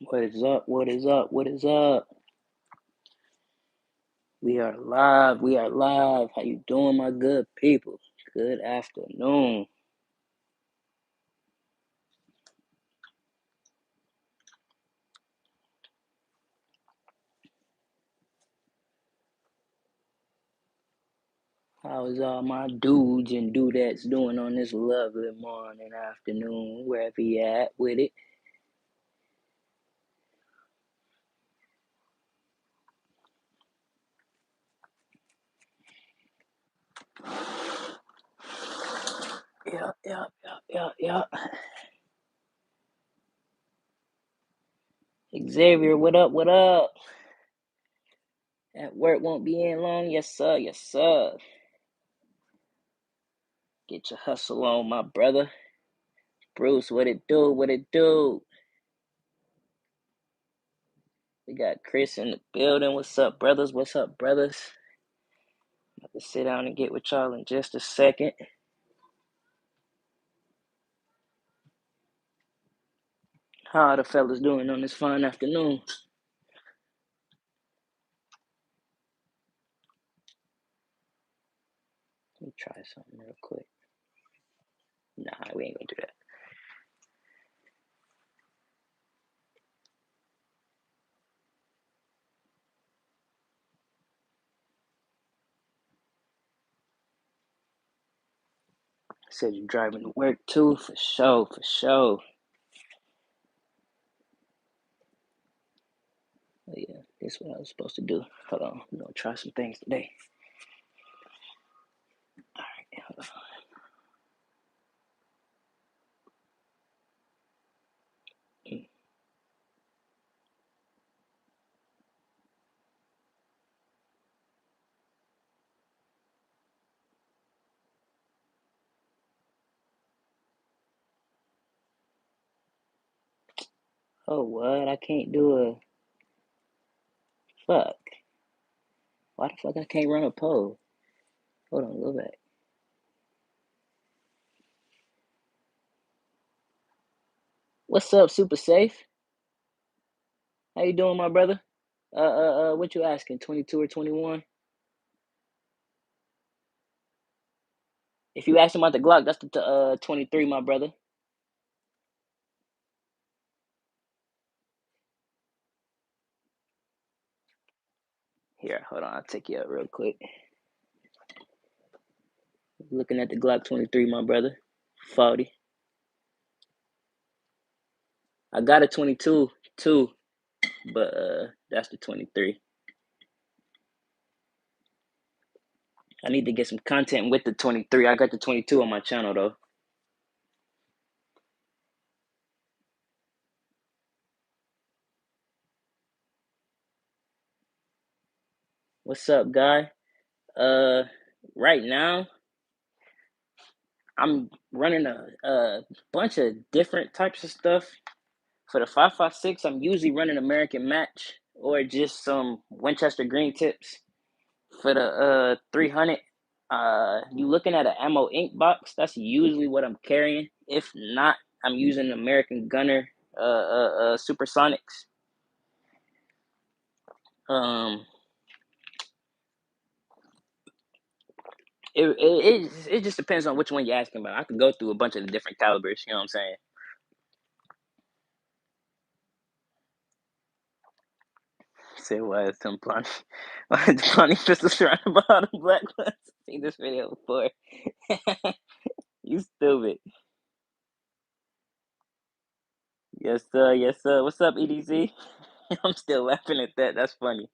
What is up? What is up? What is up? We are live. We are live. How you doing, my good people? Good afternoon. How is all my dudes and dudettes doing on this lovely morning, afternoon, wherever you at with it? Yeah. Xavier, what up? What up? At work won't be in long. Yes, sir. Yes, sir. Get your hustle on, my brother. Bruce, what it do? What it do? We got Chris in the building. What's up, brothers? What's up, brothers? About to sit down and get with y'all in just a second. How are the fellas doing on this fine afternoon? Let me try something real quick. Nah, we ain't gonna do that. Said you're driving to work too, for sure, for sure. Oh yeah, this is what I was supposed to do. Hold on, I'm gonna try some things today. Alright, hold on. Oh what? I can't do a fuck. Why the fuck I can't run a poll? Hold on, go back. What's up, Super Safe? How you doing, my brother? What you asking? 22 or 21? If you asking about the Glock, that's the 23, my brother. Here, hold on, I'll take you up real quick. Looking at the Glock 23, my brother. 40. I got a 22 too, but that's the 23. I need to get some content with the 23. I got the 22 on my channel though. What's up, guy? Uh, right now I'm running a bunch of different types of stuff. For the 5.56, I'm usually running American Match or just some Winchester Green Tips. For the 300, you looking at an Ammo Inc. box. That's usually what I'm carrying. If not, I'm using American Gunner Supersonics. Um, it just depends on which one you're asking about. I could go through a bunch of the different calibers. You know what I'm saying? Say why is some blonde, why is the blondie pistol surrounded by all the black ones? Seen this video before. You stupid. Yes sir, yes sir. What's up, EDC? I'm still laughing at that. That's funny.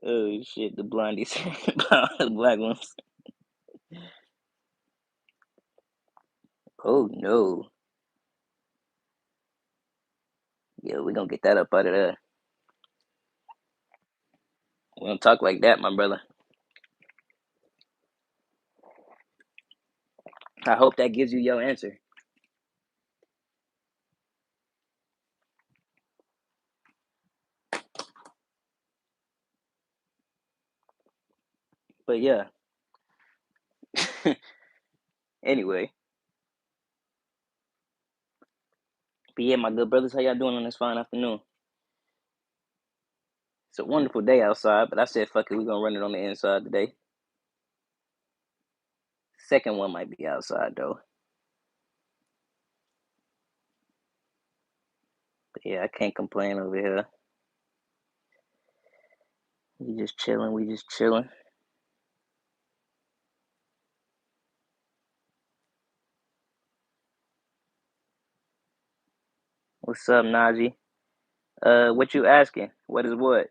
Oh shit, the blondies surrounded by all the black ones. Oh no. Yeah, we gonna get that up out of there. We don't talk like that, my brother. I hope that gives you your answer. But yeah. Anyway, But yeah, my good brothers, how y'all doing on this fine afternoon? It's a wonderful day outside, but I said, fuck it, we're gonna run it on the inside today. Second one might be outside though. But yeah, I can't complain over here. We just chilling. What's up, Najee? What you asking? What is what?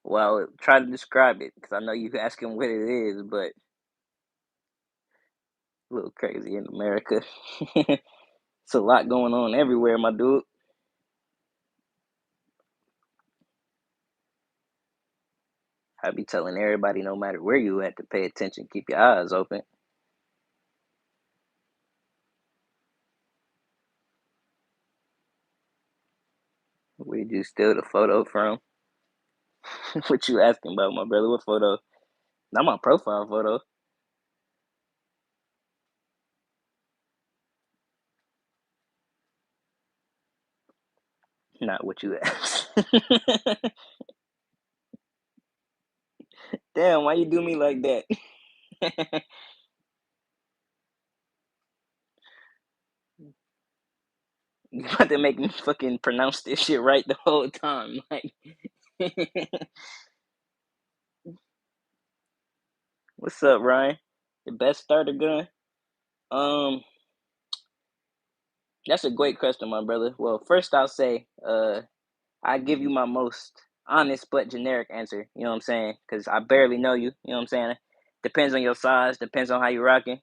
Well, try to describe it, because I know you asking what it is, but a little crazy in America. It's a lot going on everywhere, my dude. I be telling everybody, no matter where you at, to pay attention, keep your eyes open. Where'd you steal the photo from? What you asking about, my brother? What photo? Not my profile photo. Not what you asked. Damn, why you do me like that? You about to make me fucking pronounce this shit right the whole time. Like, what's up, Ryan? The best starter gun? Um, that's a great question, my brother. Well, first I'll say, I give you my most honest but generic answer. You know what I'm saying? Because I barely know you. You know what I'm saying? Depends on your size. Depends on how you rocking.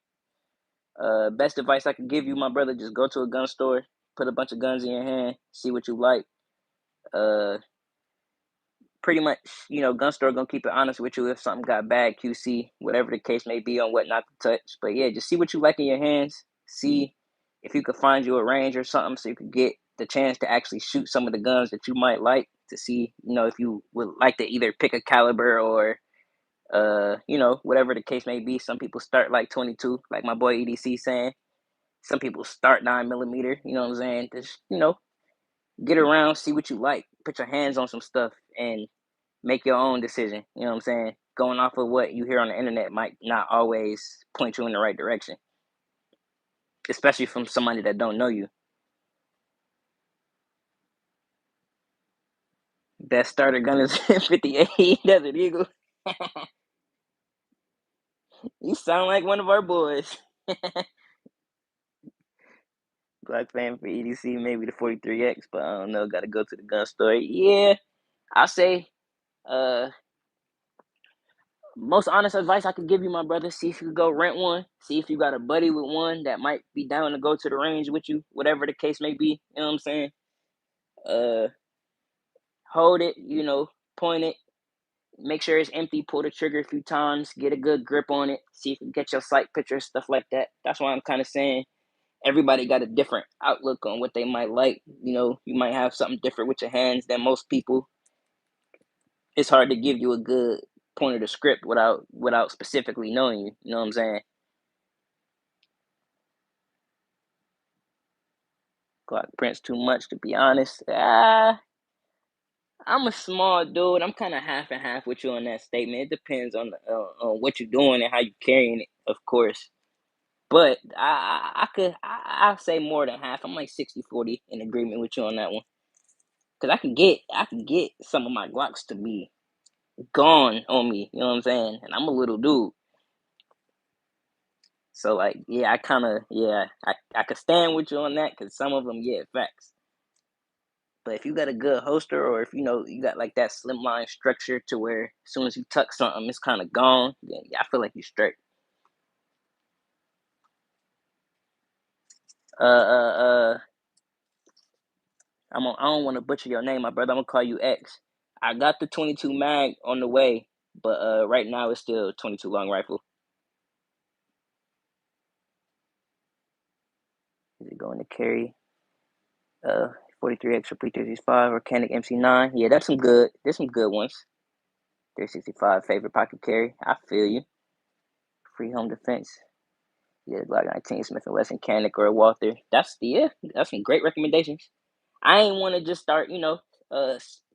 Best advice I could give you, my brother, just go to a gun store, put a bunch of guns in your hand, see what you like. Uh, Pretty much, gun store gonna keep it honest with you if something got bad QC, whatever the case may be on what not to touch. But yeah, just see what you like in your hands. See if you could find you a range or something so you could get the chance to actually shoot some of the guns that you might like to see, if you would like to either pick a caliber or whatever the case may be. Some people start like 22, like my boy EDC saying. Some people start 9 millimeter, you know what I'm saying? Just, get around, see what you like, put your hands on some stuff and make your own decision. You know what I'm saying? Going off of what you hear on the internet might not always point you in the right direction, especially from somebody that don't know you. Best starter gun is 58 Desert Eagle. You sound like one of our boys. Black fan for EDC, maybe the 43X, but I don't know. Got to go to the gun store. Yeah, I say, uh, most honest advice I could give you, my brother, see if you could go rent one. See if you got a buddy with one that might be down to go to the range with you, whatever the case may be. You know what I'm saying? Uh, Hold it, point it, make sure it's empty, pull the trigger a few times, get a good grip on it, see if you can get your sight picture, stuff like that. That's why I'm kind of saying everybody got a different outlook on what they might like. You might have something different with your hands than most people. It's hard to give you a good point of the script without specifically knowing you. You know what I'm saying? Glock Prince too much to be honest. I'm a small dude. I'm kind of half and half with you on that statement. It depends on what you're doing and how you're carrying it, of course. But I'll say more than half. I'm like 60-40 in agreement with you on that one. Cause I can get some of my Glocks to be gone on me. You know what I'm saying? And I'm a little dude. So like, yeah, I could stand with you on that because some of them, yeah, facts. But if you got a good holster, or if you got like that slimline structure to where as soon as you tuck something, it's kind of gone, then yeah, I feel like you straight. Uh, uh, uh, I don't want to butcher your name, my brother. I'm gonna call you X. I got the 22 mag on the way, but right now it's still 22 long rifle. Is it going to carry 43X or P365 or Canik MC9? Yeah, that's some good. There's some good ones. 365 favorite pocket carry. I feel you. Free home defense. Yeah, Glock 19, Smith and Wesson, Canic or Walther. That's some great recommendations. I ain't want to just start,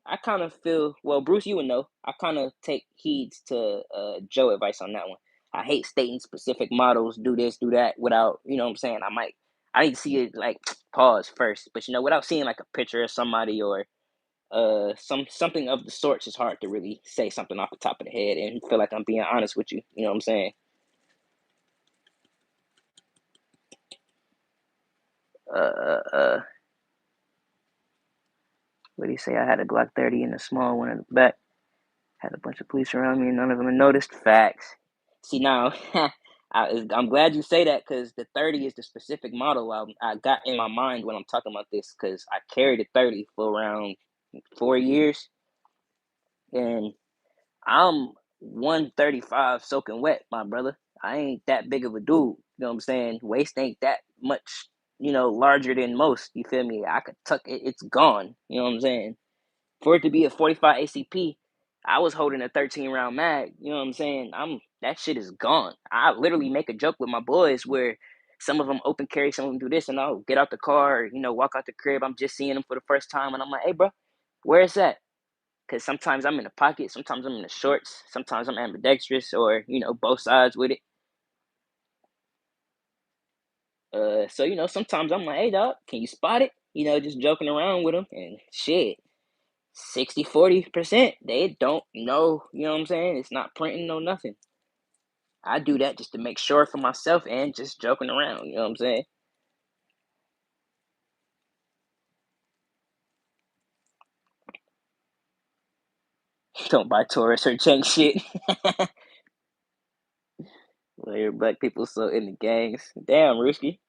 I kind of feel, well, Bruce, you would know. I kind of take heeds to Joe advice on that one. I hate stating specific models, do this, do that, without, you know what I'm saying? I need to see it like pause first, but without seeing like a picture of somebody or something of the sorts, it's hard to really say something off the top of the head and feel like I'm being honest with you. You know what I'm saying? Uh, uh, uh what do you say? I had a Glock 30 and a small one in the back. Had a bunch of police around me, and none of them noticed. Facts. See now, I'm glad you say that because the 30 is the specific model I got in my mind when I'm talking about this because I carried a 30 for around 4 years, and I'm 135 soaking wet, my brother. I ain't that big of a dude. You know what I'm saying? Waist ain't that much, larger than most. You feel me? I could tuck it, it's gone. You know what I'm saying? For it to be a 45 ACP, I was holding a 13 round mag. You know what I'm saying? That shit is gone. I literally make a joke with my boys where some of them open carry, some of them do this, and I'll get out the car, or, walk out the crib. I'm just seeing them for the first time, and I'm like, hey, bro, where is that? Because sometimes I'm in the pocket, sometimes I'm in the shorts, sometimes I'm ambidextrous, or both sides with it. So sometimes I'm like, hey, dog, can you spot it? Just joking around with them, and shit, 60-40%, they don't know. You know what I'm saying? It's not printing, no nothing. I do that just to make sure for myself and just joking around. You know what I'm saying? Don't buy Taurus or change shit. Well, black people so in the gangs. Damn, Ruski.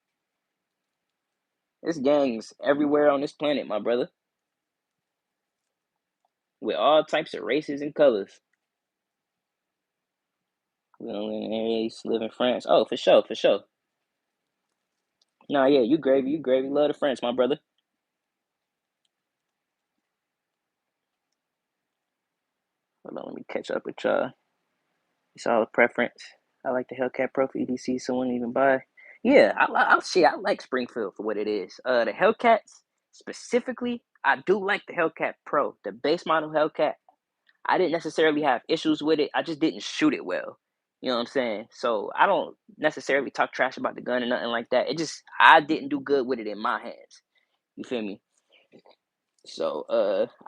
There's gangs everywhere on this planet, my brother, with all types of races and colors. We don't live in area. Used to live in France. Oh, for sure, for sure. Nah, yeah, you gravy. Love the French, my brother. Hold on, let me catch up with y'all. It's all a preference. I like the Hellcat Pro for EDC, so I wouldn't even buy. Yeah, I like Springfield for what it is. The Hellcats specifically, I do like the Hellcat Pro, the base model Hellcat. I didn't necessarily have issues with it. I just didn't shoot it well. You know what I'm saying? So I don't necessarily talk trash about the gun or nothing like that. It just I didn't do good with it in my hands. You feel me? So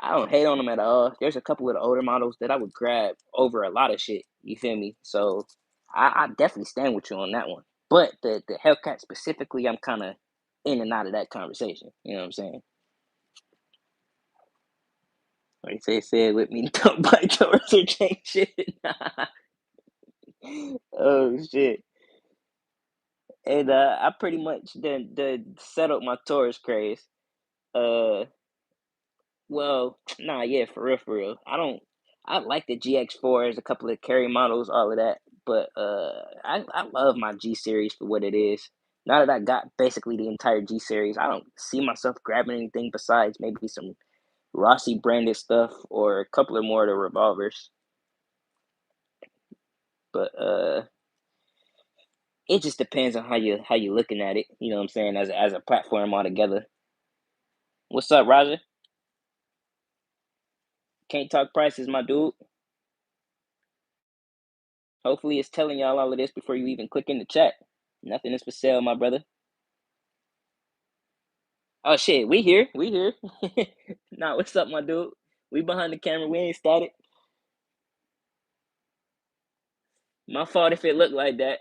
I don't hate on them at all. There's a couple of the older models that I would grab over a lot of shit. You feel me? So I definitely stand with you on that one. But the Hellcat specifically, I'm kind of in and out of that conversation. You know what I'm saying? Like they said with me, don't buy Taurus or change shit. Oh shit! And I pretty much done settled my Taurus craze. Uh, Well, nah, yeah, for real, for real. I like the GX4s, a couple of carry models, all of that. But I love my G series for what it is. Now that I got basically the entire G series, I don't see myself grabbing anything besides maybe some Rossi branded stuff or a couple of more of the revolvers. But it just depends on how you looking at it. You know what I'm saying? As a platform altogether. What's up, Roger? Can't talk prices, my dude. Hopefully, it's telling y'all all of this before you even click in the chat. Nothing is for sale, my brother. Oh shit, we here. Nah, what's up, my dude? We behind the camera. We ain't started. My fault if it looked like that.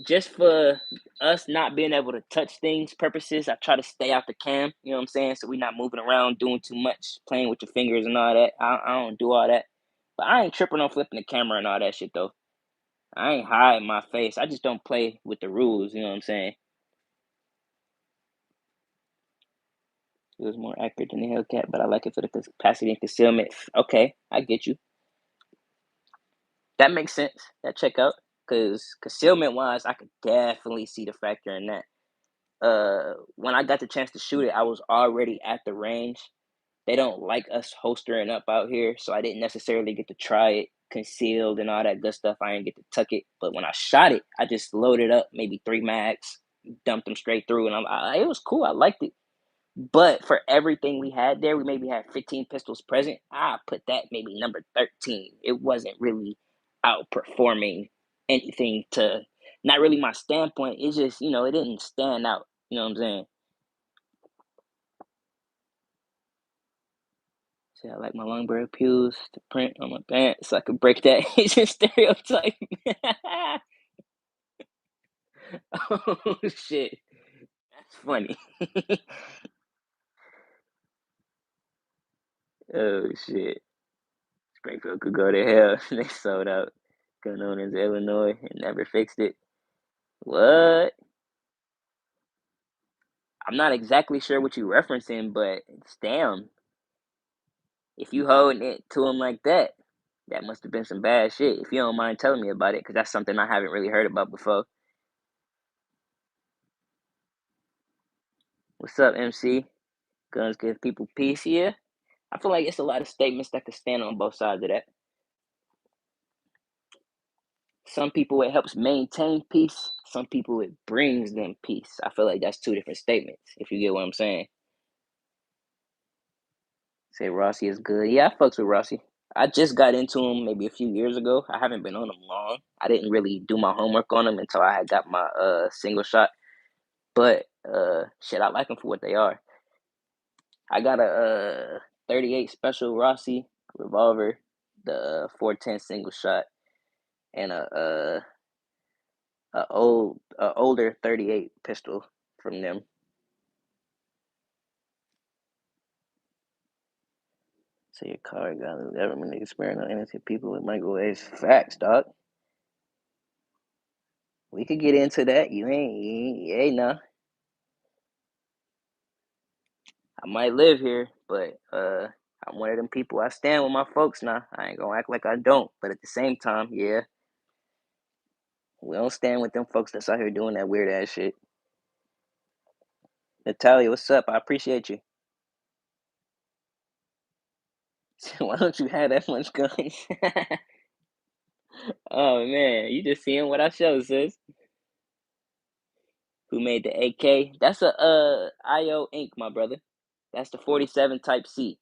Just for us not being able to touch things purposes, I try to stay out the cam. You know what I'm saying? So we not moving around, doing too much, playing with your fingers and all that. I don't do all that. But I ain't tripping on flipping the camera and all that shit though. I ain't hiding my face. I just don't play with the rules. You know what I'm saying? It was more accurate than the Hellcat, but I like it for the capacity and concealment. Okay, I get you. That makes sense. That check out. Because concealment wise, I could definitely see the factor in that. When I got the chance to shoot it, I was already at the range. They don't like us holstering up out here, so I didn't necessarily get to try it. concealed and all that good stuff. I didn't get to tuck it, but when I shot it, I just loaded up maybe 3 mags, dumped them straight through, and it was cool. I liked it. But for everything we had there, we maybe had 15 pistols present. I put that maybe number 13. It wasn't really outperforming anything to not really my standpoint. It's just, it didn't stand out. You know what I'm saying? See, I like my Longbird pews to print on my pants so I could break that Asian stereotype. Oh shit. That's funny. Oh shit. Springfield could go to hell. They sold out. Gun owners Illinois and never fixed it. What? I'm not exactly sure what you're referencing, but it's damn. If you holding it to him like that, that must have been some bad shit. If you don't mind telling me about it, because that's something I haven't really heard about before. What's up, MC? Guns give people peace, yeah? I feel like it's a lot of statements that could stand on both sides of that. Some people it helps maintain peace. Some people it brings them peace. I feel like that's two different statements, if you get what I'm saying. Say Rossi is good. Yeah, I fucks with Rossi. I just got into him maybe a few years ago. I haven't been on him long. I didn't really do my homework on him until I had got my single shot. But shit, I like them for what they are. I got a 38 special Rossi revolver, the 410 single shot, and a older 38 pistol from them. So your car got the government experimental on innocent people with microwaves. Facts, dog. We could get into that. You ain't nah. I might live here, but I'm one of them people. I stand with my folks now. I ain't gonna act like I don't. But at the same time, yeah, we don't stand with them folks that's out here doing that weird ass shit. Natalia, what's up? I appreciate you. Why don't you have that much guns? Oh man, you just seeing what I show, sis. Who made the AK? That's a IO Inc, my brother. That's the 47 Type C.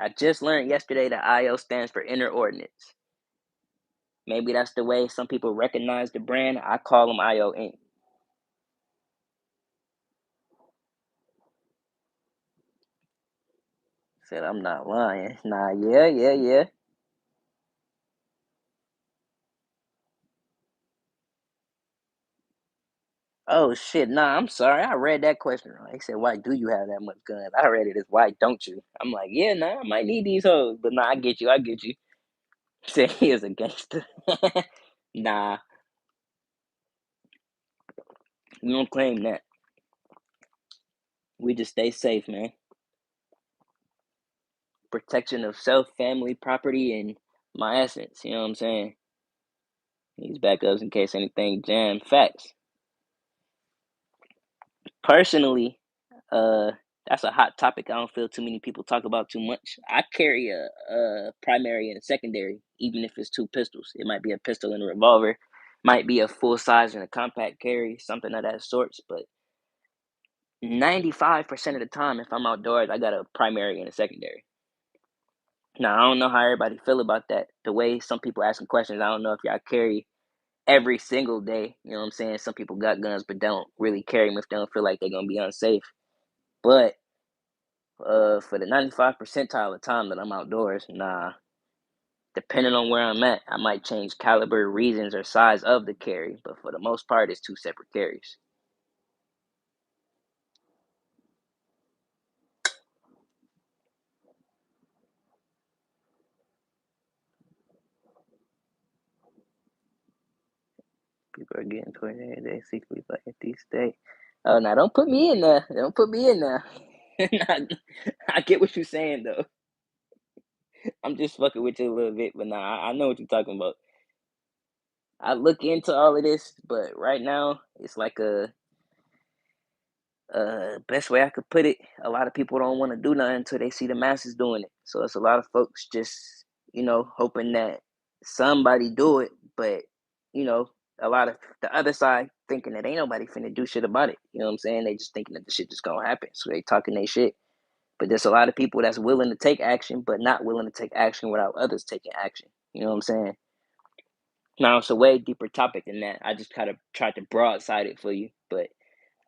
I just learned yesterday that IO stands for Inner Ordnance. Maybe that's the way some people recognize the brand. I call them IO Inc. Said I'm not lying. Nah, yeah. Oh shit, nah, I'm sorry. I read that question wrong. They said, why do you have that much guns? I read it as why don't you? I'm like, yeah, nah, I might need these hoes. But nah, I get you. Say he is a gangster. Nah, we don't claim that. We just stay safe, man. Protection of self, family, property, and my essence. You know what I'm saying? These backups in case anything jam. Facts. Personally, uh, that's a hot topic. I don't feel too many people talk about too much. I carry a primary and a secondary, even if it's two pistols. It might be a pistol and a revolver, might be a full size and a compact carry, something of that sorts. But 95% of the time, if I'm outdoors, I got a primary and a secondary. Now I don't know how everybody feel about that. The way some people asking questions, I don't know if y'all carry every single day. You know what I'm saying? Some people got guns but don't really carry them if they don't feel like they're gonna be unsafe. But for the 95 percentile of time that I'm outdoors, nah. Depending on where I'm at, I might change caliber, reasons, or size of the carry. But for the most part, it's two separate carries. People are getting 28 days, 6 weeks like at these state. Oh, now don't put me in there. Don't put me in there. Nah, I get what you're saying though. I'm just fucking with you a little bit, but nah, I know what you're talking about. I look into all of this, but right now it's like a best way I could put it. A lot of people don't want to do nothing until they see the masses doing it. So it's a lot of folks just hoping that somebody do it, but a lot of the other side thinking that ain't nobody finna do shit about it. You know what I'm saying? They just thinking that the shit just gonna happen. So they talking they shit. But there's a lot of people that's willing to take action, but not willing to take action without others taking action. You know what I'm saying? Now it's a way deeper topic than that. I just kind of tried to broadside it for you. But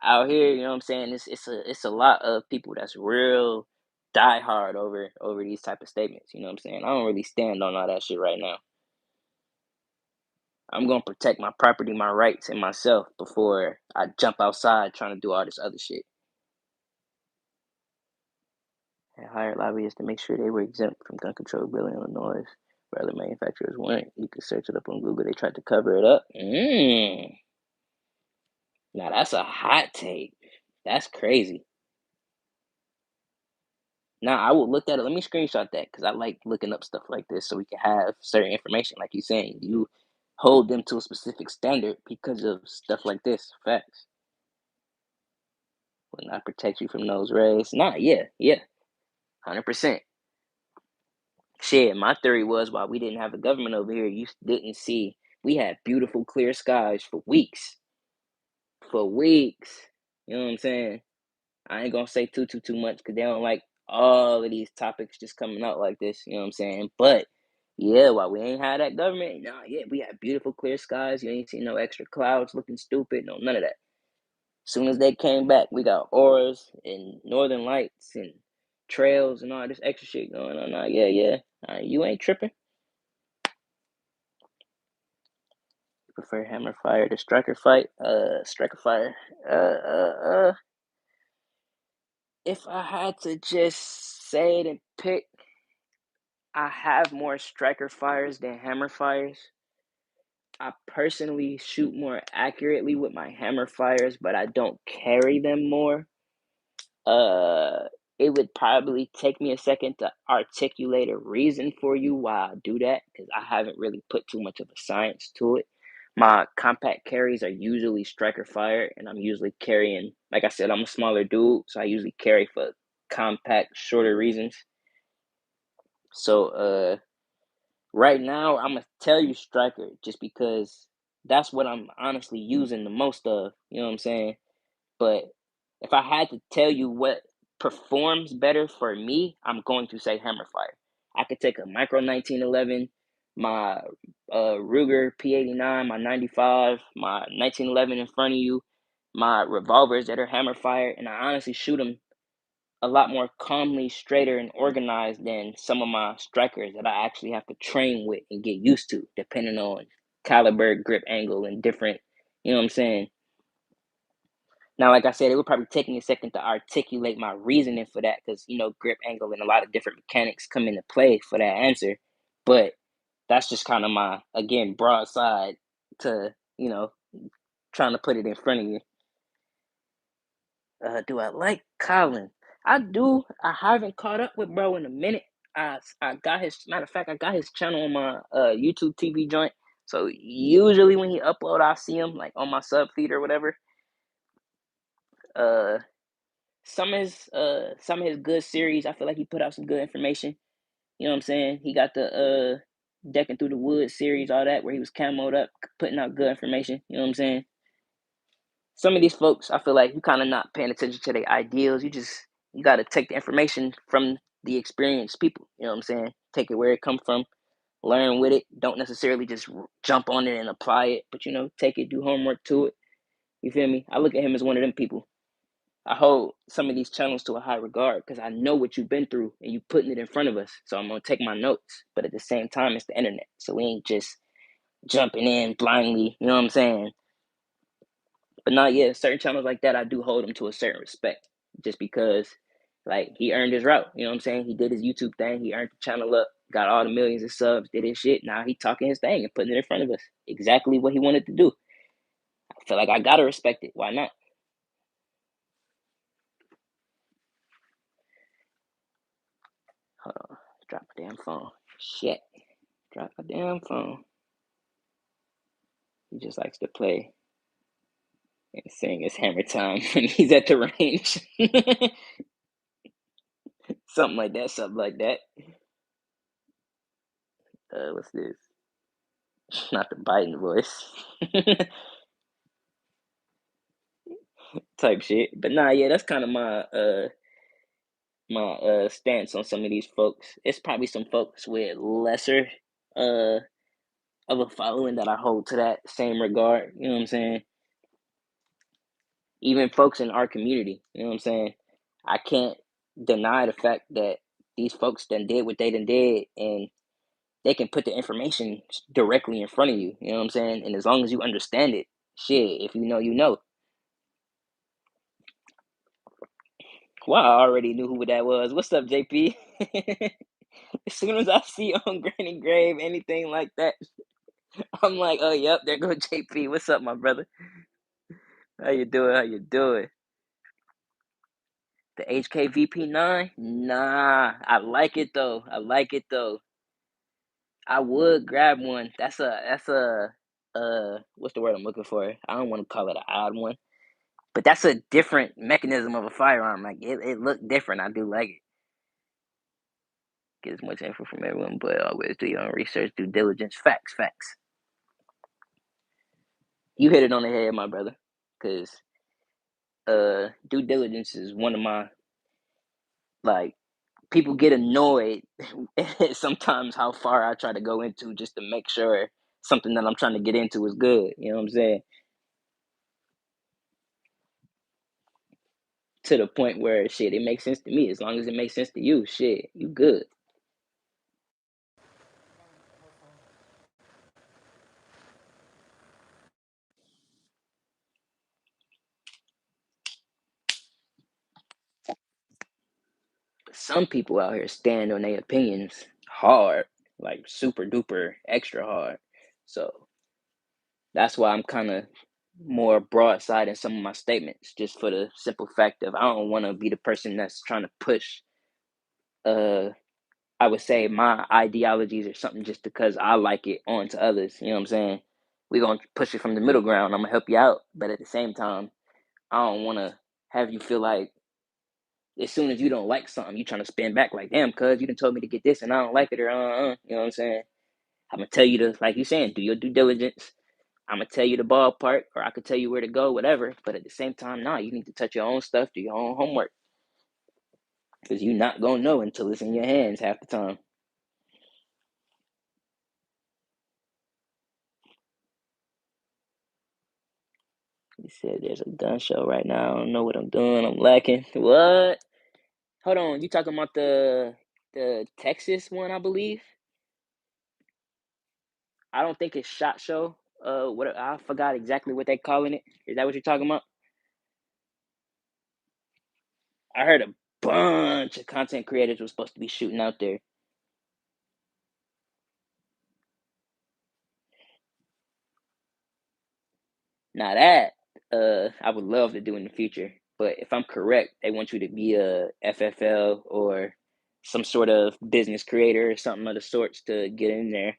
out here, you know what I'm saying? It's a lot of people that's real die hard over these type of statements. You know what I'm saying? I don't really stand on all that shit right now. I'm gonna protect my property, my rights, and myself before I jump outside trying to do all this other shit. I hired lobbyists to make sure they were exempt from gun control bill in Illinois. Where other manufacturers weren't. You can search it up on Google. They tried to cover it up. Now that's a hot take. That's crazy. Now I will look at it. Let me screenshot that because I like looking up stuff like this so we can have certain information. Like you saying, you hold them to a specific standard because of stuff like this. Facts. Will not protect you from those rays. Nah, yeah, 100%. Shit, my theory was while we didn't have a government over here, you didn't see. We had beautiful clear skies for weeks. For weeks. You know what I'm saying? I ain't gonna say too much because they don't like all of these topics just coming out like this. You know what I'm saying? But yeah, while we ain't had that government, nah, yeah, we had beautiful clear skies. You ain't seen no extra clouds looking stupid, no none of that. Soon as they came back, we got auras and northern lights and trails and all this extra shit going on. Nah, yeah. You ain't tripping. Prefer hammer fire to striker fight? Striker fire. If I had to just say it and pick, I have more striker fires than hammer fires. I personally shoot more accurately with my hammer fires, but I don't carry them more. Uh, it would probably take me a second to articulate a reason for you why I do that because I haven't really put too much of a science to it. My compact carries are usually striker fire, and I'm usually carrying, like I said, I'm a smaller dude, so I usually carry for compact, shorter reasons. So, right now, I'm gonna tell you striker just because that's what I'm honestly using the most of. You know what I'm saying? But if I had to tell you what performs better for me, I'm going to say hammerfire. I could take a micro 1911, my Ruger P89, my 95, my 1911 in front of you, my revolvers that are hammerfire, and I honestly shoot them a lot more calmly, straighter, and organized than some of my strikers that I actually have to train with and get used to, depending on caliber, grip angle, and different. You know what I'm saying? Now, like I said, it would probably take me a second to articulate my reasoning for that because, grip angle and a lot of different mechanics come into play for that answer. But that's just kind of my, again, broadside to, trying to put it in front of you. Do I like Colin? I do. I haven't caught up with bro in a minute. I got his, matter of fact, I got his channel on my YouTube TV joint. So usually when he upload, I see him like on my sub feed or whatever. Uh, some of his good series, I feel like he put out some good information. You know what I'm saying? He got the Decking Through the Woods series, all that, where he was camoed up, putting out good information. You know what I'm saying? Some of these folks, I feel like you kind of not paying attention to their ideals. You got to take the information from the experienced people. You know what I'm saying? Take it where it come from, learn with it. Don't necessarily just jump on it and apply it, but take it, do homework to it. You feel me? I look at him as one of them people. I hold some of these channels to a high regard because I know what you've been through and you putting it in front of us. So I'm gonna take my notes, but at the same time, it's the internet, so we ain't just jumping in blindly. You know what I'm saying? But not yet. Certain channels like that, I do hold him to a certain respect, just because, like, he earned his route. You know what I'm saying? He did his YouTube thing. He earned the channel up, got all the millions of subs, did his shit. Now he talking his thing and putting it in front of us. Exactly what he wanted to do. I feel like I gotta respect it. Why not? Hold on. Drop a damn phone. Shit. Drop a damn phone. He just likes to play and sing his hammer time when he's at the range. Something like that. What's this? Not the Biden voice. Type shit. But nah, yeah, that's kind of my stance on some of these folks. It's probably some folks with lesser uh of a following that I hold to that same regard. You know what I'm saying? Even folks in our community. You know what I'm saying? I can't deny the fact that these folks done did what they done did, and they can put the information directly in front of you. You know what I'm saying? And as long as you understand it, shit, if you know, you know. Well, I already knew who that was. What's up, JP? As soon as I see on Granny Grave anything like that, I'm like, oh, yep, there go JP. What's up, my brother? How you doing? How you doing? The HKVP9? Nah, I like it though. I like it though. I would grab one. That's a what's the word I'm looking for? I don't want to call it an odd one, but that's a different mechanism of a firearm. Like it looked different. I do like it. Get as much info from everyone, but always do your own research, due diligence, facts, facts. You hit it on the head, my brother. Cause due diligence is one of my, like, people get annoyed sometimes how far I try to go into just to make sure something that I'm trying to get into is good. You know what I'm saying? To the point where shit, it makes sense to me. As long as it makes sense to you, shit, you good. But some people out here stand on their opinions hard, like super duper extra hard. So that's why I'm kind of more broadside in some of my statements, just for the simple fact of I don't want to be the person that's trying to push uh I would say my ideologies or something just because I like it onto others. You know what I'm saying? We're gonna push it from the middle ground. I'm gonna help you out, but at the same time, I don't wanna have you feel like as soon as you don't like something, you trying to spin back like, damn, cuz you done told me to get this and I don't like it, or you know what I'm saying? I'm gonna tell you to, like you saying, do your due diligence. I'm gonna tell you the ballpark, or I could tell you where to go, whatever. But at the same time, nah, you need to touch your own stuff, do your own homework, because you're not gonna know until it's in your hands half the time. He said there's a gun show right now. I don't know what I'm doing. I'm lacking. What? Hold on. You talking about the Texas one, I believe? I don't think it's Shot Show. What, I forgot exactly what they calling it. Is that what you're talking about? I heard a bunch of content creators were supposed to be shooting out there. Now that I would love to do in the future. But if I'm correct, they want you to be a FFL or some sort of business creator or something of the sorts to get in there.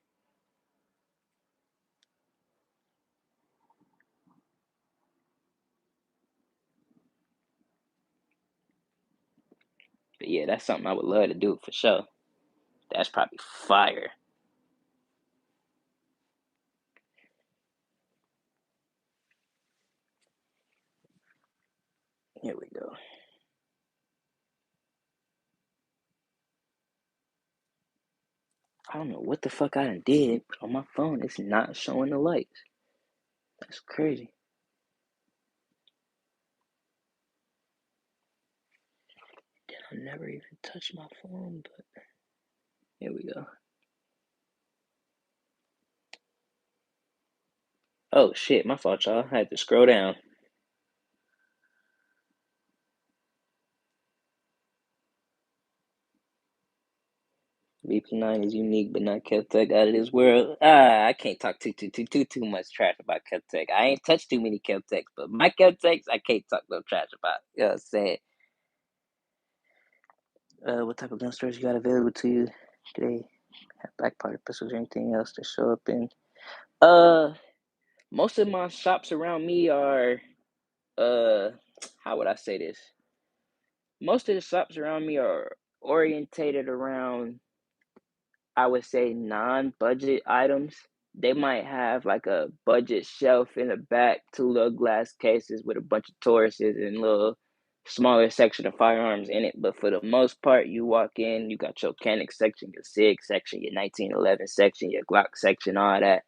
But yeah, that's something I would love to do for sure. That's probably fire. Here we go. I don't know what the fuck I done did, but on my phone it's not showing the lights. That's crazy. I never even touched my phone, but here we go. Oh shit, my fault, y'all. I had to scroll down. VP9 is unique, but not Keltec out of this world. I can't talk too much trash about Keltec. I ain't touched too many Keltecs, but my Keltecs, I can't talk no trash about. You know what I'm saying? What type of gun stores you got available to you today? Have black powder pistols or anything else to show up in? Uh, most of my shops around me are how would I say this? Most of the shops around me are orientated around I would say non-budget items. They might have like a budget shelf in the back, two little glass cases with a bunch of Tauruses and little smaller section of firearms in it. But for the most part, you walk in, you got your Canik section, your SIG section, your 1911 section, your Glock section, all that.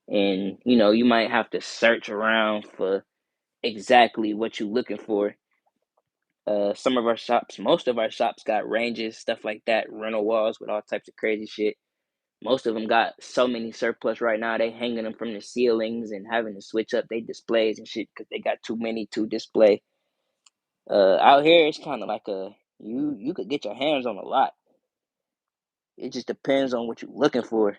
And you might have to search around for exactly what you're looking for. Some of our shops, most of our shops got ranges, stuff like that, rental walls with all types of crazy shit. Most of them got so many surplus right now. They hanging them from the ceilings and having to switch up their displays and shit because they got too many to display. Out here it's kind of like you could get your hands on a lot. It just depends on what you're looking for.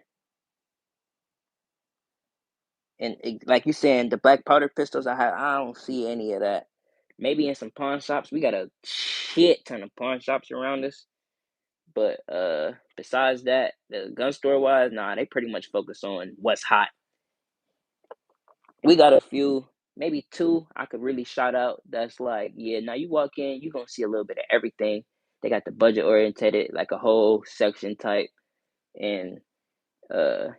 And like you saying, the black powder pistols I don't see any of that. Maybe in some pawn shops. We got a shit ton of pawn shops around us. But besides that, the gun store wise, nah, they pretty much focus on what's hot. We got a few, maybe two I could really shout out. That's like, yeah, now you walk in, you're gonna see a little bit of everything. They got the budget oriented, like a whole section type, and uh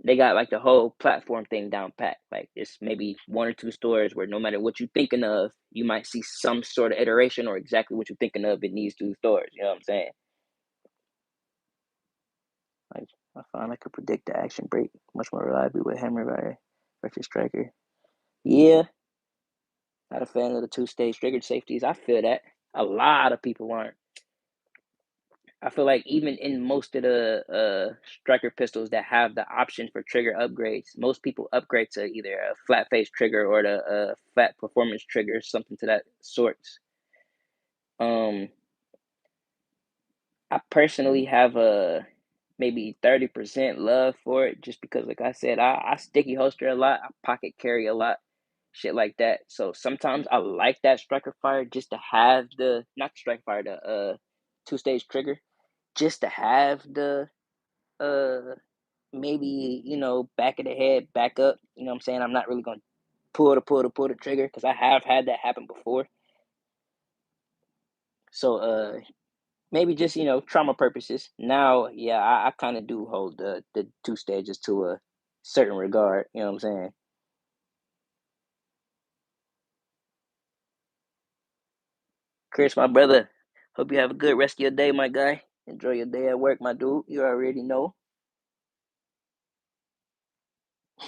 they got like the whole platform thing down pat. Like it's maybe one or two stores where no matter what you're thinking of, you might see some sort of iteration or exactly what you're thinking of in these two stores. You know what I'm saying? Like I found I could predict the action break much more reliably with hammer versus striker. Yeah, not a fan of the two-stage triggered safeties. I feel that a lot of people aren't. I feel like even in most of the striker pistols that have the option for trigger upgrades, most people upgrade to either a flat face trigger or the flat performance trigger, something to that sorts. Um, I personally have a maybe 30% love for it just because, like I said, I sticky holster a lot, I pocket carry a lot, shit like that. So sometimes I like that striker fire just to have the not the striker fire, the two-stage trigger, just to have the uh maybe back of the head back up. You know what I'm saying? I'm not really gonna pull the trigger because I have had that happen before. So maybe just trauma purposes. Now, yeah, I kind of do hold the two stages to a certain regard. You know what I'm saying? Chris, my brother, hope you have a good rest of your day, my guy. Enjoy your day at work, my dude. You already know.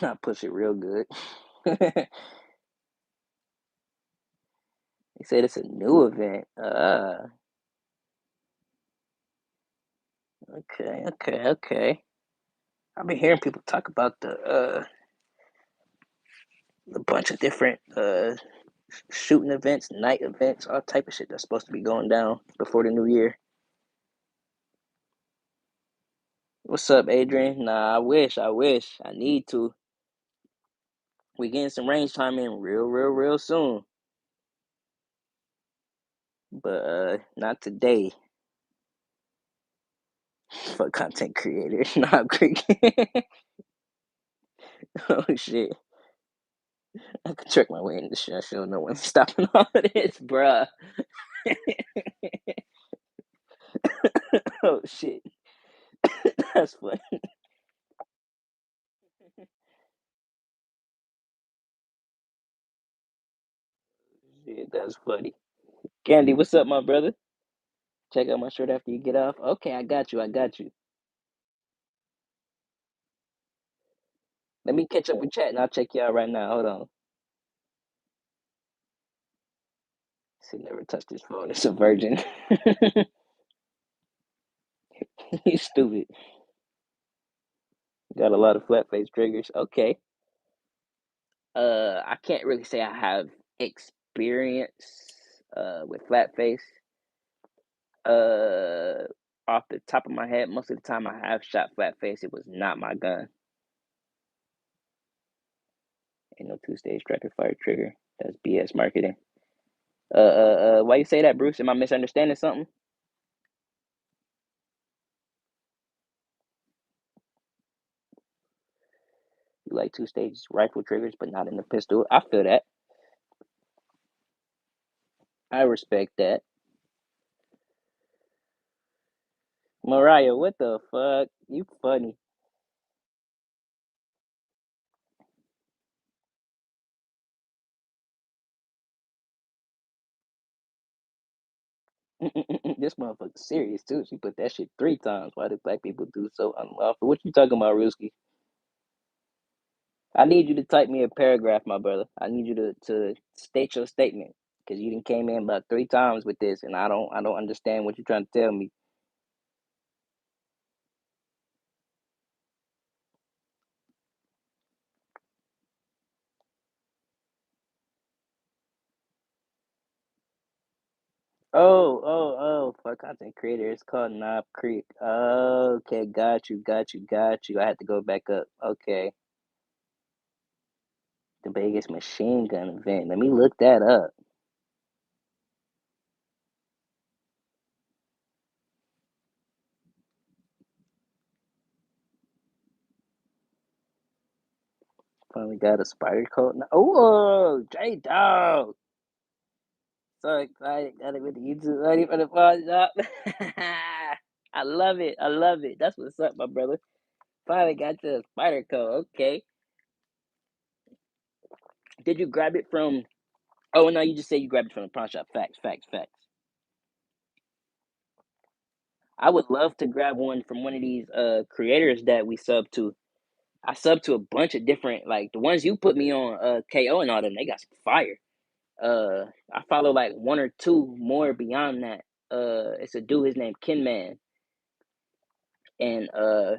I push it real good. He said it's a new event. Okay, okay, okay. I've been hearing people talk about a bunch of different shooting events, night events, all type of shit that's supposed to be going down before the new year. What's up, Adrian? Nah, I wish. I need to. We getting some range time in real soon. But not today for content creators. Nah, Greek. Oh shit. I could trick my way into shit. I should know when stopping all of this, bruh. Oh shit. That's funny. Shit, that's funny. Candy, what's up, my brother? Check out my shirt after you get off. Okay, I got you. I got you. Let me catch up with chat and I'll check you out right now. Hold on. He never touched his phone. It's a virgin. He's stupid. Got a lot of flat face triggers. Okay. I can't really say I have experience with flat face. Uh, off the top of my head, most of the time I have shot flat face. It was not my gun. Ain't no two-stage striker fire trigger. That's BS marketing. Why you say that, Bruce? Am I misunderstanding something? You like two-stage rifle triggers, but not in the pistol. I feel that. I respect that. Mariah, what the fuck? You funny. This motherfucker serious too. She put that shit 3 times. Why do black people do so unlawful? What you talking about, Ruski? I need you to type me a paragraph, my brother. I need you to state your statement because you done came in about 3 times with this, and I don't understand what you're trying to tell me. For content creator, it's called Knob Creek. Okay, got you. I had to go back up. Okay, the biggest machine gun event. Let me look that up. Finally got a spider coat. Oh, J Dog. So excited. Got it with the YouTube ready for the pawn shop. I love it. I love it. That's what's up, my brother. Finally got your spider coat. Okay. Did you grab it from? Oh no, you just said you grabbed it from the pawn shop. Facts. I would love to grab one from one of these creators that we sub to. I sub to a bunch of different like the ones you put me on KO and all them. They got some fire. I follow like one or two more beyond that. It's a dude. His name Kinman, and I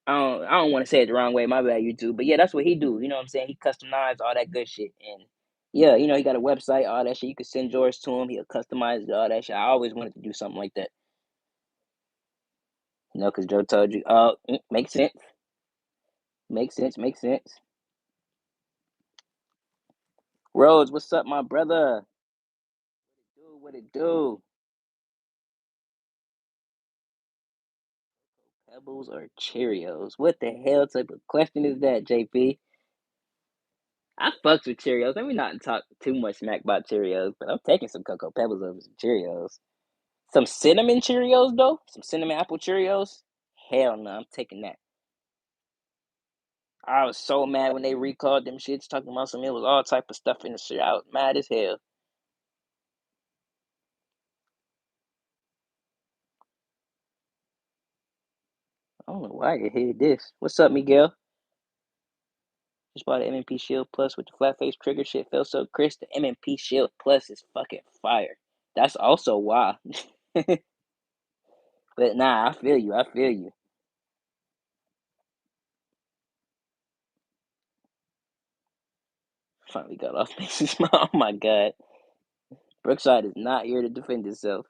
don't want to say it the wrong way. My bad, YouTube. But yeah, that's what he do. You know what I'm saying? He customize all that good shit, and yeah, he got a website, all that shit. You can send yours to him. He'll customize all that shit. I always wanted to do something like that. Because Joe told you. Makes sense. Makes sense. Rose, what's up, my brother? Dude, what it do? Pebbles or Cheerios? What the hell type of question is that, JP? I fucks with Cheerios. Let me not talk too much smack about Cheerios, but I'm taking some Cocoa Pebbles over some Cheerios. Some cinnamon Cheerios though? Some cinnamon apple Cheerios? Hell no, I'm taking that. I was so mad when they recalled them shits talking about some it was all type of stuff in the shit. I was mad as hell. I don't know why you hear this. What's up, Miguel? Just bought an MMP Shield Plus with the flat face trigger. Shit felt so crisp. The MMP Shield Plus is fucking fire. That's also why. But nah, I feel you. I feel you. Finally got off bases. Oh my god. Brookside is not here to defend itself.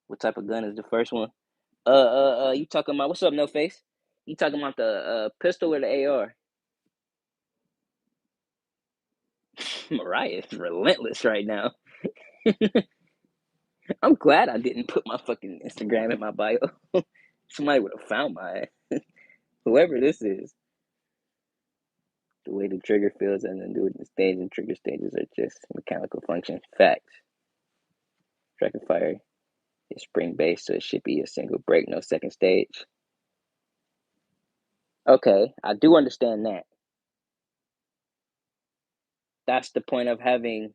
What type of gun is the first one? You talking about what's up, No Face? You talking about the pistol or the AR? Mariah is relentless right now. I'm glad I didn't put my fucking Instagram in my bio. Somebody would have found my ass. Whoever this is. The way the trigger feels and then do it in the stage and trigger stages are just mechanical function. Facts. Track fire is spring based, so it should be a single break, no second stage. Okay, I do understand that. That's the point of having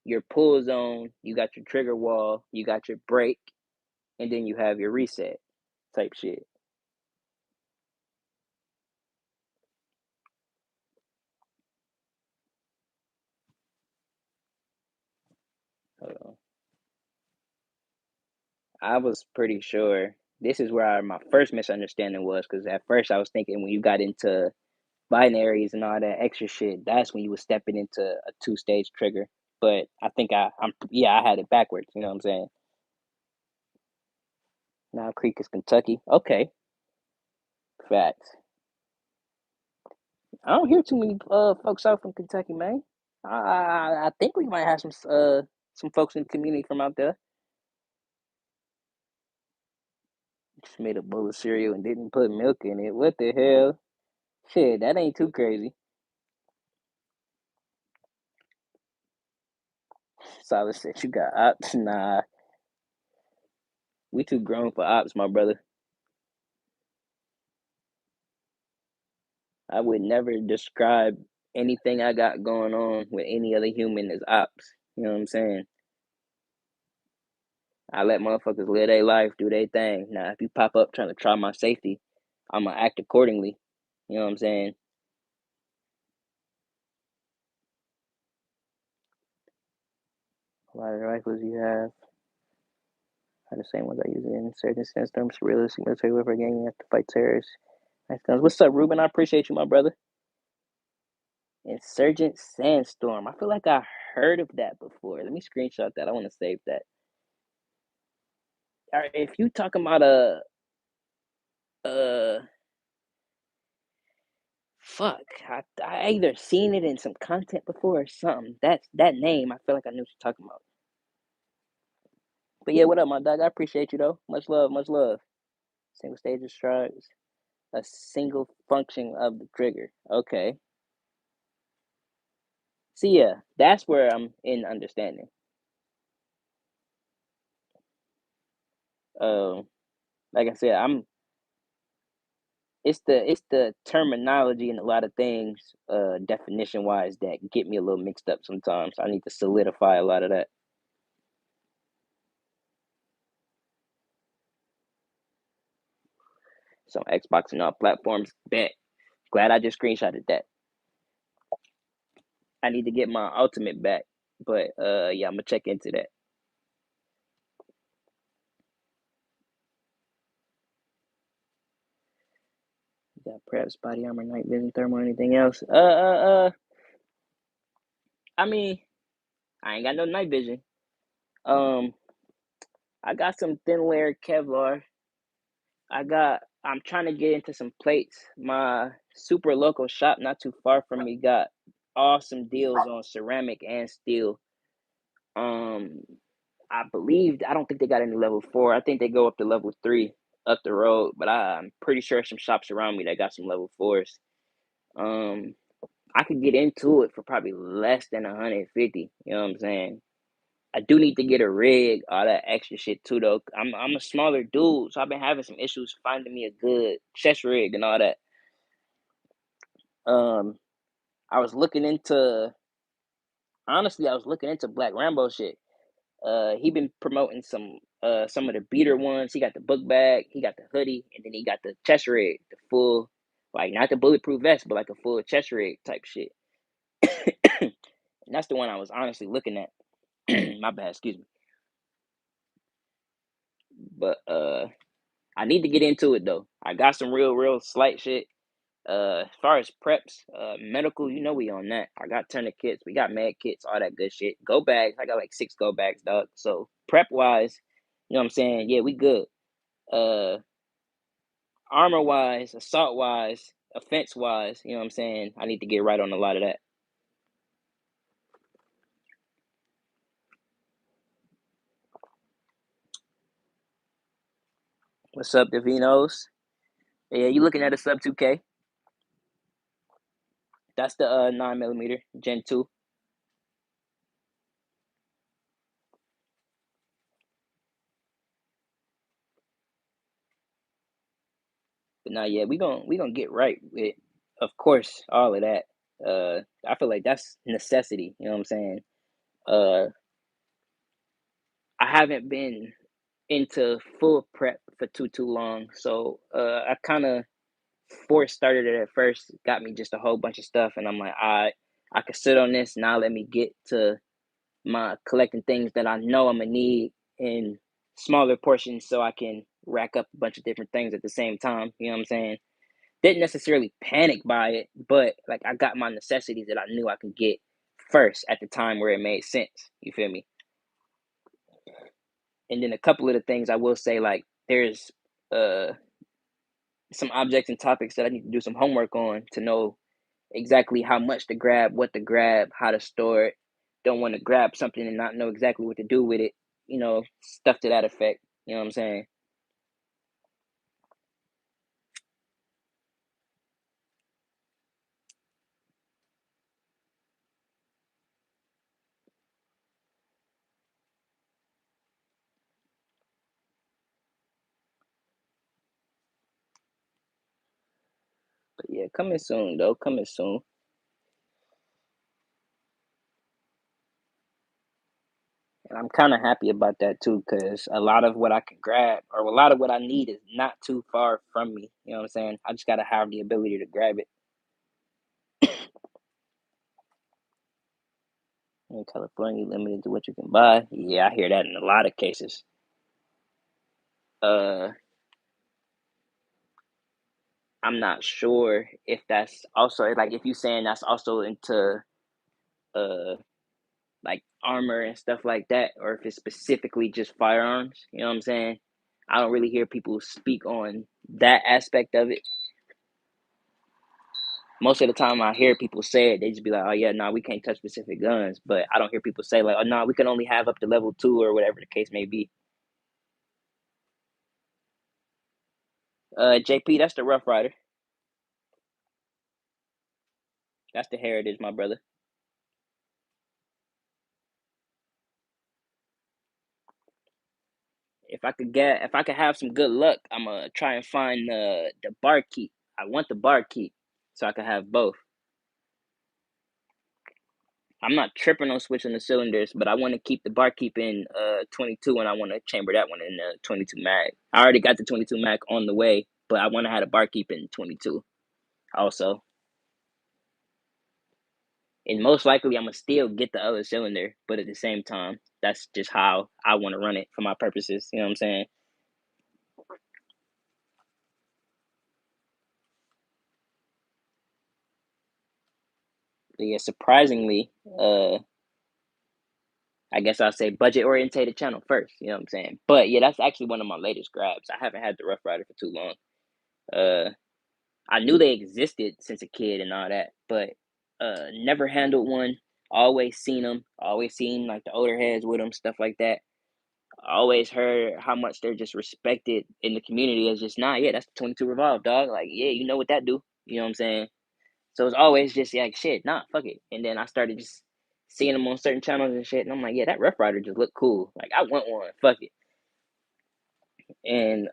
your pull zone, you got your trigger wall, you got your break, and then you have your reset type shit. Hold on. I was pretty sure this is where my first misunderstanding was because at first I was thinking when you got into binaries and all that extra shit, that's when you were stepping into a two-stage trigger. But I think I had it backwards. You know what I'm saying? Now Creek is Kentucky. Okay, facts. I don't hear too many folks out from Kentucky, man. I think we might have some folks in the community from out there. Just made a bowl of cereal and didn't put milk in it. What the hell? Shit, that ain't too crazy. Solid said you got ops. Nah, We too grown for ops, my brother. I would never describe anything I got going on with any other human as ops. You know what I'm saying? I let motherfuckers live their life, do their thing. Now, if you pop up trying to try my safety, I'ma act accordingly. You know what I'm saying? A lot of rifles you have are the same ones I use in certain systems. Realistic military warfare gang, you have to fight terrorists. Nice guns. What's up, Ruben? I appreciate you, my brother. Insurgent Sandstorm. I feel like I heard of that before. Let me screenshot that. I want to save that. All right, if you talking about uh, fuck, I either seen it in some content before or something. That name. I feel like I knew what you're talking about. But yeah, what up, my dog? I appreciate you though. Much love, much love. Single stage of strikes, a single function of the trigger. Okay. See, yeah, that's where I'm in understanding. Um, like I said, it's the terminology and a lot of things, definition wise, that get me a little mixed up sometimes. I need to solidify a lot of that. So Xbox and all platforms. Bet. Glad I just screenshotted that. I need to get my ultimate back, but yeah, I'm gonna check into that. Got preps, body armor, night vision, thermal, anything else? I mean, I ain't got no night vision. Um, I got some thin layer Kevlar. I'm trying to get into some plates. My super local shop not too far from me got awesome deals on ceramic and steel. Um, I don't think they got any level 4. I think they go up to level 3 up the road, but I'm pretty sure some shops around me that got some level 4s. Um, I could get into it for probably less than 150. You know what I'm saying? I do need to get a rig, all that extra shit too, though. I'm a smaller dude, so I've been having some issues finding me a good chest rig and all that. Um, I was looking into honestly, I was looking into Black Rambo shit. He been promoting some of the beater ones. He got the book bag, he got the hoodie, and then he got the chest rig, the full, like not the bulletproof vest, but like a full chest rig type shit. And that's the one I was honestly looking at. My bad, excuse me. But I need to get into it though. I got some real slight shit. As far as preps, medical, you know we on that. I got tourniquets, we got med kits, all that good shit. Go bags, I got like 6 go bags, dog. So prep wise, you know what I'm saying? Yeah, we good. Uh, armor wise, assault wise, offense wise, you know what I'm saying? I need to get right on a lot of that. What's up, Davinos? Yeah, you looking at a sub 2K? That's the 9 millimeter Gen 2. But now, yeah, we gonna get right with, of course, all of that. I feel like that's necessity. You know what I'm saying? Uh, I haven't been into full prep for too long, so I kind of force started it at first. Got me just a whole bunch of stuff, and I'm like, I could sit on this now. Let me get to my collecting things that I know I'm gonna need in smaller portions, so I can rack up a bunch of different things at the same time. You know what I'm saying? Didn't necessarily panic by it, but like I got my necessities that I knew I could get first at the time where it made sense. You feel me? And then a couple of the things I will say, like there's uh some objects and topics that I need to do some homework on to know exactly how much to grab, what to grab, how to store it. Don't want to grab something and not know exactly what to do with it. You know, stuff to that effect. You know what I'm saying? But yeah, coming soon though. Coming soon. And I'm kind of happy about that too, because a lot of what I can grab or a lot of what I need is not too far from me. You know what I'm saying? I just gotta have the ability to grab it. In California, limited to what you can buy. Yeah, I hear that in a lot of cases. Uh, I'm not sure if that's also like if you saying that's also into uh like armor and stuff like that, or if it's specifically just firearms. You know what I'm saying? I don't really hear people speak on that aspect of it. Most of the time I hear people say it, they just be like, "Oh yeah, no, we can't touch specific guns." But I don't hear people say like, "Oh no, we can only have up to level 2 or whatever the case may be." JP, that's the Rough Rider. That's the Heritage, my brother. If I could have some good luck, I'm gonna try and find the barkeep. I want the barkeep, so I can have both. I'm not tripping on switching the cylinders, but I want to keep the barkeep in 22, and I want to chamber that one in 22 mag. I already got the 22 mag on the way, but I want to have the barkeep in 22 also. And most likely, I'm gonna still get the other cylinder, but at the same time, that's just how I want to run it for my purposes. You know what I'm saying? But yeah, surprisingly, I guess I'll say budget orientated channel first. You know what I'm saying? But yeah, that's actually one of my latest grabs. I haven't had the Rough Rider for too long. Uh, I knew they existed since a kid and all that, but never handled one. Always seen them. Always seen like the older heads with them, stuff like that. Always heard how much they're just respected in the community as just yeah, that's the 22 Revolve, dog. Like yeah, you know what that do. You know what I'm saying? So it's always just like shit, nah, fuck it. And then I started just seeing them on certain channels and shit, and I'm like, yeah, that Rough Rider just look cool. Like I want one, fuck it. And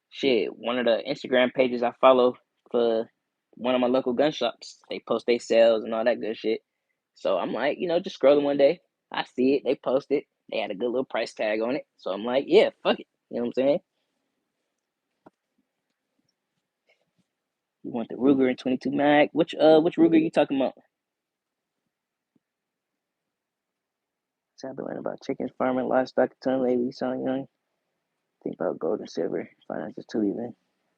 shit, one of the Instagram pages I follow for one of my local gun shops, they post their sales and all that good shit. So I'm like, just scrolling one day, I see it, they post it, they had a good little price tag on it. So I'm like, yeah, fuck it. You know what I'm saying? You want the Ruger in 22 mag? Which Ruger you talking about? So I've been learning about chickens, farming, livestock, a ton lately, son young. Think about gold and silver, finances too even.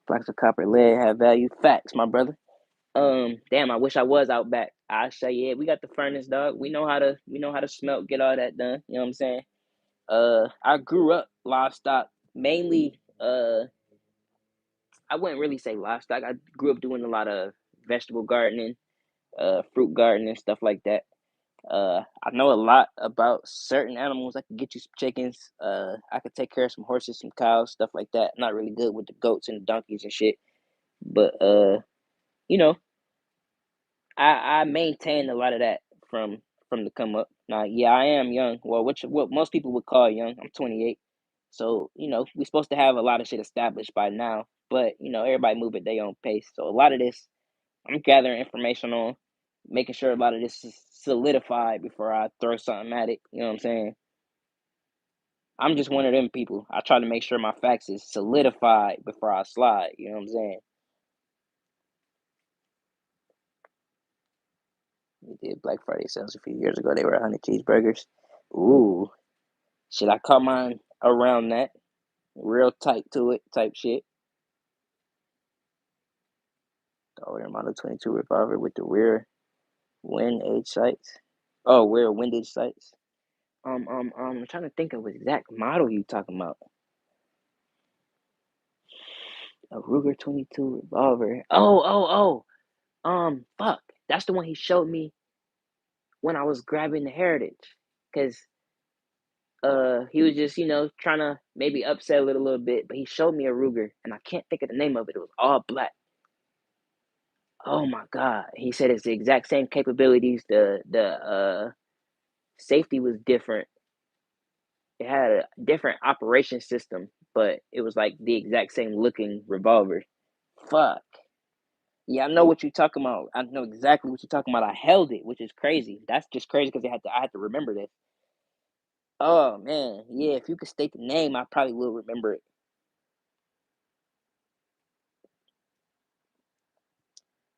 Blocks of copper, lead have value. Facts, my brother. Damn, I wish I was out back. I say, yeah, we got the furnace, dog. We know how to smelt, get all that done. You know what I'm saying? I grew up livestock, mainly. I wouldn't really say livestock. I grew up doing a lot of vegetable gardening, fruit gardening, stuff like that. I know a lot about certain animals. I could get you some chickens. I could take care of some horses, some cows, stuff like that. Not really good with the goats and the donkeys and shit, but you know, I maintained a lot of that from the come up. Now, yeah, I am young. Well, what most people would call young. I'm 28, so we're supposed to have a lot of shit established by now. But everybody move at their own pace. So a lot of this, I'm gathering information on, making sure a lot of this is solidified before I throw something at it. You know what I'm saying? I'm just one of them people. I try to make sure my facts is solidified before I slide. You know what I'm saying? We did Black Friday sales a few years ago. They were 100 cheeseburgers. Ooh, shit! I caught mine around that, real tight to it type shit. The older model 22 revolver with the rear wind edge sights. Oh, rear windage sights. I'm trying to think of what exact model you talking about. A Ruger 22 revolver. Fuck. That's the one he showed me when I was grabbing the Heritage, cause he was just trying to maybe upsell it a little bit, but he showed me a Ruger and I can't think of the name of it. It was all black. Oh my god. He said it's the exact same capabilities. The safety was different. It had a different operation system, but it was like the exact same looking revolver. Fuck. Yeah, I know what you're talking about. I know exactly what you're talking about. I held it, which is crazy. That's just crazy because I had to remember this. Oh man, yeah. If you could state the name, I probably will remember it.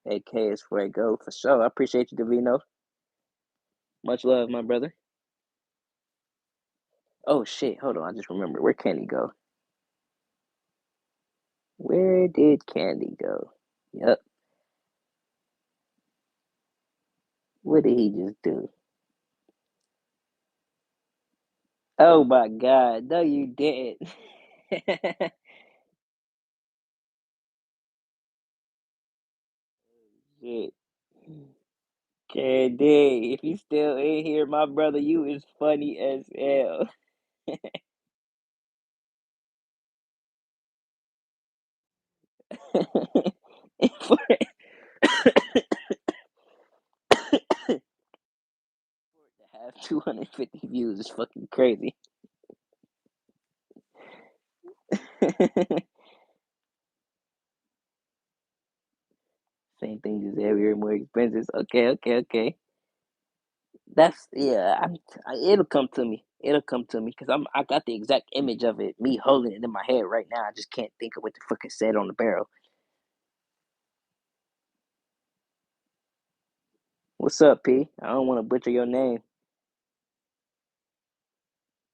AK is Fuego for sure. I appreciate you, Davino. Much love, my brother. Oh shit, hold on. I just remembered. Where Candy go? Where did Candy go? Yep. What did he just do? Oh my god. No, you didn't. Shit. Candy, if you still in here, my brother, you is funny as hell. For to have 250 views is fucking crazy. Same thing, just everywhere more expenses. Okay, okay, okay. That's yeah. It'll come to me. It'll come to me because I got the exact image of it, me holding it in my head right now. I just can't think of what the fuck it said on the barrel. What's up, P? I don't want to butcher your name.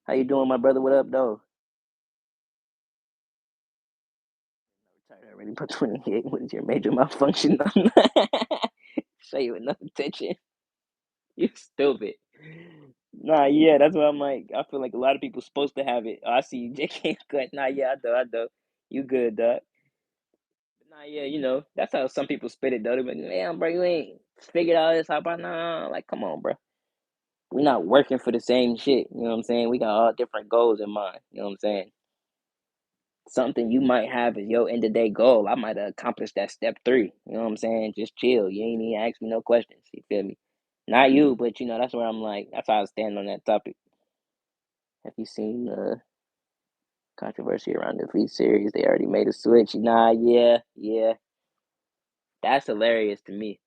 How you doing, my brother? What up, though? Retired already, but 28. What is your major malfunction? Show you enough attention. You stupid. Nah, yeah, that's what I'm like. I feel like a lot of people supposed to have it. Oh, I see you, JK cut. Nah, yeah, I know. You good, dog. Nah, yeah, that's how some people spit it, though. They be like, man, bro, you ain't figured all this out by now. Like, come on, bro. We not working for the same shit. You know what I'm saying? We got all different goals in mind. You know what I'm saying? Something you might have as your end of day goal. I might have accomplished that step three. You know what I'm saying? Just chill. You ain't even ask me no questions. You feel me? Not you, but that's where I'm like, that's how I stand on that topic. Have you seen the controversy around the V series? They already made a switch. Nah, yeah, yeah. That's hilarious to me.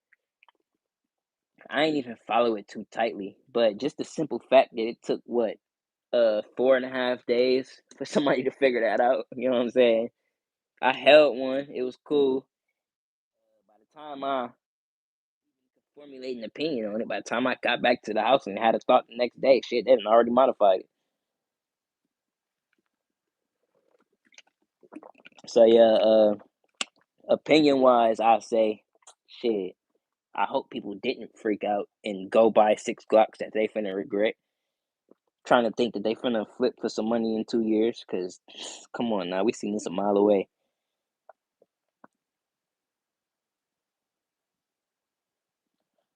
I ain't even follow it too tightly, but just the simple fact that it took what 4.5 days for somebody to figure that out. You know what I'm saying? I held one. It was cool. By the time I formulate an opinion on it, by the time I got back to the house and had a thought the next day, shit, they had already modified it. So yeah, opinion wise, I'll say, shit. I hope people didn't freak out and go buy 6 Glocks that they finna regret. Trying to think that they finna flip for some money in 2 years, cause come on now, we seen this a mile away.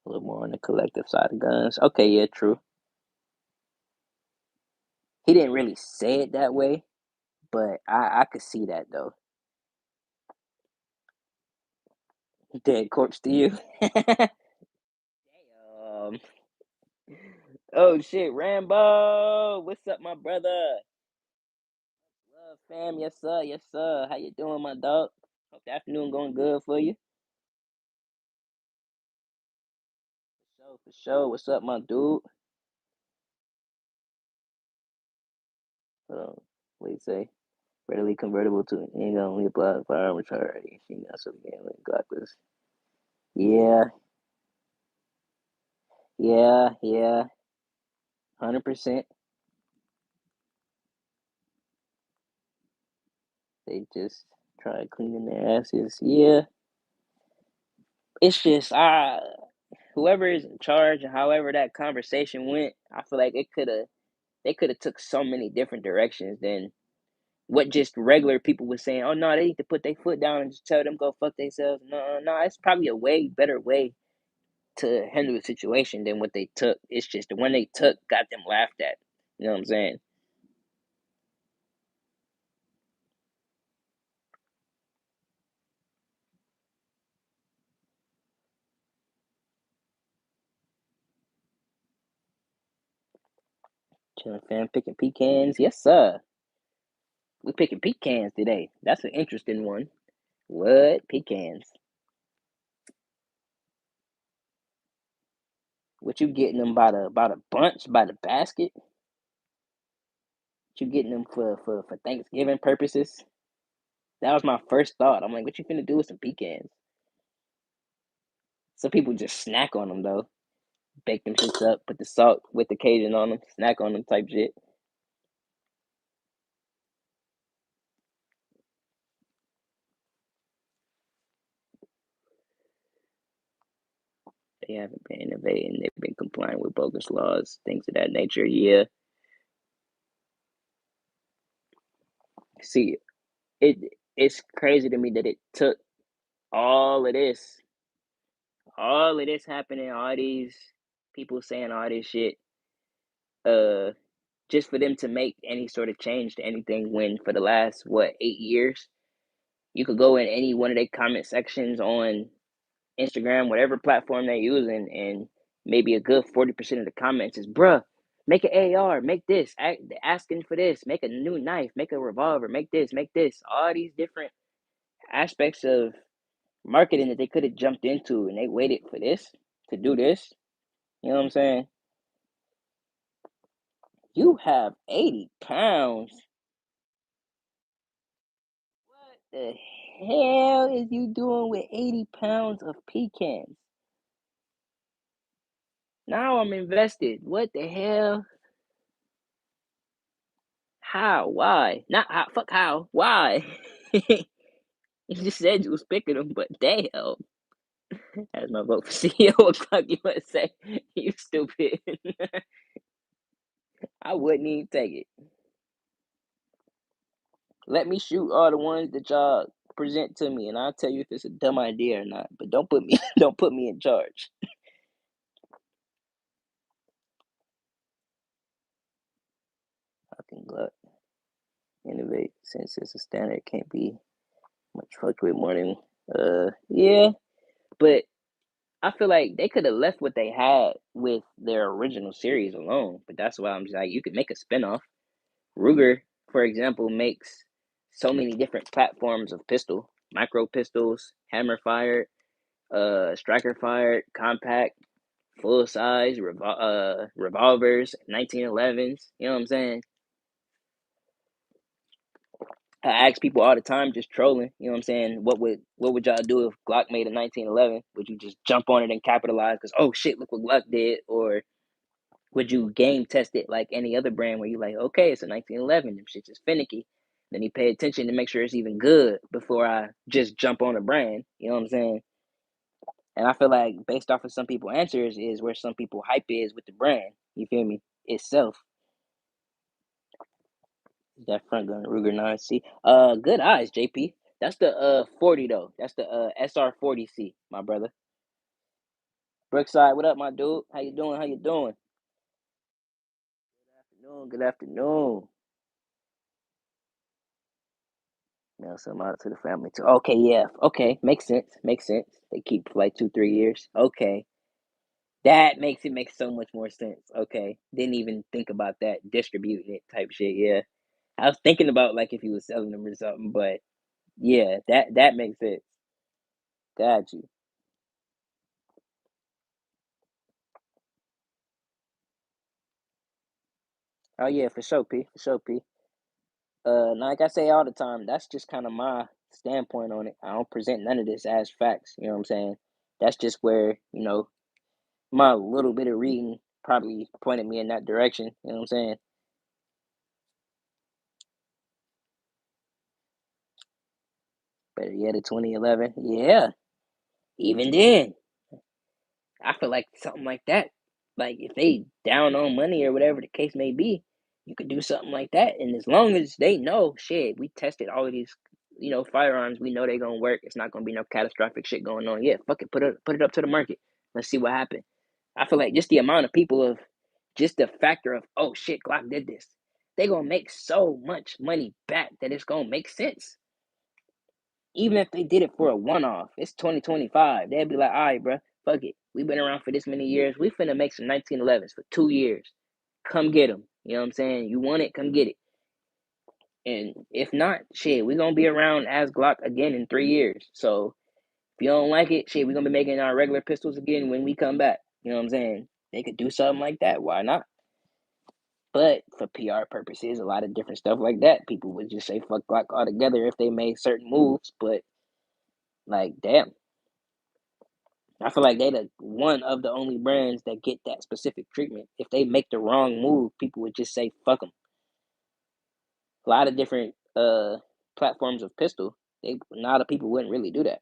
A little more on the collective side of guns. Okay, yeah, true. He didn't really say it that way, but I could see that though. Dead corpse to you. Damn. Oh shit, Rambo. What's up, my brother? Love fam, yes sir, yes sir. How you doing, my dog? Hope the afternoon going good for you. For sure, for sure. What's up, my dude? Hold on. What do you say? Readily convertible to an handgun only applies firearm charge. She got some gambling Glockless. Yeah, yeah, yeah. 100%. They just try cleaning their asses. Yeah, it's just whoever is in charge and however that conversation went, I feel like they could have took so many different directions than what just regular people was saying. Oh no, they need to put their foot down and just tell them go fuck themselves. No, no, it's probably a way better way to handle the situation than what they took. It's just the one they took got them laughed at. You know what I'm saying? Chilling fam picking pecans. Yes, sir. We picking pecans today. That's an interesting one. What? Pecans. But you getting them by the bunch, by the basket. You getting them for Thanksgiving purposes. That was my first thought. I'm like, what you finna do with some pecans? Some people just snack on them though. Bake them shits up, put the salt with the Cajun on them, snack on them type shit. They haven't been innovating. They've been complying with bogus laws, things of that nature. Yeah. See, it it's crazy to me that it took all of this, all of this happening, all these people saying all this shit, uh, just for them to make any sort of change to anything. When for the last what 8 years, you could go in any one of their comment sections on Instagram, whatever platform they're using, and maybe a good 40% of the comments is, bruh, make an AR, make this, asking for this, make a new knife, make a revolver, make this, make this. All these different aspects of marketing that they could have jumped into, and they waited for this to do this. You know what I'm saying? You have 80 pounds. What the hell is you doing with 80 pounds of pecans? Now I'm invested. What the hell? How? Why? Not how. Fuck how. Why? You just said you was picking them, but damn. That's my vote for CEO of Clock USA. You stupid. I wouldn't even take it. Let me shoot all the ones that y'all present to me, and I'll tell you if it's a dumb idea or not. But don't put me, don't put me in charge. Fucking glut. Innovate since it's a standard. Can't be much fucked with more than. Yeah, but I feel like they could have left what they had with their original series alone. But that's why I'm just like, you could make a spinoff. Ruger, for example, makes so many different platforms of pistol, micro pistols, hammer fired, striker fired, compact, full size, revolvers, 1911s. You know what I'm saying? I ask people all the time, just trolling. You know what I'm saying? What would y'all do if Glock made a 1911? Would you just jump on it and capitalize? Because oh shit, look what Glock did, or would you game test it like any other brand where you like, okay, it's a 1911, them shit's just finicky. Then you pay attention to make sure it's even good before I just jump on a brand. You know what I'm saying? And I feel like based off of some people answers is where some people hype is with the brand. You feel me? Itself. That front gun Ruger 9C. Good eyes, JP. That's the 40 though. That's the SR40C, my brother. Brookside, what up, my dude? How you doing? How you doing? Afternoon. Good afternoon. Now some out to the family too. Okay, yeah. Okay, makes sense. Makes sense. They keep for like 2, 3 years. Okay, that makes it make so much more sense. Okay, didn't even think about that distributing it type shit. Yeah, I was thinking about like if he was selling them or something, but yeah, that makes sense. Got you. Oh yeah, for sure, P. For sure, P. Like I say all the time, that's just kind of my standpoint on it. I don't present none of this as facts. You know what I'm saying? That's just where my little bit of reading probably pointed me in that direction. You know what I'm saying? Better yet, a 2011. Yeah, even then, I feel like something like that. Like if they down on money or whatever the case may be, you could do something like that. And as long as they know, shit, we tested all of these, firearms. We know they gonna work. It's not gonna be no catastrophic shit going on. Yeah, fuck it, put it up to the market. Let's see what happens. I feel like just the amount of people of, just the factor of, oh shit, Glock did this. They gonna make so much money back that it's gonna make sense. Even if they did it for a one off, it's 2025. They'd be like, all right, bro, fuck it. We've been around for this many years. We finna make some 1911s for 2 years. Come get them. You know what I'm saying? You want it? Come get it. And if not, shit, we gonna be around as Glock again in 3 years. So if you don't like it, shit, we gonna be making our regular pistols again when we come back. You know what I'm saying? They could do something like that. Why not? But for PR purposes, a lot of different stuff like that, people would just say fuck Glock altogether if they made certain moves. But like, damn, I feel like they the one of the only brands that get that specific treatment. If they make the wrong move, people would just say fuck them. A lot of different platforms of pistol, they a lot of people wouldn't really do that.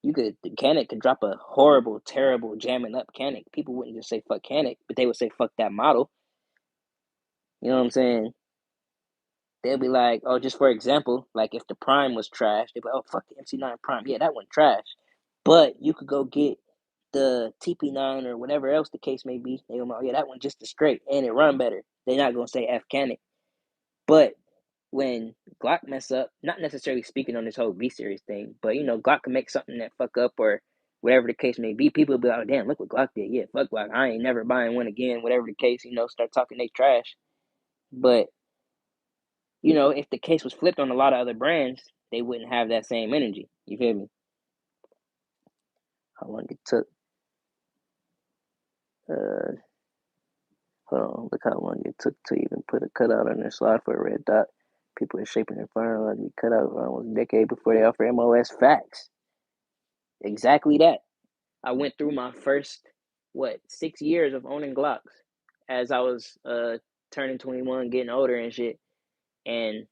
The Canik could drop a horrible, terrible jamming up Canik. People wouldn't just say fuck Canik, but they would say fuck that model. You know what I'm saying? They'll be like, oh, just for example, like if the Prime was trash, they'd be like, oh, fuck the MC9 Prime. Yeah, that one trash. But you could go get the TP9 or whatever else the case may be. They go, oh, yeah, that one just as straight and it run better. They're not going to say F Canik. But when Glock mess up, not necessarily speaking on this whole B series thing, but Glock can make something that fuck up or whatever the case may be. People will be like, oh, damn, look what Glock did. Yeah, fuck Glock. I ain't never buying one again, whatever the case, start talking they trash. But if the case was flipped on a lot of other brands, they wouldn't have that same energy. You feel me? How long it took? Uh, Hold on. Look how long it took to even put a cutout on their slide for a red dot. People are shaping their firearms to be cut out almost a decade before they offer MOS. Facts. Exactly that. I went through my first 6 years of owning Glocks as I was turning 21, getting older and shit, and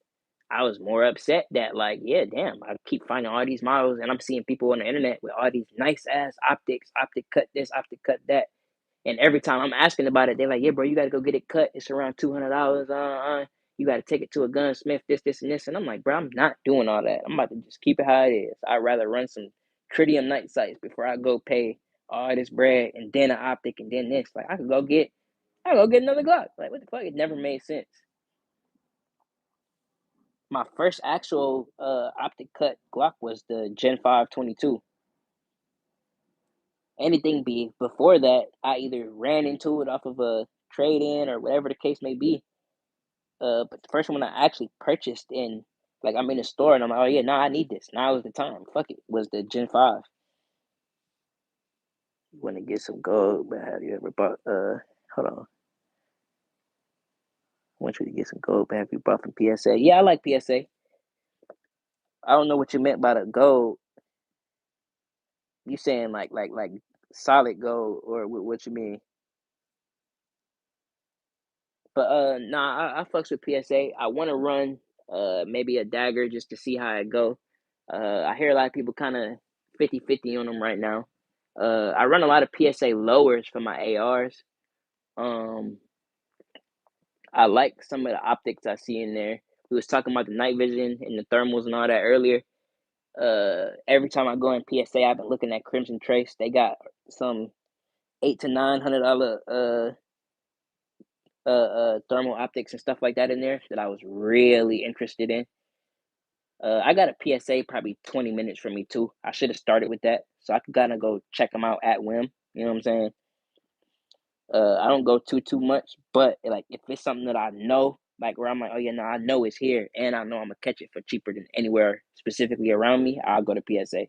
I was more upset that, like, yeah, damn, I keep finding all these models and I'm seeing people on the internet with all these nice ass optics, optic cut this, optic cut that. And every time I'm asking about it, they're like, yeah, bro, you got to go get it cut. It's around $200. You got to take it to a gunsmith, this, and this. And I'm like, bro, I'm not doing all that. I'm about to just keep it how it is. I'd rather run some tritium night sights before I go pay all this bread and then an optic and then this. Like, I go get another Glock. Like, what the fuck? It never made sense. My first actual optic cut Glock was the Gen 5 22. Anything before that, I either ran into it off of a trade in or whatever the case may be. But the first one I actually purchased like I'm in the store and I'm like, oh yeah, no, I need this. Now is the time. Fuck it. Was the Gen 5. You want to get some gold, but have you ever bought hold on. I want you to get some gold, but have you bought from PSA? Yeah, I like PSA. I don't know what you meant by the gold. You saying like solid gold or what you mean? But nah, I fucks with PSA. I want to run maybe a dagger just to see how it go. I hear a lot of people kind of 50-50 on them right now. I run a lot of PSA lowers for my ARs. Um, I like some of the optics I see in there. We was talking about the night vision and the thermals and all that earlier. Every time I go in PSA, I've been looking at Crimson Trace. They got some $800 to $900 thermal optics and stuff like that in there that I was really interested in. I got a PSA probably 20 minutes from me too. I should have started with that, so I could kind of go check them out at whim. You know what I'm saying? I don't go too much, but like if it's something that I know, like where I'm like, oh yeah, no, I know it's here, and I know I'm gonna catch it for cheaper than anywhere specifically around me, I'll go to PSA.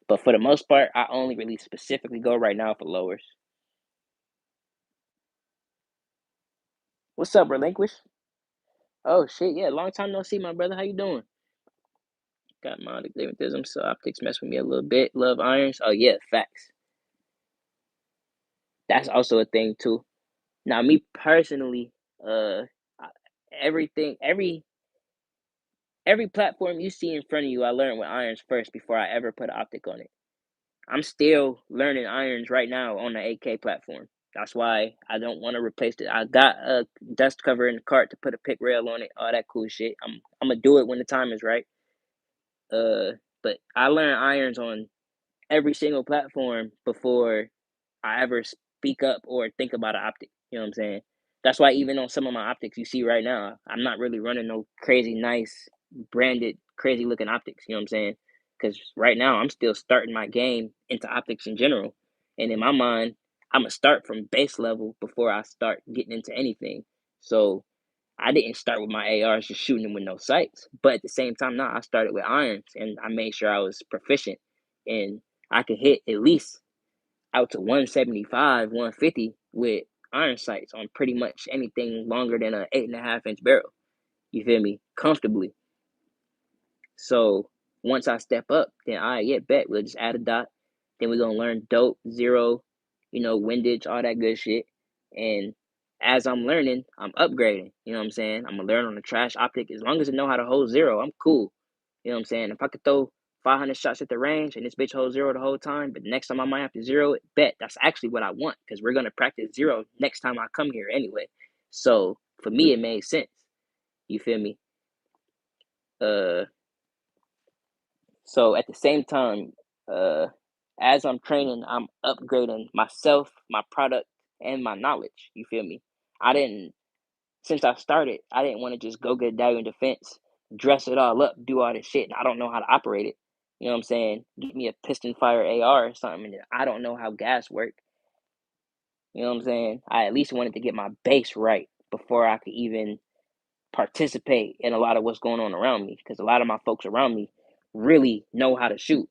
But for the most part, I only really specifically go right now for lowers. What's up, Relinquish? Oh shit, yeah, long time no see, my brother. How you doing? Got modic astigmatism, so optics mess with me a little bit. Love irons. Oh yeah, facts. That's also a thing too. Now, me personally, uh, everything, every platform you see in front of you, I learned with irons first before I ever put an optic on it. I'm still learning irons right now on the AK platform. That's why I don't want to replace it. I got a dust cover in the cart to put a pick rail on it, all that cool shit. I'm gonna do it when the time is right. Uh, but I learned irons on every single platform before I ever speak up or think about an optic. You know what I'm saying? That's why even on some of my optics you see right now, I'm not really running no crazy nice branded crazy looking optics. You know what I'm saying? Because right now I'm still starting my game into optics in general, and in my mind, I'm gonna start from base level before I start getting into anything. So I didn't start with my ARs just shooting them with no sights, but at the same time, no, I started with irons and I made sure I was proficient and I could hit at least out to 175, 150 with iron sights on pretty much anything longer than a 8.5 inch barrel. You feel me? Comfortably. So once I step up, then I get bet. We'll just add a dot. Then we're gonna learn dope, zero, windage, all that good shit. And as I'm learning, I'm upgrading. You know what I'm saying? I'm gonna learn on the trash optic. As long as I know how to hold zero, I'm cool. You know what I'm saying? If I could throw 500 shots at the range and this bitch holds zero the whole time, but next time I might have to zero it, bet. That's actually what I want because we're gonna practice zero next time I come here anyway. So for me, it made sense. You feel me? Uh, So at the same time, uh, as I'm training, I'm upgrading myself, my product, and my knowledge. You feel me? I didn't since I started, I didn't want to just go get a dagger in defense, dress it all up, do all this shit, and I don't know how to operate it. You know what I'm saying? Give me a piston fire AR or something, and I don't know how gas work. You know what I'm saying? I at least wanted to get my base right before I could even participate in a lot of what's going on around me, because a lot of my folks around me really know how to shoot.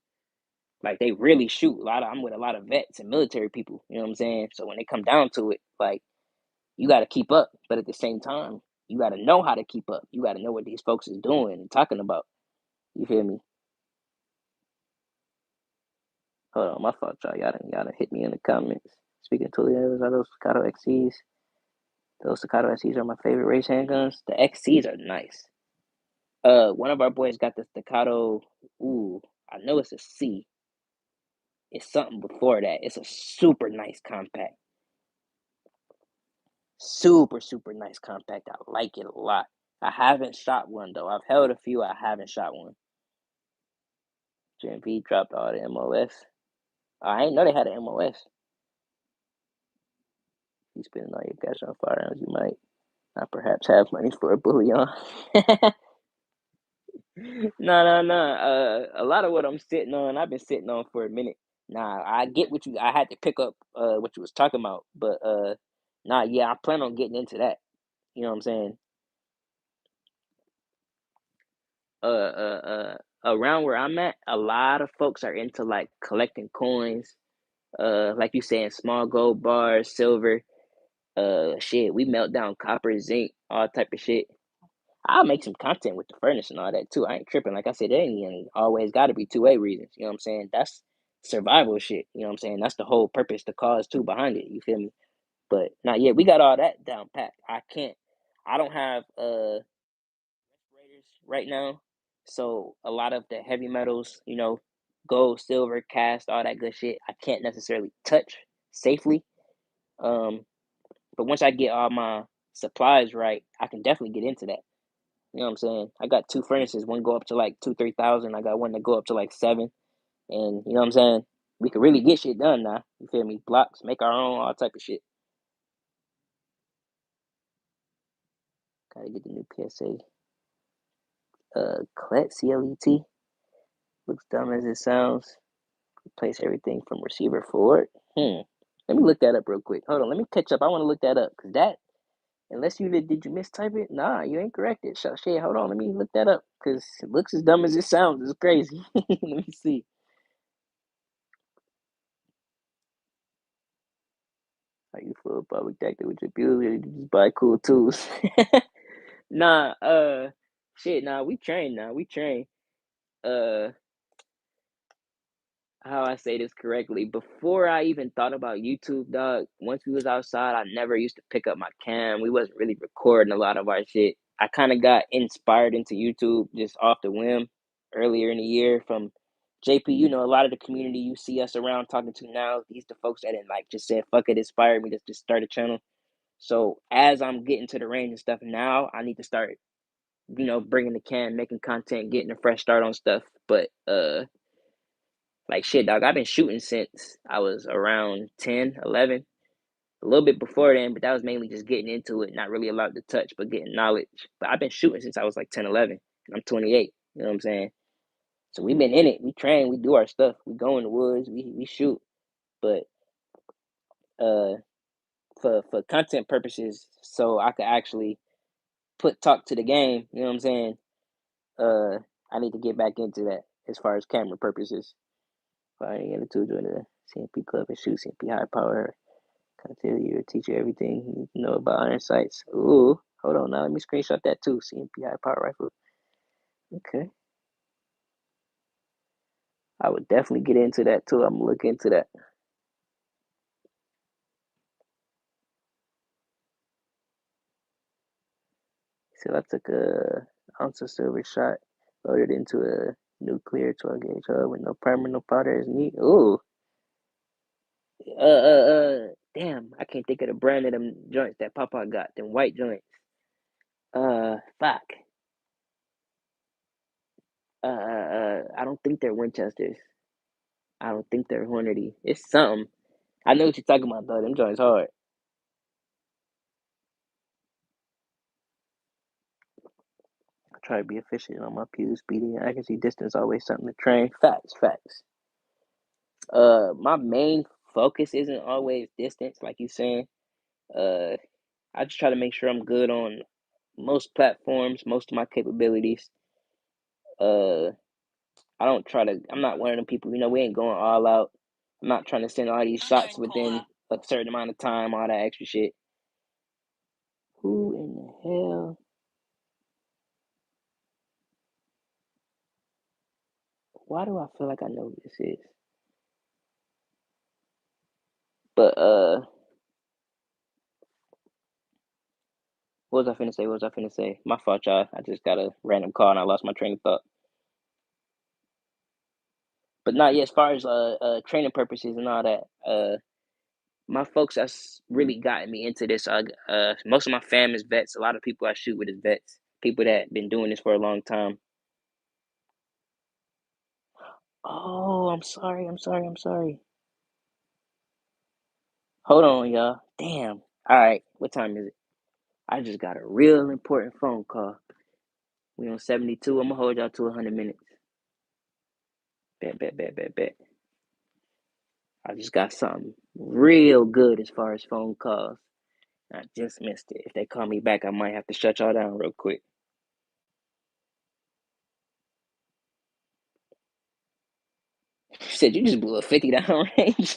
Like they really shoot. I'm with a lot of vets and military people. You know what I'm saying? So when they come down to it, like you got to keep up, but at the same time, you got to know how to keep up. You got to know what these folks is doing and talking about. You feel me? Hold on, my fault, y'all. Y'all done hit me in the comments. Speaking to the others, are those Staccato XCs? Those Staccato XCs are my favorite race handguns. The XCs are nice. One of our boys got the Staccato. Ooh, I know it's a C. It's something before that. It's a super nice compact. Super, super nice compact. I like it a lot. I haven't shot one though. I've held a few. I haven't shot one. GMP dropped all the MOS. I ain't know they had an MOS. You spending all your cash on firearms, you might not perhaps have money for a bullion. No. A lot of what I'm sitting on, I've been sitting on for a minute. Nah, I get what you. I had to pick up what you was talking about, but nah, yeah, I plan on getting into that. You know what I'm saying? Around where I'm at, a lot of folks are into like collecting coins. Like you saying, small gold bars, silver. Shit, we melt down copper, zinc, all type of shit. I'll make some content with the furnace and all that too. I ain't tripping. Like I said, there ain't always got to be two-way reasons. You know what I'm saying? That's survival shit. You know what I'm saying? That's the whole purpose, the cause too behind it. You feel me? But not yet. We got all that down pat. I can't. I don't have respirators right now. So a lot of the heavy metals, gold, silver, cast, all that good shit, I can't necessarily touch safely. Um, but once I get all my supplies right, I can definitely get into that. You know what I'm saying? I got two furnaces, one go up to like 2, 3 thousand. I got one that go up to like 7. And you know what I'm saying? We could really get shit done now. You feel me? Blocks, make our own, all type of shit. Gotta get the new PSA. CLET, CLET. Looks dumb as it sounds. Replace everything from receiver forward. Let me look that up real quick. Hold on, let me catch up. I want to look that up because that, unless did you mistype it? Nah, you ain't corrected. Shit, hold on, let me look that up because it looks as dumb as it sounds. It's crazy. Let me see. Are you full public active with your bills? Or you just buy cool tools? Nah, shit. Nah, we train now. We train. Uh, how I say this correctly. Before I even thought about YouTube, dog, once we was outside, I never used to pick up my cam. We wasn't really recording a lot of our shit. I kind of got inspired into YouTube just off the whim earlier in the year from JP. A lot of the community you see us around talking to now, these the folks that didn't like just said, fuck it, inspired me to just start a channel. So as I'm getting to the range and stuff now, I need to start, bringing the cam, making content, getting a fresh start on stuff. But like shit, dog, I've been shooting since I was around 10, 11. A little bit before then, but that was mainly just getting into it, not really allowed to touch, but getting knowledge. But I've been shooting since I was like 10, 11, and I'm 28. You know what I'm saying? So we've been in it. We train, we do our stuff. We go in the woods, we shoot. But uh, for content purposes, so I could actually put talk to the game. You know what I'm saying? I need to get back into that as far as camera purposes. Finding in the 2 joint CMP Club and Shoot, CMP High Power. Continue to teach you everything you need to know about iron sights. Ooh, hold on now. Let me screenshot that too. CMP High Power Rifle. Okay. I would definitely get into that too. I'm gonna look into that. So I took a ounce of silver shot, loaded into a nuclear 12 gauge hub with no primer, no powder is neat. Ooh. Damn, I can't think of the brand of them joints that Papa got, them white joints. Fuck. I don't think they're Winchesters. I don't think they're Hornady. It's something. I know what you're talking about though. Them joints hard. I try to be efficient on my pew, speedy and accuracy, distance always something to train. Facts, facts. My main focus isn't always distance, like you saying. Uh, I just try to make sure I'm good on most platforms, most of my capabilities. Uh, I don't try to. I'm not one of them people. We ain't going all out. I'm not trying to send all these shots within a certain amount of time, all that extra shit. Who in the hell? Why do I feel like I know who this is? But what was I finna say? What was I finna say? My fault, y'all. I just got a random call and I lost my train of thought. But not yet. As far as training purposes and all that, my folks that's really gotten me into this. Most of my fam is vets. A lot of people I shoot with is vets. People that been doing this for a long time. Oh, I'm sorry. I'm sorry. I'm sorry. Hold on, y'all. Damn. All right. What time is it? I just got a real important phone call. We on 72. I'm gonna hold y'all to 100 minutes. Bet, bet, bet, bet, bet. I just got something real good as far as phone calls. I just missed it. If they call me back, I might have to shut y'all down real quick. Said you just blew a 50 down range.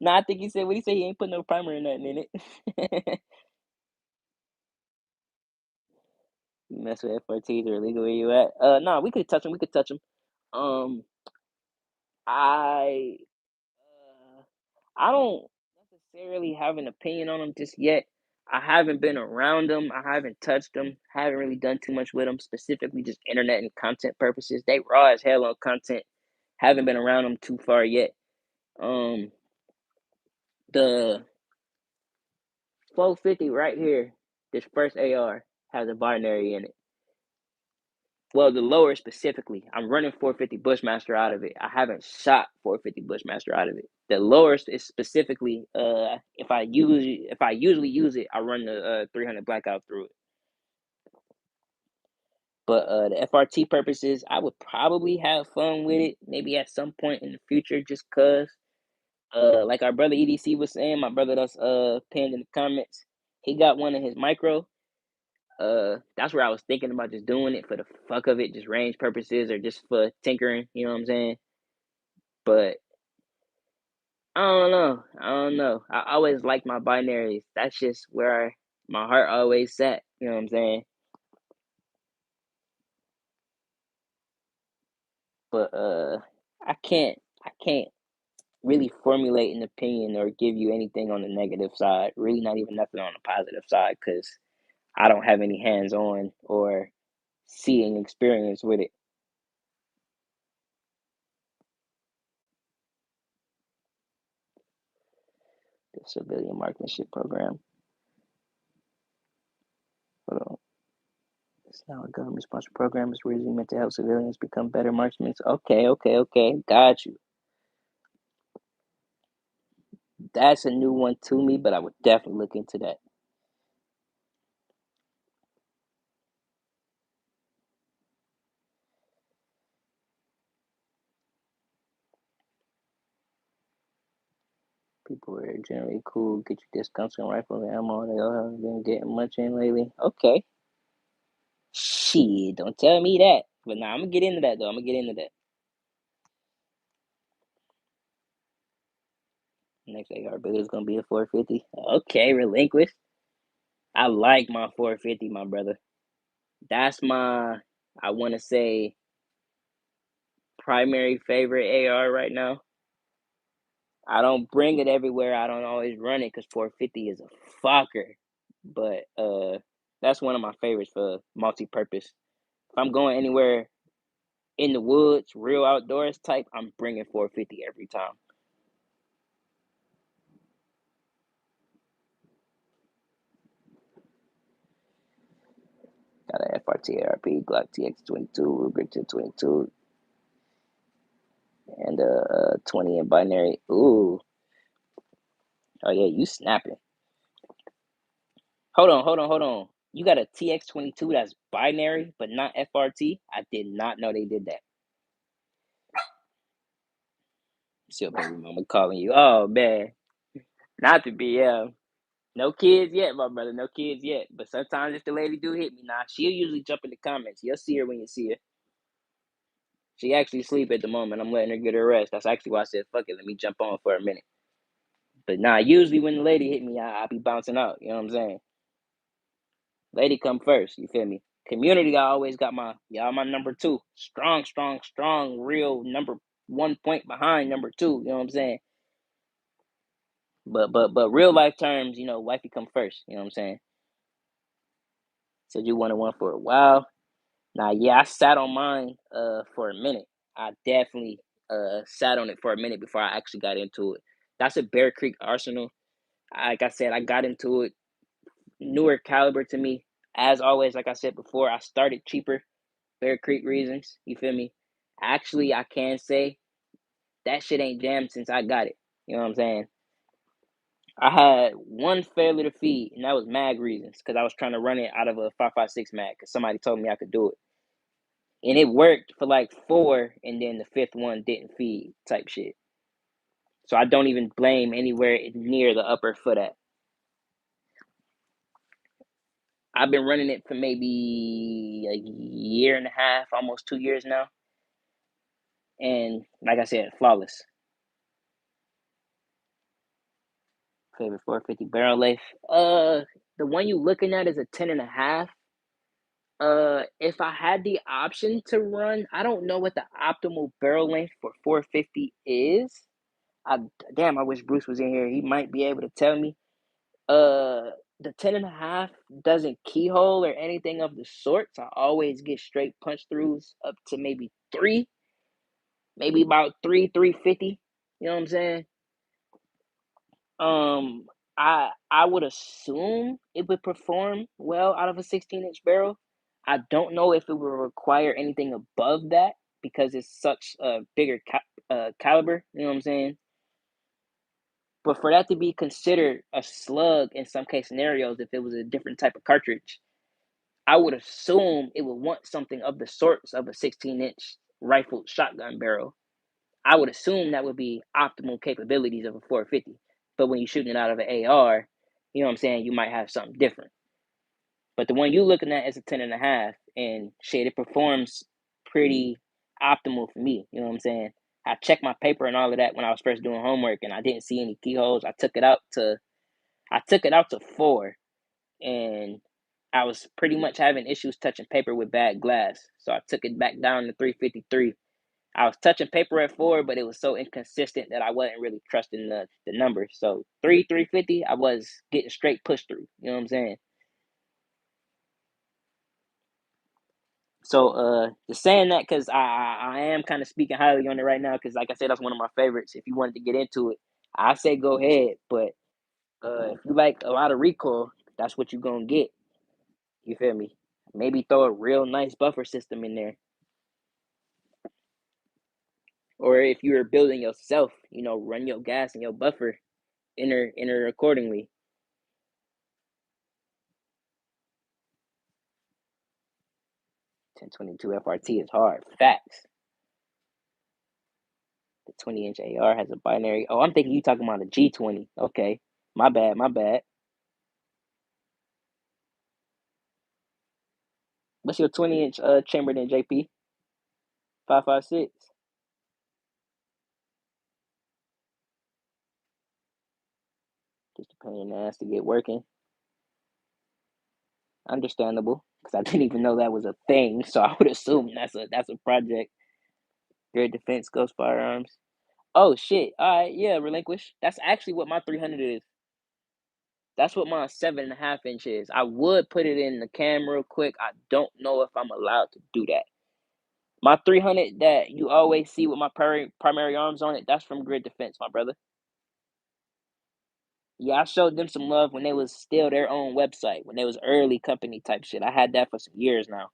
Nah, I think he said what he said. He ain't put no primer or nothing in it. You mess with FRTs or illegal where you at? No, we could touch them. We could touch them. Um, I I don't necessarily have an opinion on them just yet. I haven't been around them. I haven't touched them. Haven't really done too much with them, specifically just internet and content purposes. They raw as hell on content. Haven't been around them too far yet. Um, the 450 right here, this first AR has a binary in it. Well, the lower specifically, I'm running 450 Bushmaster out of it. I haven't shot 450 Bushmaster out of it. The lower is specifically, if I usually use it, I run the 300 Blackout through it. But the FRT purposes, I would probably have fun with it, maybe at some point in the future, just cause. Like our brother EDC was saying, my brother that's pinned in the comments, he got one in his micro. That's where I was thinking about just doing it for the fuck of it, just range purposes or just for tinkering, you know what I'm saying? But I don't know. I don't know. I always liked my binaries. That's just where my heart always sat, you know what I'm saying? But I can't really formulate an opinion or give you anything on the negative side. Really not even nothing on the positive side cuz I don't have any hands-on or seeing experience with it. The civilian marksmanship program. Hold on. It's now a government-sponsored program. It's originally meant to help civilians become better marksmen. Okay, okay, okay. Got you. That's a new one to me, but I would definitely look into that. People are generally cool, get you discounts on rifle and ammo. They all haven't been getting much in lately. Okay. Shit, don't tell me that. But nah, I'm gonna get into that though. I'm gonna get into that. Next AR build is gonna be a 450. Okay, relinquish. I like my 450, my brother. That's my, I want to say, primary favorite AR right now. I don't bring it everywhere. I don't always run it because 450 is a fucker. But that's one of my favorites for multi-purpose. If I'm going anywhere in the woods, real outdoors type, I'm bringing 450 every time. Got a FRT ARP, Glock TX22, Ruger 1022, and 20 in binary. Ooh. Oh yeah, you snapping. Hold on. You got a TX22 that's binary but not FRT? I did not know they did that. See your baby mama calling you. Oh man. Not to be no kids yet, my brother. No kids yet. But sometimes if the lady do hit me, she'll usually jump in the comments. You'll see her when you see her. She actually asleep at the moment. I'm letting her get her rest. That's actually why I said, fuck it, let me jump on for a minute. But usually when the lady hit me, I be bouncing out. You know what I'm saying? Lady come first. You feel me? Community, I always got y'all my number two. Strong, real number 1 point behind number two. You know what I'm saying? But real life terms, wifey come first. You know what I'm saying? Said you wanted one for a while. Yeah, I sat on mine for a minute. I definitely sat on it for a minute before I actually got into it. That's a Bear Creek Arsenal. Like I said, I got into it. Newer caliber to me. As always, like I said before, I started cheaper. Bear Creek reasons. You feel me? Actually, I can say that shit ain't jammed since I got it. You know what I'm saying? I had one failure to feed, and that was mag reasons, because I was trying to run it out of a 5.56 mag, because somebody told me I could do it. And it worked for like 4, and then the 5th one didn't feed type shit. So I don't even blame anywhere near the upper foot at. I've been running it for maybe a year and a half, almost 2 years now. And like I said, flawless. Favorite 450 barrel length. The one you looking at is a 10.5. If I had the option to run, I don't know what the optimal barrel length for 450 is. I wish Bruce was in here. He might be able to tell me. The 10.5 doesn't keyhole or anything of the sorts. I always get straight punch throughs up to maybe 3, maybe about 350. You know what I'm saying? I would assume it would perform well out of a 16-inch barrel. I don't know if it will require anything above that because it's such a bigger caliber. You know what I'm saying? But for that to be considered a slug in some case scenarios, if it was a different type of cartridge, I would assume it would want something of the sorts of a 16-inch rifled shotgun barrel. I would assume that would be optimal capabilities of a 450. But when you're shooting it out of an AR, you know what I'm saying, you might have something different. But the one you're looking at is a 10.5, and shit, it performs pretty optimal for me. You know what I'm saying? I checked my paper and all of that when I was first doing homework, and I didn't see any keyholes. I took it out to 4, and I was pretty much having issues touching paper with bad glass. So I took it back down to 353. I was touching paper at 4, but it was so inconsistent that I wasn't really trusting the numbers. So 350, I was getting straight push through. You know what I'm saying? So just saying that because I am kind of speaking highly on it right now because like I said, that's one of my favorites. If you wanted to get into it, I say go ahead. But if you like a lot of recoil, that's what you're gonna get. You feel me? Maybe throw a real nice buffer system in there. Or if you're building yourself, run your gas and your buffer enter accordingly. 1022 FRT is hard. Facts. The 20-inch AR has a binary. Oh, I'm thinking you talking about a G20. Okay. My bad. What's your 20-inch Chamberlain JP? 5.56. Just a pain in the ass to get working. Understandable, because I didn't even know that was a thing. So I would assume that's a project. Grid Defense Ghost Firearms. Oh shit! All right, yeah, relinquish. That's actually what my 300 is. That's what my 7.5 inch is. I would put it in the cam real quick. I don't know if I'm allowed to do that. My 300 that you always see with my primary arms on it, that's from Grid Defense, my brother. Yeah, I showed them some love when they was still their own website, when they was early company type shit. I had that for some years now.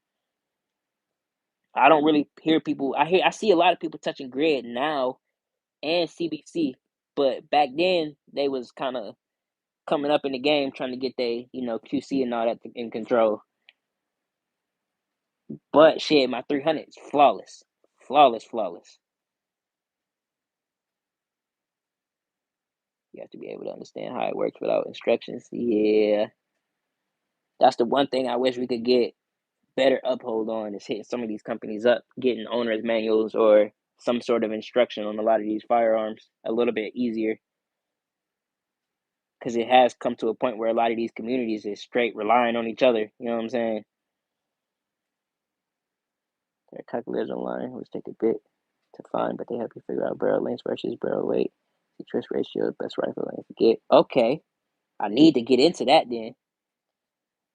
I don't really hear people. I see a lot of people touching Grid now and CBC, but back then they was kind of coming up in the game trying to get they QC and all that in control. But shit, my 300 is flawless, flawless, flawless. You have to be able to understand how it works without instructions. Yeah, that's the one thing I wish we could get better uphold on is hitting some of these companies up, getting owners manuals or some sort of instruction on a lot of these firearms a little bit easier. Because it has come to a point where a lot of these communities is straight relying on each other. You know what I'm saying? Their calculators online, which take a bit to find, but they help you figure out barrel length versus barrel weight, the twist ratio, best rifle length. Get okay. I need to get into that then.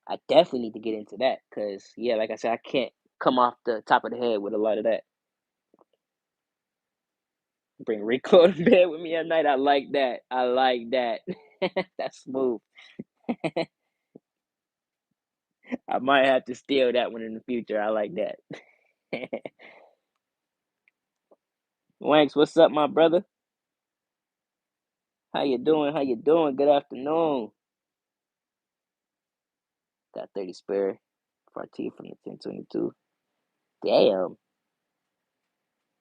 I definitely need to get into that because yeah, like I said, I can't come off the top of the head with a lot of that. Bring Rico to bed with me at night. I like that. I like that. That's smooth. I might have to steal that one in the future. I like that. Wanks, what's up, my brother? How you doing? How you doing? Good afternoon. Got 30 spare for our T from the 1022. Damn.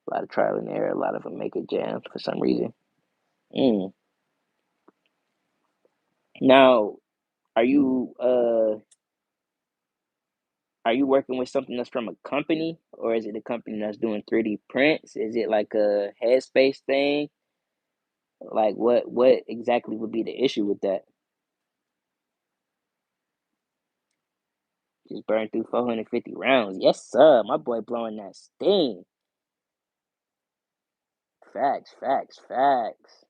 A lot of trial and error. A lot of them make it jam for some reason. Mm. Now, are you uh are you working with something that's from a company or is it a company that's doing 3D prints? Is it like a headspace thing? Like what exactly would be the issue with that? Just burned through 450 rounds. Yes, sir. My boy blowing that steam. Facts, facts, facts.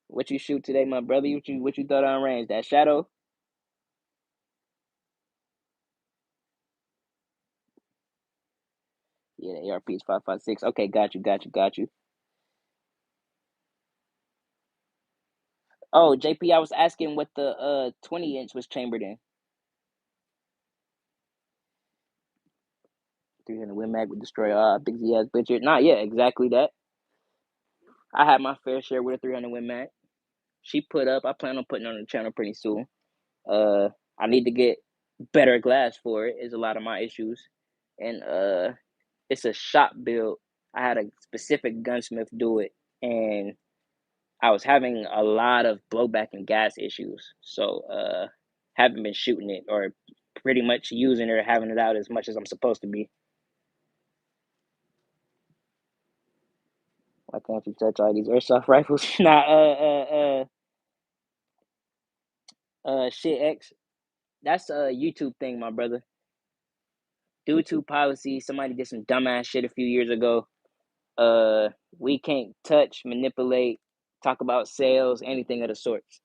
What you shoot today, my brother? What you thought on range? That shadow? Yeah, the ARP is 5.56. Okay, got you, got you, got you. Oh, JP, I was asking what the 20 inch was chambered in. 300 Win Mag would destroy big Z ass bitch. Nah, yeah, exactly that. I had my fair share with a 300 Win Mag. She put up. I plan on putting on the channel pretty soon. Uh, I need to get better glass for it. Is a lot of my issues, and it's a shop build. I had a specific gunsmith do it, and I was having a lot of blowback and gas issues. So haven't been shooting it or pretty much using it or having it out as much as I'm supposed to be. Why can't you touch all these airsoft rifles? Nah, shit, X. That's a YouTube thing, my brother. Due to policy, somebody did some dumbass shit a few years ago. We can't touch, manipulate, talk about sales, anything of the sorts.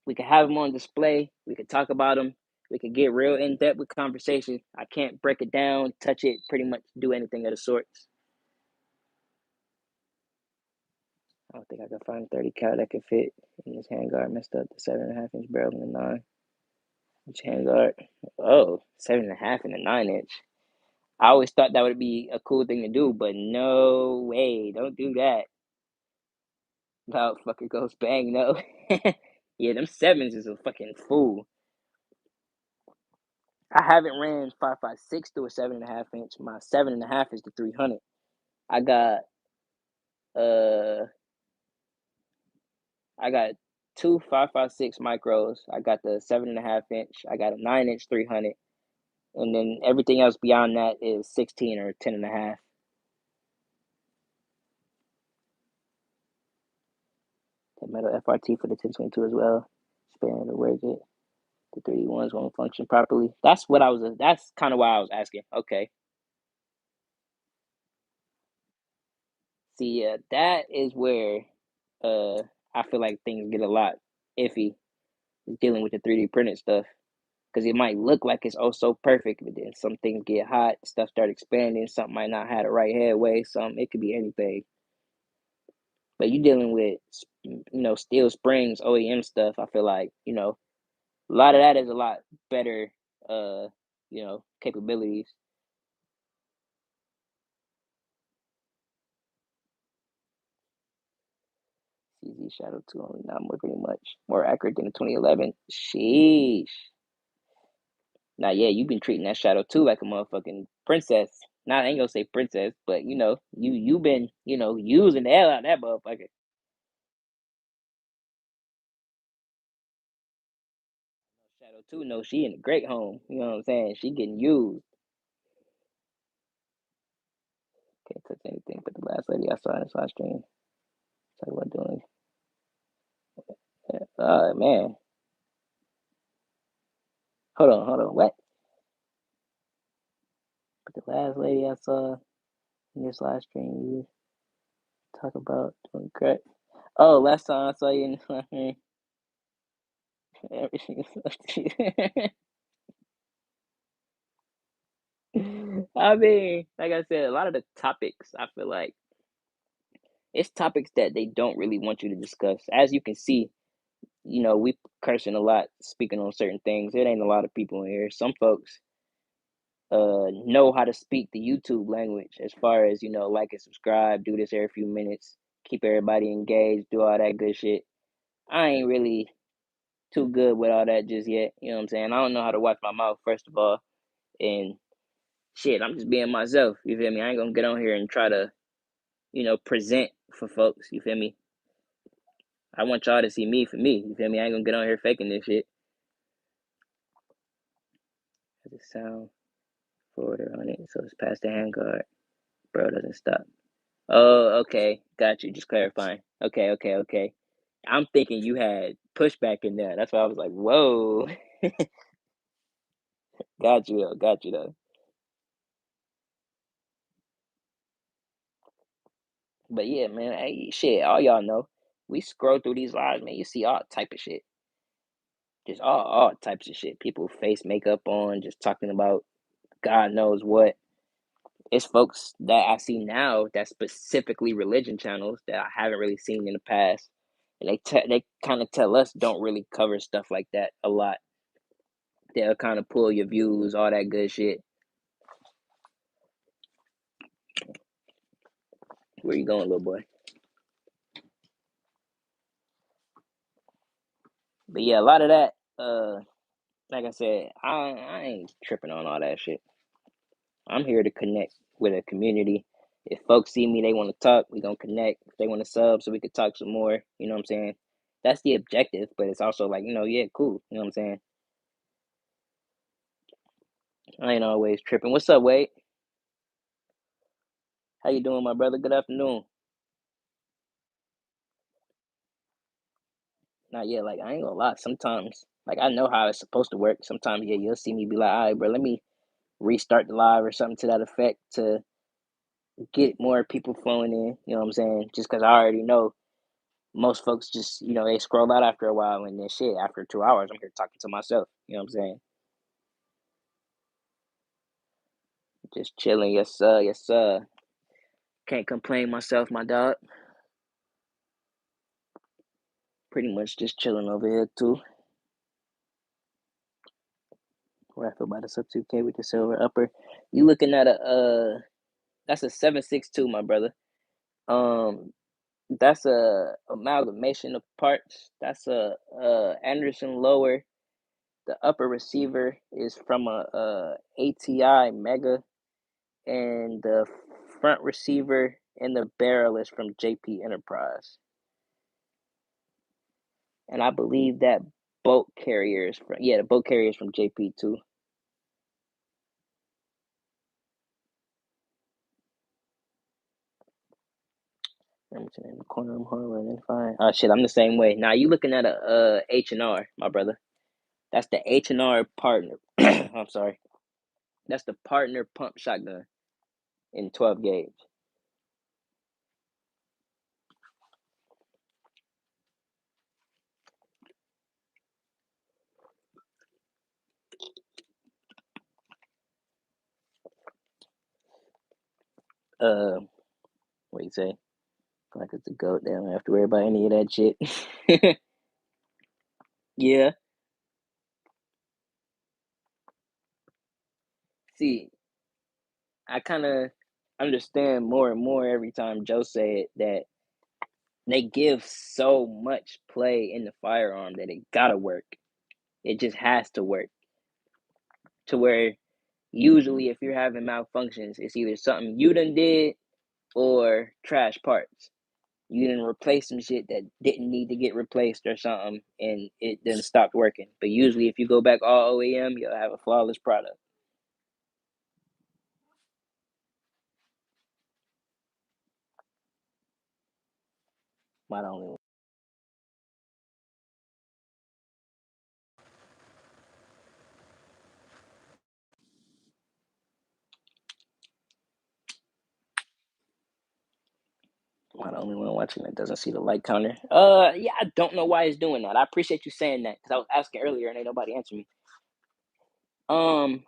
We could have them on display. We could talk about them. We could get real in depth with conversation. I can't break it down, touch it, pretty much do anything of the sorts. I don't think I can find a 30 cal that could fit in this handguard. Messed up the 7.5 inch barrel and the 9 inch handguard. Oh, 7.5 and a 9 inch. I always thought that would be a cool thing to do, but no way. Don't do that. No, fucker goes bang, no. Yeah, them sevens is a fucking fool. I haven't ran 5.56 through a 7.5 inch. My 7.5 is the 300. I got uh I got two 5.56 micros. I got the 7.5 inch. I got a 9 inch 300, and then everything else beyond that is 16 or 10.5. That metal FRT for the 1022 as well. Span to work it. The 3D ones won't function properly. That's what I was. That's kind of why I was asking. Okay. See, that is where uh I feel like things get a lot iffy is dealing with the 3D printed stuff because it might look like it's oh so perfect, but then some things get hot, stuff start expanding, something might not have the right headway, some it could be anything. But you dealing with steel springs, OEM stuff. I feel like a lot of that is a lot better capabilities. CZ Shadow 2 only not more pretty much more accurate than the 2011. Sheesh. Now, yeah, you've been treating that Shadow 2 like a motherfucking princess. Now, I ain't gonna say princess, but you been using the hell out of that motherfucker. Shadow 2, no, she in a great home. You know what I'm saying? She getting used. Can't touch anything but the last lady I saw in this live stream. Talk about doing. Man. Hold on. What? But the last lady I saw in this live stream, you talk about doing crack. Oh, last time I saw you in everything. I mean, like I said, a lot of the topics I feel like it's topics that they don't really want you to discuss. As you can see, we cursing a lot, speaking on certain things. It ain't a lot of people in here. Some folks know how to speak the YouTube language as far as, like and subscribe, do this every few minutes, keep everybody engaged, do all that good shit. I ain't really too good with all that just yet. You know what I'm saying? I don't know how to watch my mouth, first of all. And shit, I'm just being myself. You feel me? I ain't gonna get on here and try to, present for folks. You feel me? I want y'all to see me for me. You feel me? I ain't gonna get on here faking this shit. Has a sound forwarder on it, so it's past the handguard. Bro doesn't stop. Oh, okay. Got you. Just clarifying. Okay. I'm thinking you had pushback in there. That's why I was like, whoa. Got you though. Got you though. But yeah, man. Hey, shit. All y'all know, we scroll through these lives, man. You see all type of shit. Just all types of shit. People face makeup on, just talking about God knows what. It's folks that I see now that specifically religion channels that I haven't really seen in the past, and they kind of tell us don't really cover stuff like that a lot. They'll kind of pull your views, all that good shit. Where you going, little boy? But yeah, a lot of that. Like I said, I ain't tripping on all that shit. I'm here to connect with a community. If folks see me, they want to talk, we gonna connect. If they want to sub, so we could talk some more. You know what I'm saying? That's the objective, but it's also like, yeah, cool. You know what I'm saying? I ain't always tripping. What's up, Wade? How you doing, my brother? Good afternoon. Not yet. Like I ain't gonna lie. Sometimes, like I know how it's supposed to work. Sometimes, yeah, you'll see me be like, all right, bro, let me restart the live or something to that effect to get more people flowing in. You know what I'm saying? Just because I already know most folks just, they scroll out after a while and then shit, after 2 hours, I'm here talking to myself. You know what I'm saying? Just chilling. Yes, sir. Yes, sir. Can't complain myself, my dog. Pretty much just chilling over here, too. Where I feel about the sub 2K with the silver upper. You looking at that's a 762, my brother. Um, that's a amalgamation of parts. That's a Anderson lower. The upper receiver is from a ATI Mega, and the front receiver and the barrel is from JP Enterprise. And I believe that boat carrier is from the boat carrier is from JP too. Remington in the corner of hardware, then fine. Oh shit, I'm the same way. Now you looking at a H&R, my brother. That's the H&R partner. I'm sorry. That's the partner pump shotgun in 12 gauge. Uh, what you say? Like it's a goat. They don't have to worry about any of that shit. Yeah. See, I kind of understand more and more every time Joe said that they give so much play in the firearm that it gotta work. It just has to work. To where usually if you're having malfunctions, it's either something you done did or trash parts. You didn't replace some shit that didn't need to get replaced or something, and it then stopped working. But usually, if you go back all OEM, you'll have a flawless product. My only I'm the only one watching that doesn't see the light counter. Yeah, I don't know why it's doing that. I appreciate you saying that because I was asking earlier and ain't nobody answered me.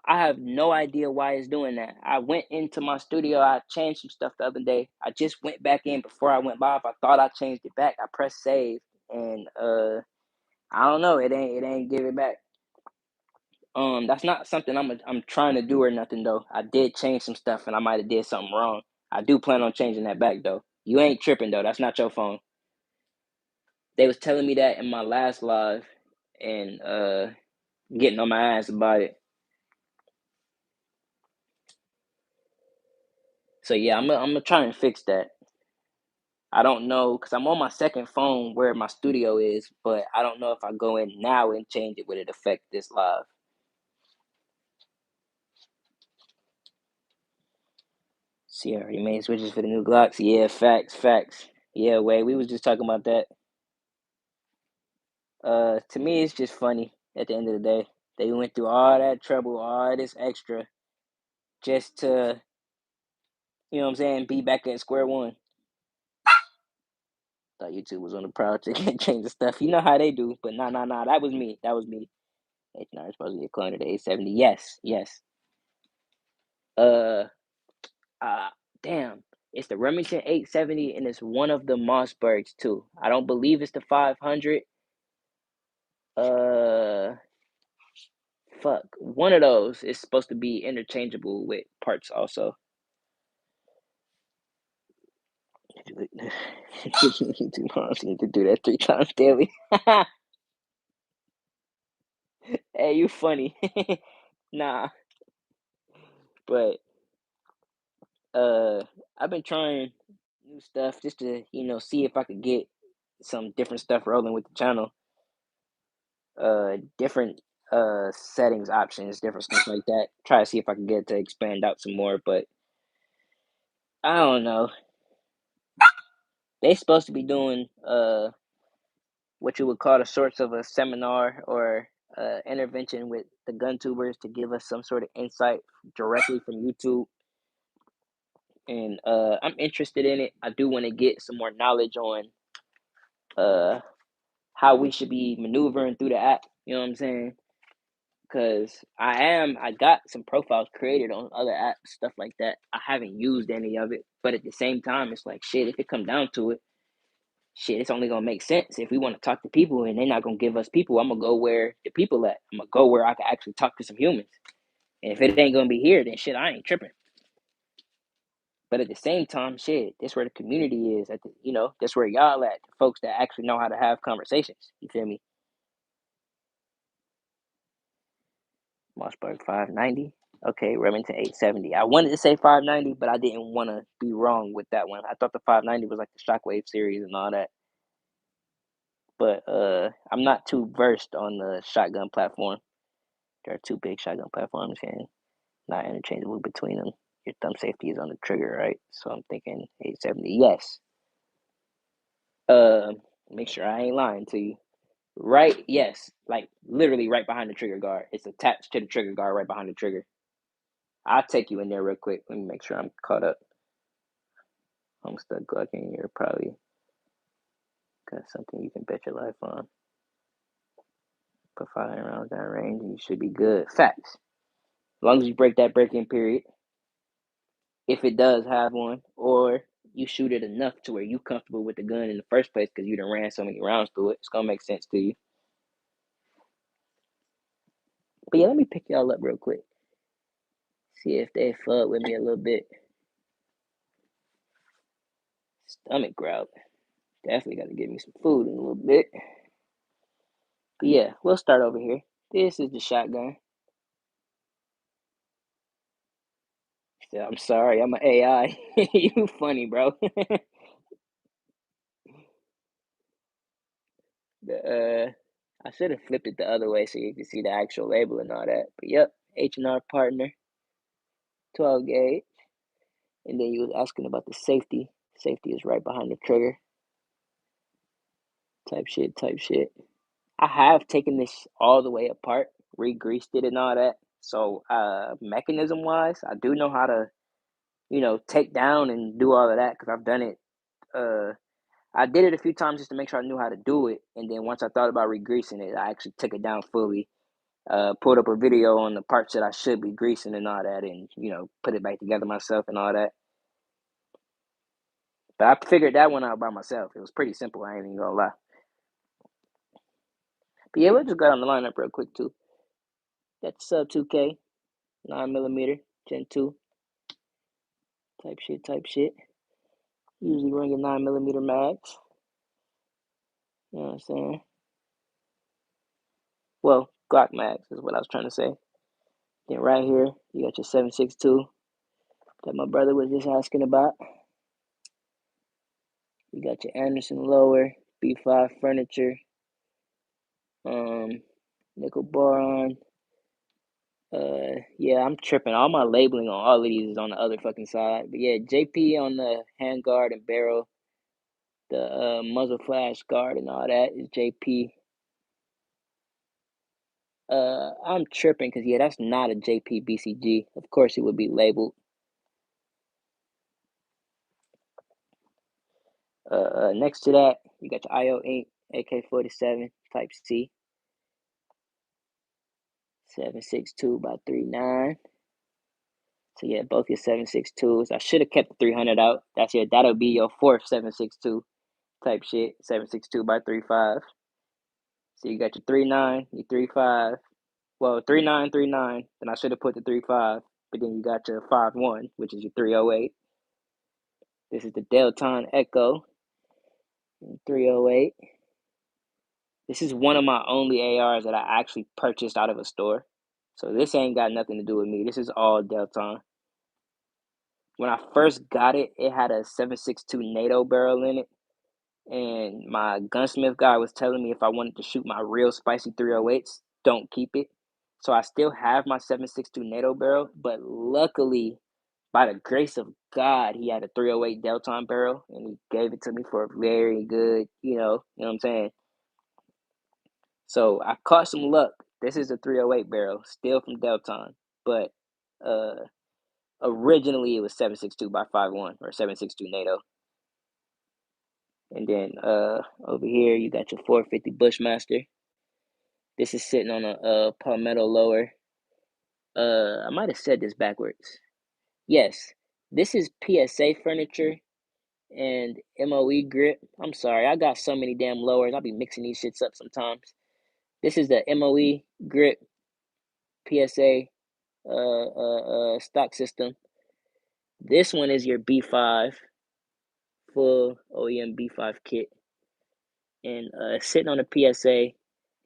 I have no idea why it's doing that. I went into my studio. I changed some stuff the other day. I just went back in before I went live. I thought I changed it back. I pressed save, and I don't know. It ain't give it back. That's not something I'm trying to do or nothing though. I did change some stuff, and I might have did something wrong. I do plan on changing that back though. You ain't tripping though. That's not your phone. They was telling me that in my last live, and getting on my ass about it. So yeah, I'm gonna try and fix that. I don't know because I'm on my second phone where my studio is, but I don't know if I go in now and change it, would it affect this live? See, I already made switches for the new Glocks. Yeah, facts, facts. Yeah, Wait, we was just talking about that. To me, it's just funny at the end of the day. They went through all that trouble, all this extra, just to, you know what I'm saying, be back at square one. Thought YouTube was on the prowl to change the stuff. You know how they do, but nah, nah, nah. That was me. That was me. H9 is supposed to be a clone of the 870. Yes, yes. Uh, uh, damn. It's the Remington 870, and it's one of the Mossbergs too. I don't believe it's the 500. Uh, fuck. One of those is supposed to be interchangeable with parts also. Two moms need to do that 3 times daily. Hey, you funny. Nah, but uh, I've been trying new stuff just to see if I could get some different stuff rolling with the channel. Different settings options, different stuff like that. Try to see if I can get it to expand out some more, but I don't know. They supposed to be doing what you would call the sorts of a seminar or intervention with the gun tubers to give us some sort of insight directly from YouTube. And I'm interested in it. I do want to get some more knowledge on uh, how we should be maneuvering through the app. You know what I'm saying? Because I got some profiles created on other apps, stuff like that. I haven't used any of it, but at the same time, it's like shit. If it come down to it, shit, it's only gonna make sense if we want to talk to people, and they're not gonna give us people. I'm gonna go where the people at. I'm gonna go where I can actually talk to some humans. And if it ain't gonna be here, then shit, I ain't tripping. But at the same time, shit, that's where the community is. That's where y'all at, the folks that actually know how to have conversations. You feel me? Mossberg 590. Okay, Remington 870. I wanted to say 590, but I didn't want to be wrong with that one. I thought the 590 was like the Shockwave series and all that. But I'm not too versed on the shotgun platform. There are two big shotgun platforms and not interchangeable between them. Your thumb safety is on the trigger, right? So I'm thinking 870. Yes. Uh, make sure I ain't lying to you. Right? Yes, like literally right behind the trigger guard. It's attached to the trigger guard right behind the trigger. I'll take you in there real quick. Let me make sure I'm caught up. Homestead Glucking, you're probably got something you can bet your life on. Put 500 rounds down range, and you should be good. Facts. As long as you break that break-in period, if it does have one, or you shoot it enough to where you comfortable with the gun in the first place because you done ran so many rounds through it, it's gonna make sense to you. But yeah, let me pick y'all up real quick. See if they fuck with me a little bit. Stomach growl. Definitely got to get me some food in a little bit. But yeah, we'll start over here. This is the shotgun. So I'm sorry, I'm an AI. You funny, bro. the I should have flipped it the other way so you can see the actual label and all that. But yep, H&R Partner, 12 gauge. And then you was asking about the safety. Safety is right behind the trigger. Type shit. I have taken this all the way apart, re-greased it and all that. So mechanism wise, I do know how to, take down and do all of that because I've done it. I did it a few times just to make sure I knew how to do it, and then once I thought about re-greasing it, I actually took it down fully. Pulled up a video on the parts that I should be greasing and all that, and put it back together myself and all that. But I figured that one out by myself. It was pretty simple. I ain't even gonna lie. But yeah, we'll just go down the lineup real quick too. Got the sub 2K, 9mm, Gen 2. Type shit. Usually running 9mm mags. You know what I'm saying? Well, Glock mags is what I was trying to say. Then right here, you got your 7.62 that my brother was just asking about. You got your Anderson lower, B5 furniture, nickel boron. Yeah, I'm tripping. All my labeling on all of these is on the other fucking side. But yeah, JP on the handguard and barrel. The muzzle flash guard and all that is JP. I'm tripping because yeah, that's not a JP BCG. Of course, it would be labeled. Next to that, you got your IO Inc. AK-47 Type C. 7.62 by 3.9. So yeah, both your 7.62s. I should have kept the 300 out. That'll be your fourth 7.62 type shit. 7.62 by 3.5. So you got your 3.9, your 3.5. Well, 3.9, 3.9. Then I should have put the 3.5. But then you got your 5.1, which is your 308. This is the Delton Echo 308. This is one of my only ARs that I actually purchased out of a store. So this ain't got nothing to do with me. This is all Delton. When I first got it, it had a 7.62 NATO barrel in it. And my gunsmith guy was telling me if I wanted to shoot my real spicy 308s, don't keep it. So I still have my 7.62 NATO barrel, but luckily, by the grace of God, he had a 308 Delton barrel, and he gave it to me for a very good, you know what I'm saying? So I caught some luck. This is a 308 barrel, still from Delton, but originally it was 7.62 by 5.1 or 7.62 NATO. And then over here you got your 450 Bushmaster. This is sitting on a palmetto lower. I might have said this backwards. Yes, this is PSA furniture and MOE grip. I'm sorry, I got so many damn lowers. I'll be mixing these shits up sometimes. This is the MOE grip PSA stock system. This one is your B5 full OEM B5 kit, and sitting on a PSA.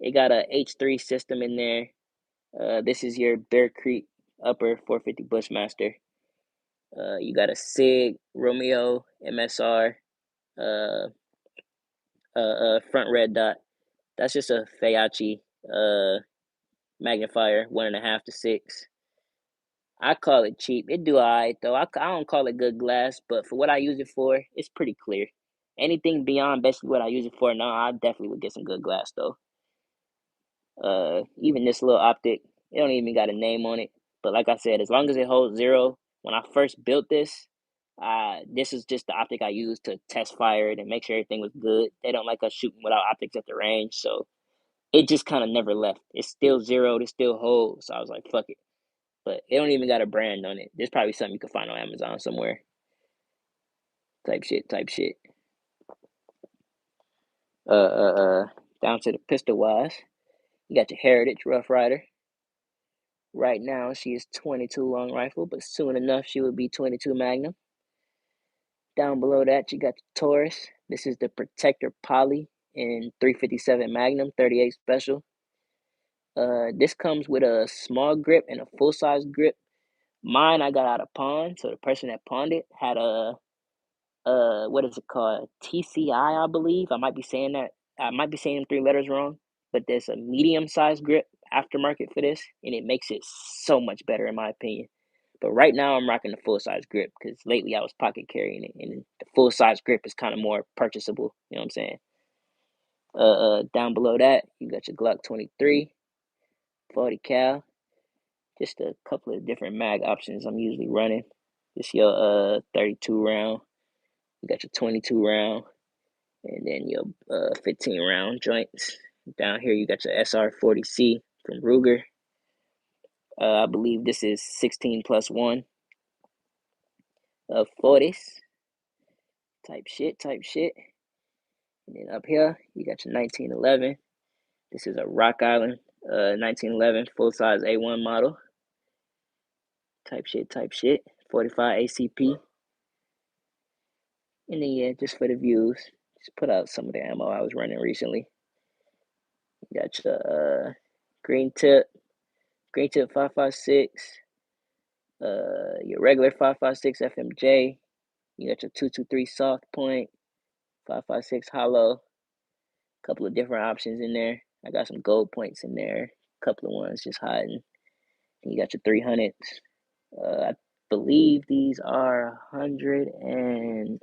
It got a H3 system in there. This is your Bear Creek upper 450 Bushmaster. You got a SIG Romeo MSR front red dot. That's just a Faiachi magnifier, 1.5 to 6. I call it cheap. It do alright though. I don't call it good glass, but for what I use it for, it's pretty clear. Anything beyond basically what I use it for now, I definitely would get some good glass though. Even this little optic, it don't even got a name on it. But like I said, as long as it holds zero, when I first built this, this is just the optic I used to test fire it and make sure everything was good. They don't like us shooting without optics at the range, so it just kind of never left. It's still zero, it still holds. So I was like, fuck it. But it don't even got a brand on it. There's probably something you can find on Amazon somewhere. Type shit, type shit. Uh, uh, uh. Down to the pistol wise, you got your Heritage Rough Rider. Right now, she is 22 long rifle, but soon enough, she will be 22 Magnum. Down below that, you got the Taurus. This is the Protector Poly in 357 Magnum, 38 Special. This comes with a small grip and a full size grip. Mine I got out of pawn, so the person that pawned it had a what is it called? TCI, I believe. I might be saying them three letters wrong, but there's a medium sized grip aftermarket for this, and it makes it so much better in my opinion. But right now I'm rocking the full size grip because lately I was pocket carrying it, and the full size grip is kind of more purchasable. You know what I'm saying? Down below that you got your Glock 23, 40 cal, just a couple of different mag options I'm usually running. Just your 32 round, you got your 22 round, and then your 15 round joints. Down here you got your SR40C from Ruger. I believe this is 16 plus 1 of 40s. Type shit, type shit. And then up here, you got your 1911. This is a Rock Island 1911 full size A1 model. Type shit, type shit. 45 ACP. And then, yeah, just for the views, just put out some of the ammo I was running recently. You got your green tip 556. Your regular 556 FMJ. You got your 223 soft point, 556 hollow. A couple of different options in there. I got some gold points in there. A couple of ones just hiding. And you got your 300s. I believe these are 100 and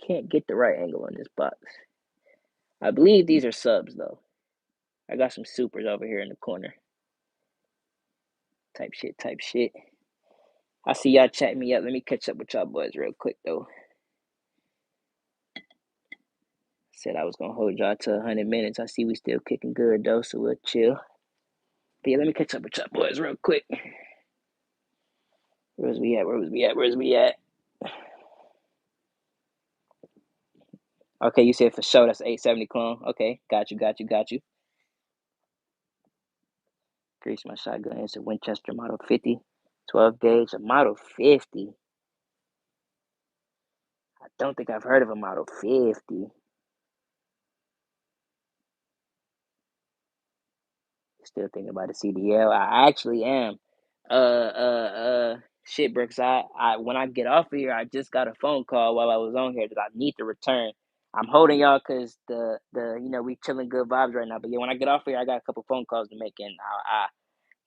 can't get the right angle on this box. I believe these are subs though. I got some supers over here in the corner. Type shit, type shit. I see y'all chatting me up. Let me catch up with y'all boys real quick though. Said I was gonna hold y'all to 100 minutes. I see we still kicking good though, so we'll chill. But yeah, let me catch up with y'all boys real quick. Where's we at? Where's we at? Okay, you said for sure that's 870 clone. Okay, got you. Grease my shotgun. It's a Winchester Model 50, 12 gauge. A Model 50. I don't think I've heard of a Model 50. Still thinking about the CDL. I actually am. Shit, Brooks. I when I get off of here, I just got a phone call while I was on here that I need to return. I'm holding y'all because the we chilling good vibes right now. But yeah, when I get off here, I got a couple phone calls to make, and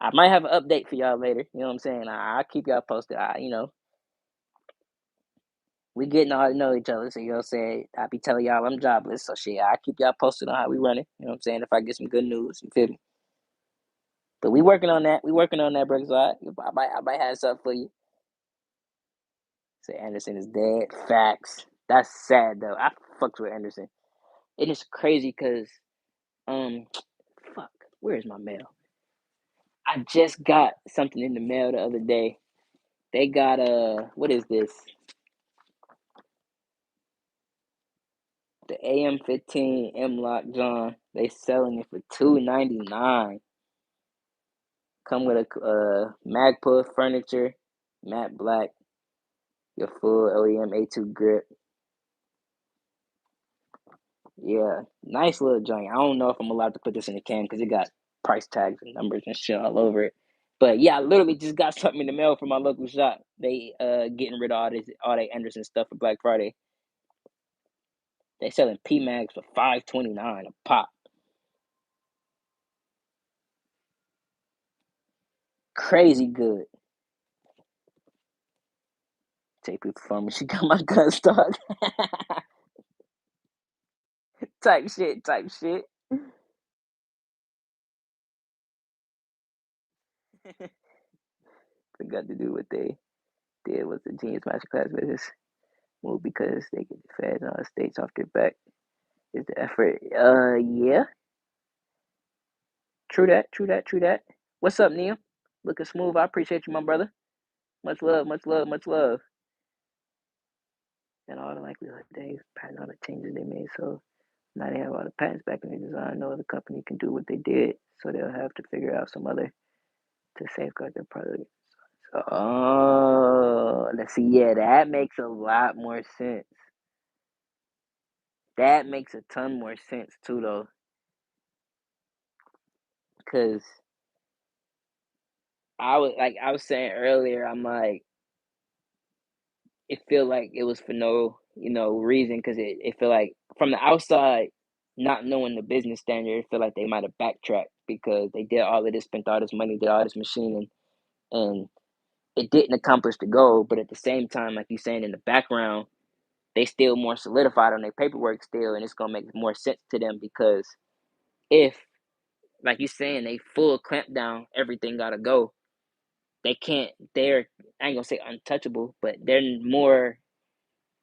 I might have an update for y'all later. You know what I'm saying? I'll keep y'all posted. We getting all to know each other, so you know what I'm saying? I be telling y'all I'm jobless, so shit, I keep y'all posted on how we running. You know what I'm saying? If I get some good news, you feel me? But we working on that. We working on that, Brooks. I might have something for you. Say Anderson is dead. Facts. That's sad though. I fucks with Anderson. It is crazy because fuck. Where's my mail? I just got something in the mail the other day. They got what is this? The AM15 M-Lock John. They selling it for $299. Come with a Magpul furniture, matte black, your full OEM A2 grip. Yeah, nice little joint. I don't know if I'm allowed to put this in the can because it got price tags and numbers and shit all over it. But yeah, I literally just got something in the mail from my local shop. They getting rid of all that Anderson stuff for Black Friday. They selling PMags for $529 a pop. Crazy good. JP Performance, she got my gun stock. Type shit, type shit. Forgot to do what they did with the Genius Masterclass business move because they get the feds and all the states off their back. Is the effort? Yeah. True that. True that. True that. What's up, Neil? Looking smooth. I appreciate you, my brother. Much love. Much love. Much love. And all the likelihood they patent all the changes they made. So now they have all the patents back in the design. No other company can do what they did. So they'll have to figure out some other to safeguard their product. So, oh, let's see. Yeah, that makes a lot more sense. That makes a ton more sense too, though, because I was saying earlier, I'm like, it feel like it was for no reason because it feel like from the outside, not knowing the business standard, it feel like they might have backtracked because they did all of this, spent all this money, did all this machining, and it didn't accomplish the goal. But at the same time, like you saying in the background, they still more solidified on their paperwork still, and it's gonna make more sense to them because if, like you saying, they full clamp down, everything gotta go. They can't. They're I ain't gonna say untouchable, but they're more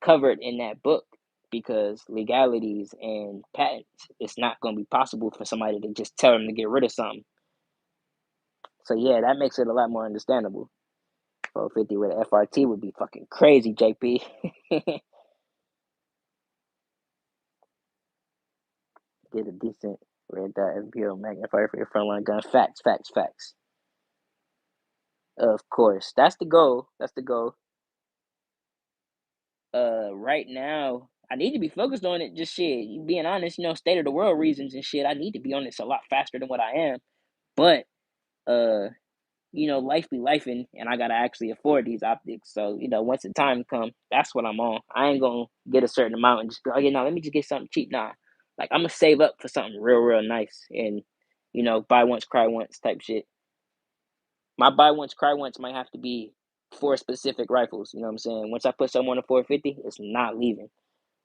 covered in that book because legalities and patents. It's not gonna be possible for somebody to just tell them to get rid of something. So yeah, that makes it a lot more understandable. 450 with an FRT would be fucking crazy, JP. Get a decent red dot FPO magnifier for your frontline gun. Facts, facts, facts. Of course, that's the goal. That's the goal. Right now, I need to be focused on it. Just shit, being honest, state of the world reasons and shit. I need to be on this a lot faster than what I am. But uh, life be lifing, and I gotta actually afford these optics. So once the time comes, that's what I'm on. I ain't gonna get a certain amount and just be, oh yeah, no, let me just get something cheap. Nah, like I'm gonna save up for something real, real nice, and buy once, cry once type shit. My buy once, cry once might have to be for specific rifles. You know what I'm saying? Once I put something on a 450, it's not leaving.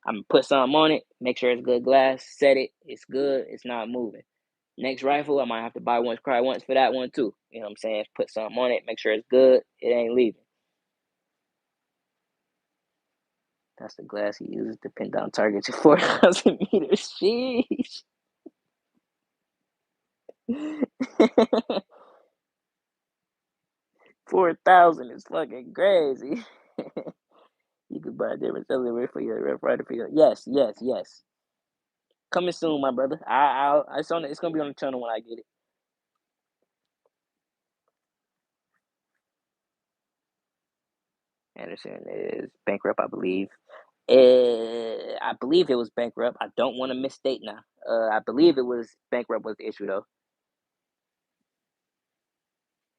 I'm gonna put something on it, make sure it's good glass, set it, it's good, it's not moving. Next rifle, I might have to buy once, cry once for that one too. You know what I'm saying? Put something on it, make sure it's good, it ain't leaving. That's the glass he uses to pin down targets at 4,000 meters. Sheesh. 4,000 is fucking crazy. You could buy a different cylinder for your Rough Rider for your. Yes, yes, yes. Coming soon, my brother. It's gonna be on the channel when I get it. Anderson is bankrupt, I believe. I believe it was bankrupt. I don't want to misstate now. I believe it was bankrupt was the issue though.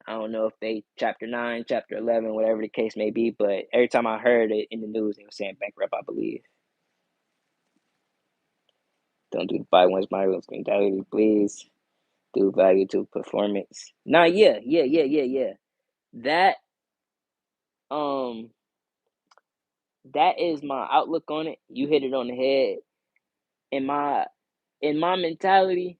I don't know if they chapter 9, chapter 11, whatever the case may be, but every time I heard it in the news, it was saying bankrupt. I believe. Don't do the buy ones, my rules, mentality, please. Do value to performance. Nah, yeah. That um, that is my outlook on it. You hit it on the head. In my mentality,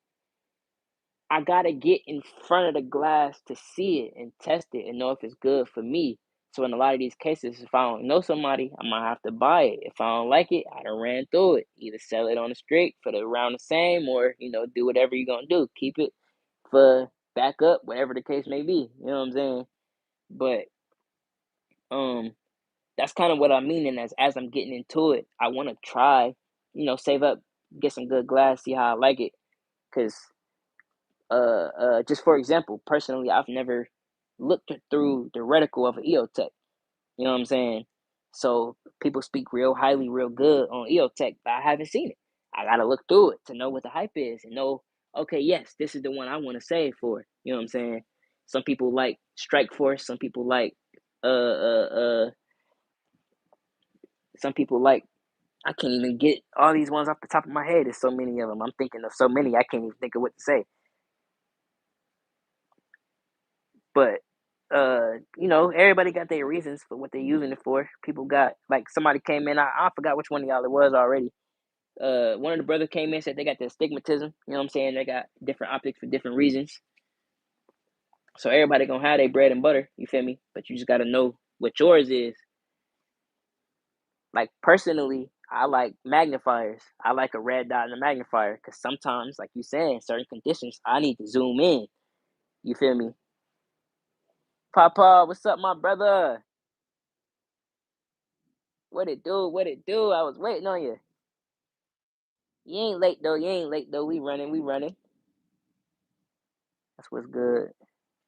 I gotta get in front of the glass to see it and test it and know if it's good for me. So in a lot of these cases, if I don't know somebody, I might have to buy it. If I don't like it, I done ran through it. Either sell it on the street for the around the same, or do whatever you're gonna do. Keep it for backup, whatever the case may be. You know what I'm saying? But um, that's kind of what I'm meaning as I'm getting into it. I want to try, save up, get some good glass, see how I like it, cause just for example, personally, I've never looked through the reticle of an EOTech. You know what I'm saying? So people speak real highly, real good on EOTech, but I haven't seen it. I gotta look through it to know what the hype is and know, okay, yes, this is the one I want to save for. You know what I'm saying? Some people like Strike Force. Uh, uh, uh, some people like. I can't even get all these ones off the top of my head. There's so many of them. I'm thinking of so many. I can't even think of what to say. But everybody got their reasons for what they're using it for. People got like somebody came in. I forgot which one of y'all it was already. one of the brothers came in, said they got the astigmatism. You know what I'm saying? They got different optics for different reasons. So everybody gonna have their bread and butter. You feel me? But you just gotta know what yours is. Like personally, I like magnifiers. I like a red dot and a magnifier because sometimes, like you said, in certain conditions, I need to zoom in. You feel me? Papa, what's up, my brother? What it do? What it do? I was waiting on you. You ain't late though. You ain't late though. We running. We running. That's what's good.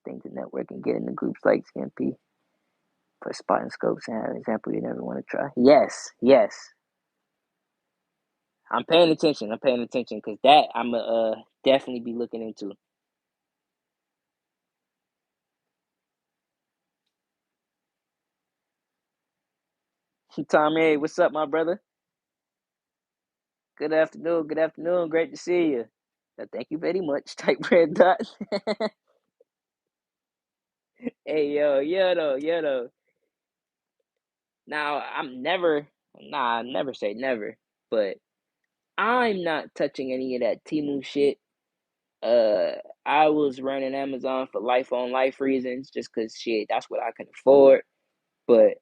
Things to network and get in the groups like CMP for spotting scopes and have an example you never want to try. Yes, yes. I'm paying attention. I'm paying attention because that I'm definitely be looking into. Tommy, what's up, my brother? Good afternoon. Good afternoon. Great to see you. Thank you very much. Type red dot. Hey yo, yo though. Now I'm never, nah, I never say never, but I'm not touching any of that Temu shit. Uh, I was running Amazon for life on life reasons, just cause shit, that's what I can afford. But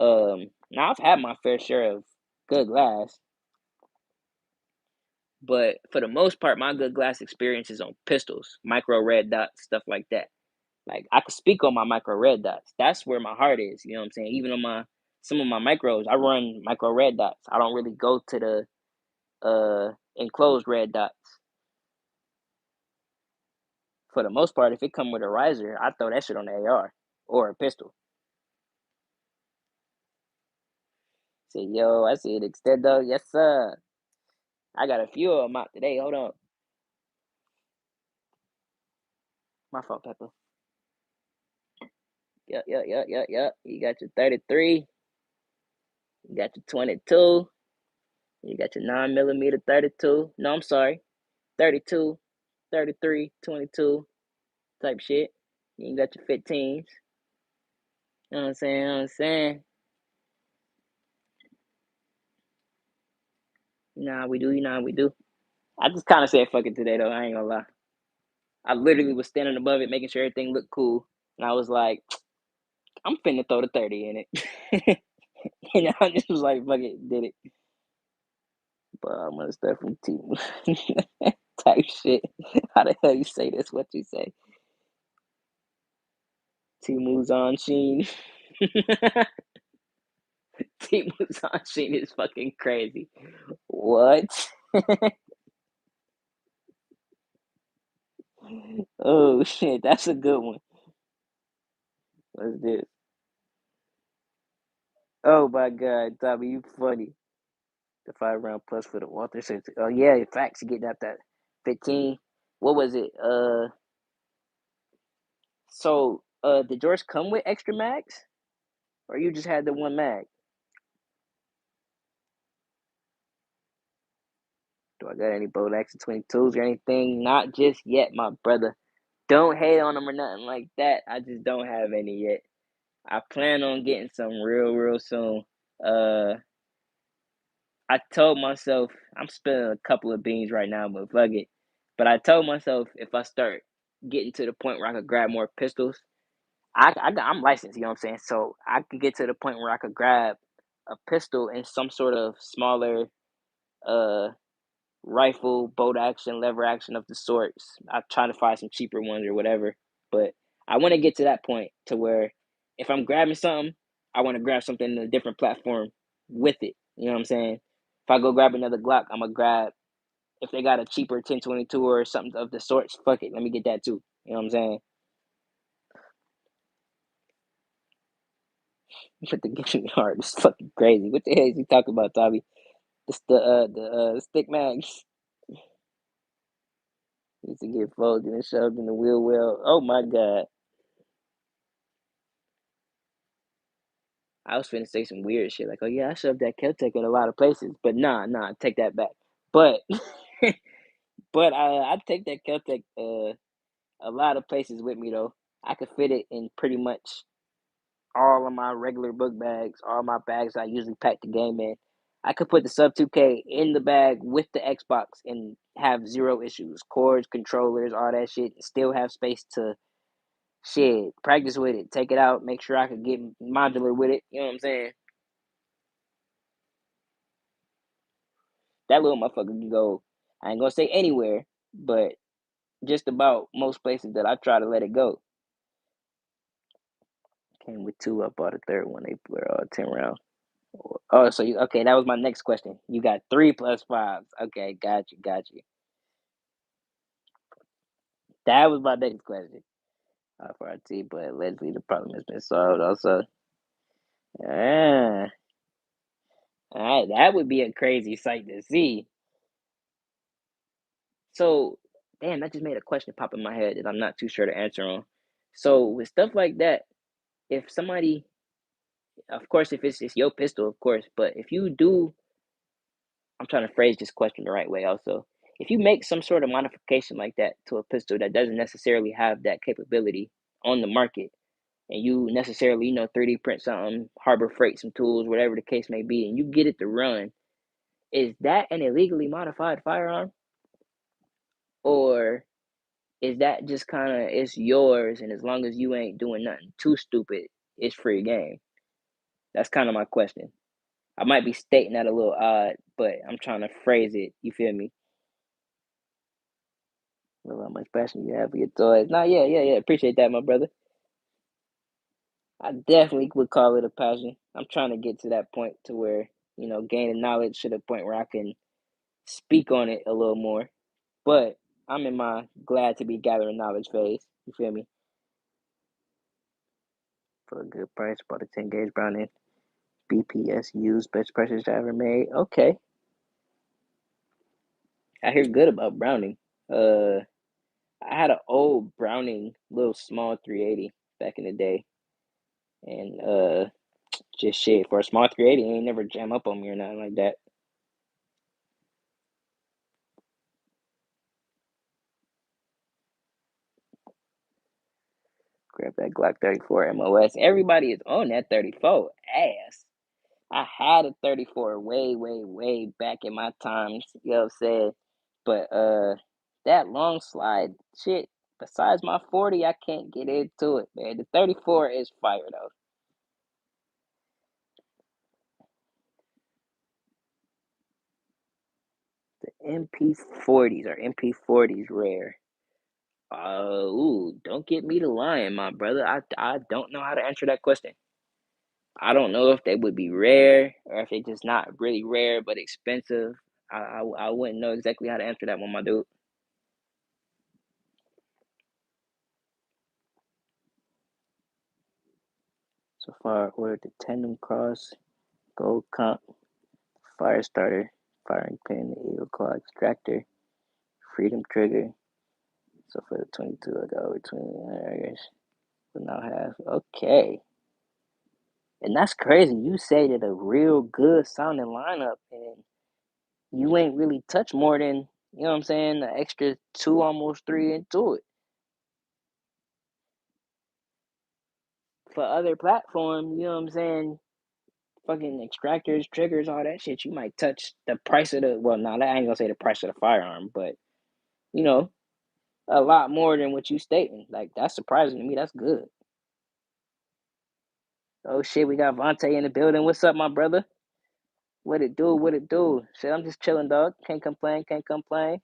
now I've had my fair share of good glass, but for the most part, my good glass experience is on pistols, micro red dots, stuff like that. Like I could speak on my micro red dots. That's where my heart is. You know what I'm saying? Even on my some of my micros, I run micro red dots. I don't really go to the enclosed red dots. For the most part, if it come with a riser, I throw that shit on the AR or a pistol. Say, yo, I see it extendo. Yes, sir. I got a few of them out today. Hold on. My fault, Pepper. Yep. You got your 33. You got your 22. You got your 9mm 32. No, I'm sorry. 32, 33, 22 type shit. You got your 15s. You know what I'm saying? You know what I'm saying? Nah, we do. You know how we do. I just kind of said fuck it today, though. I ain't gonna lie. I literally was standing above it, making sure everything looked cool. And I was like, I'm finna throw the 30 in it. And I just was like, fuck it, did it. But I'm gonna start from Timu type shit. How the hell you say this? What you say? Timu's on Sheen. Timu's on Sheen is fucking crazy. What? Oh shit, that's a good one. What's this? Oh my god, Tommy, you funny. The 5 round plus for the Walther. Oh yeah, facts. You getting up that 15. What was it? Did yours come with extra mags, or you just had the one mag? Do I got any Bodax 22s or anything? Not just yet, my brother. Don't hate on them or nothing like that. I just don't have any yet. I plan on getting some real soon. Uh, I told myself I'm spilling a couple of beans right now, but fuck it. But I told myself if I start getting to the point where I could grab more pistols, I'm licensed. You know what I'm saying? So I could get to the point where I could grab a pistol and some sort of smaller uh rifle, bolt action, lever action of the sorts. I'm trying to find some cheaper ones or whatever. But I want to get to that point to where if I'm grabbing something, I want to grab something in a different platform with it. You know what I'm saying? If I go grab another Glock, I'm gonna grab if they got a cheaper 1022 or something of the sorts. Fuck it, let me get that too. You know what I'm saying? But the getting hard is fucking crazy. What the hell is he talking about, Tommy? The stick mags used to get folded and shoved in the wheel well. Oh my god. I was finna say some weird shit like, oh yeah, I shoved that Keltec in a lot of places, but nah, take that back. But but I take that Keltec a lot of places with me though. I could fit it in pretty much all of my regular book bags, all my bags I usually pack the game in. I could put the sub 2K in the bag with the Xbox and have zero issues. Cords, controllers, all that shit, and still have space to shit, practice with it, take it out, make sure I could get modular with it. You know what I'm saying? That little motherfucker can go, I ain't gonna say anywhere, but just about most places that I try to let it go. Came with two, I bought a third one. They were 10 rounds. Oh, so you, okay, that was my next question. You got 3+5s. Okay, got you. That was my next question. For our team, but allegedly the problem has been solved also. Ah, that would be a crazy sight to see. So, damn, that just made a question pop in my head that I'm not too sure to answer on. So, with stuff like that, if somebody, of course, if it's your pistol, of course, but if you do, I'm trying to phrase this question the right way also. If you make some sort of modification like that to a pistol that doesn't necessarily have that capability on the market, and you necessarily, 3D print something, Harbor Freight some tools, whatever the case may be, and you get it to run, is that an illegally modified firearm? Or is that just kind of, it's yours, and as long as you ain't doing nothing too stupid, it's free game? That's kind of my question. I might be stating that a little odd, but I'm trying to phrase it. You feel me? Well, how much passion you have for your toys. Nah, yeah. Appreciate that, my brother. I definitely would call it a passion. I'm trying to get to that point to where, gaining knowledge to the point where I can speak on it a little more. But I'm in my glad to be gathering knowledge phase. You feel me? For a good price, bought a 10 gauge Browning BPSU's best purchase I ever made. Okay. I hear good about Browning. Uh, I had an old Browning, little small 380 back in the day. And just shit, for a small 380, ain't never jam up on me or nothing like that. Grab that Glock 34 MOS. Everybody is on that 34 ass. I had a 34 way back in my times, you know what I'm saying? But that long slide shit, besides my 40, I can't get into it, man. The 34 is fire though. The MP40s or MP40s rare. Ooh, don't get me to lying, my brother. I don't know how to answer that question. I don't know if they would be rare or if they just not really rare but expensive. I wouldn't know exactly how to answer that one, my dude. So far, I ordered the Tandem Cross, Gold Comp, Fire Starter, Firing Pin, the Eagle Claw Extractor, Freedom Trigger. So for the 22, I got over 20 areas. But now have, okay. And that's crazy. You say that a real good sounding lineup, and you ain't really touched more than, you know what I'm saying, the extra two, almost three into it. For other platforms, you know what I'm saying, fucking extractors, triggers, all that shit, you might touch the price of the, well, nah, I ain't gonna say the price of the firearm, but, you know, a lot more than what you stating. Like, that's surprising to me. That's good. Oh shit, we got Vontae in the building. What's up, my brother? What it do? What it do? Shit, I'm just chilling, dog. Can't complain. Can't complain.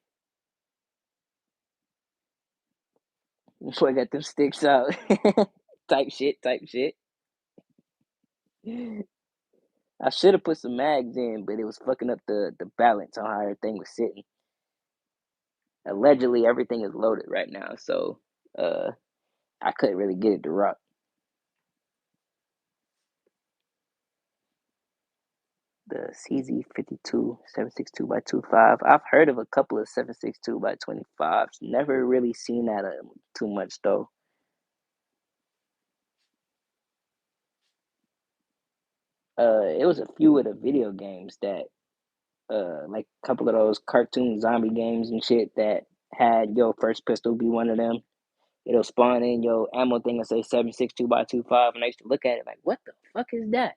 Boy got them sticks out. Type shit. Type shit. I should have put some mags in, but it was fucking up the balance on how everything was sitting. Allegedly, everything is loaded right now, so uh, I couldn't really get it to rock. The CZ52 762 by 25. I've heard of a couple of 762 by 25s. Never really seen that too much though. It was a few of the video games that like a couple of those cartoon zombie games and shit that had your first pistol be one of them. It'll spawn in your ammo thing and say 762 by 25, and I used to look at it like, what the fuck is that?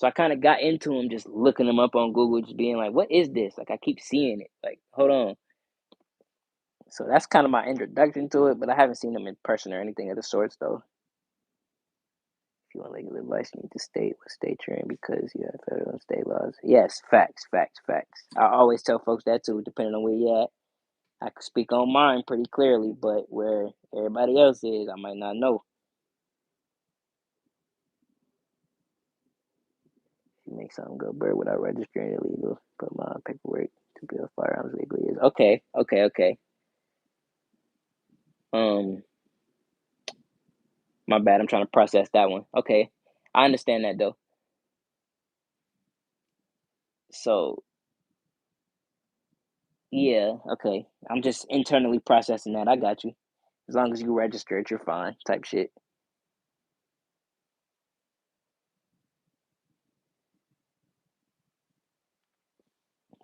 So I kind of got into them, just looking them up on Google, just being like, "What is this?" Like I keep seeing it. Like, hold on. So that's kind of my introduction to it, but I haven't seen them in person or anything of the sorts, though. If you want legal advice, you need to state what state you're in because you have federal and state laws. Yes, facts, facts, facts. I always tell folks that too, depending on where you're at. I can speak on mine pretty clearly, but where everybody else is, I might not know. If you make something go bird without registering illegal, put my paperwork to build firearms legally is okay, okay, okay. Um, my bad. I'm trying to process that one. Okay, I understand that though. So yeah, okay. I'm just internally processing that. I got you. As long as you register it, you're fine. Type shit.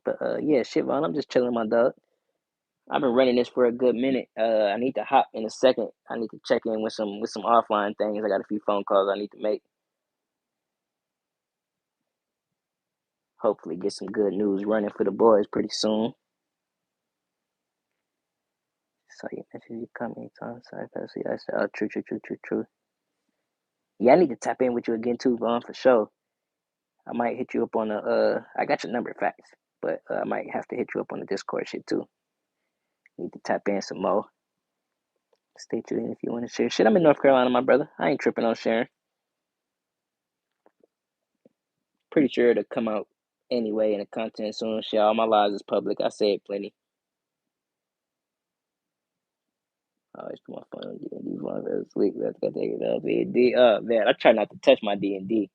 But yeah, shit, Vaughn. I'm just chilling, my dog. I've been running this for a good minute. I need to hop in a second. I need to check in with some offline things. I got a few phone calls I need to make. Hopefully, get some good news running for the boys pretty soon. So you mentioned you come anytime. Sorry, see. I said, oh, true, true, true, true, true. Yeah, I need to tap in with you again too, Vaughn, for sure. I might hit you up on the. I got your number, facts, but I might have to hit you up on the Discord shit too. Need to tap in some more. Stay tuned if you want to share shit. I'm in North Carolina, my brother. I ain't tripping on sharing. Pretty sure it'll come out anyway in the content soon. Shit, all my lives is public. I say it plenty. I always put my phone on D&D one real sweet. Let's go take it up. D. Man, I try not to touch my D&D.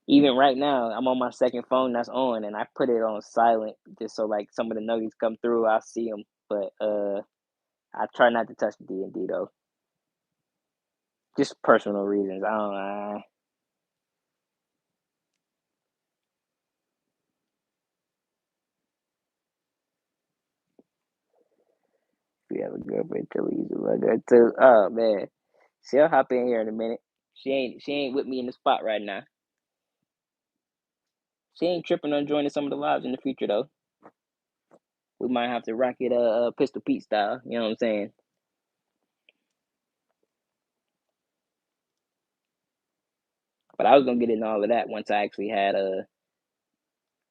Even right now, I'm on my second phone that's on, and I put it on silent just so like some of the nuggets come through. I'll see them, but I try not to touch the D&D though. Just personal reasons. I don't know. If you have a girlfriend, tell her you love her too. Oh man, she'll hop in here in a minute. She ain't with me in the spot right now. She ain't tripping on joining some of the lives in the future though. We might have to rock it Pistol Pete style. You know what I'm saying? But I was gonna get into all of that once I actually had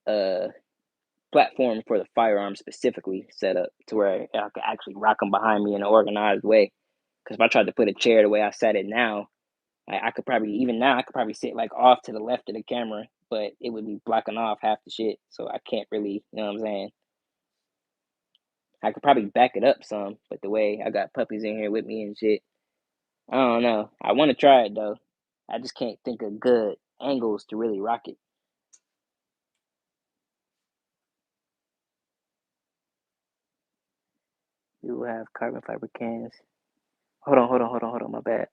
a platform for the firearms specifically set up to where I could actually rock them behind me in an organized way. Because if I tried to put a chair the way I set it now, I could probably even now I could probably sit like off to the left of the camera, but it would be blocking off half the shit. So I can't really, you know what I'm saying? I could probably back it up some, but the way I got puppies in here with me and shit, I don't know. I want to try it though. I just can't think of good angles to really rock it. You will have carbon fiber cans. Hold on. My bad.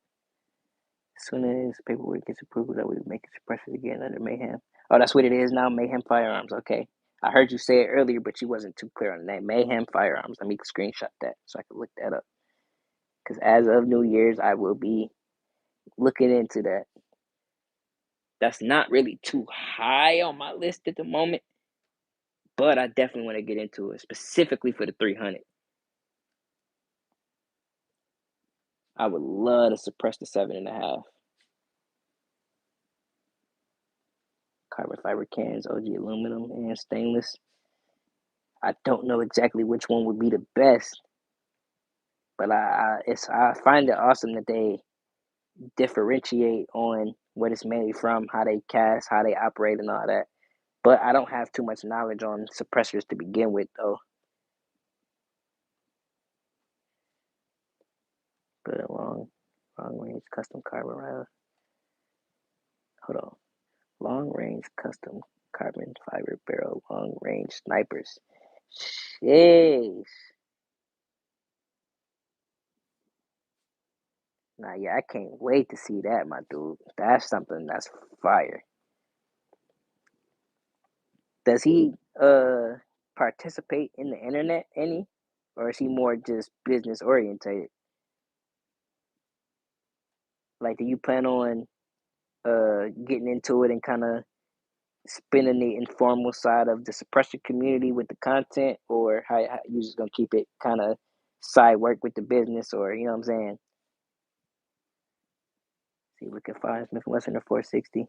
As soon as paperwork gets approved, that we make it suppressors again under Mayhem. Oh, that's what it is now. Mayhem Firearms. Okay. I heard you say it earlier, but you wasn't too clear on the name. Mayhem Firearms. Let me screenshot that so I can look that up. Because as of New Year's, I will be looking into that. That's not really too high on my list at the moment, but I definitely want to get into it specifically for the 300. I would love to suppress the 7.5. Carbon fiber cans, OG aluminum, and stainless. I don't know exactly which one would be the best, but I find it awesome that they differentiate on what it's made from, how they cast, how they operate, and all that. But I don't have too much knowledge on suppressors to begin with, though. But a long range custom carbon rifle. Hold on, long range custom carbon fiber barrel, long range snipers. Jeez. Nah, yeah, I can't wait to see that, my dude. That's something that's fire. Does he participate in the internet any, or is he more just business orientated? Like, do you plan on getting into it and kind of spinning the informal side of the suppressor community with the content, or how you just gonna keep it kind of side work with the business, or you know what I'm saying? See, we can find Smith Wesson a 460.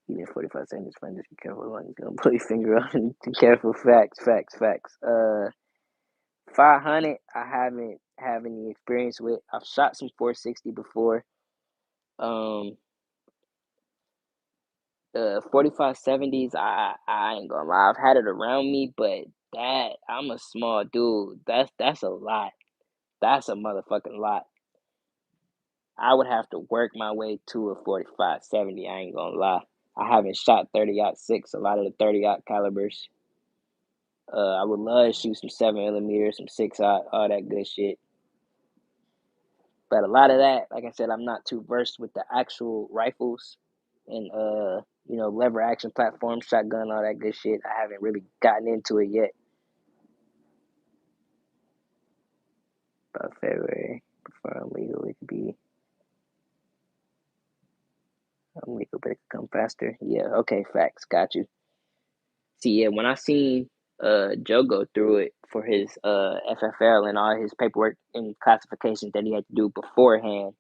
He did 45 seconds. Fine, just be careful. He's gonna put your finger on it. Be careful. Facts. 500. I haven't have any experience with. I've shot some 460 before. 45 70s. I ain't gonna lie. I've had it around me, but that I'm a small dude. That's a lot. That's a motherfucking lot. I would have to work my way to a 45 70. I ain't gonna lie. I haven't shot 30-06. A lot of the 30 calibers. I would love to shoot some 7mm, some 6 all that good shit. But a lot of that, like I said, I'm not too versed with the actual rifles and lever action platform, shotgun, all that good shit. I haven't really gotten into it yet. About February, before I'm legal, it could be. I'm legal, but it could come faster. Yeah, okay, facts, got you. See, yeah, when I seen Joe go through it for his FFL and all his paperwork and classifications that he had to do beforehand,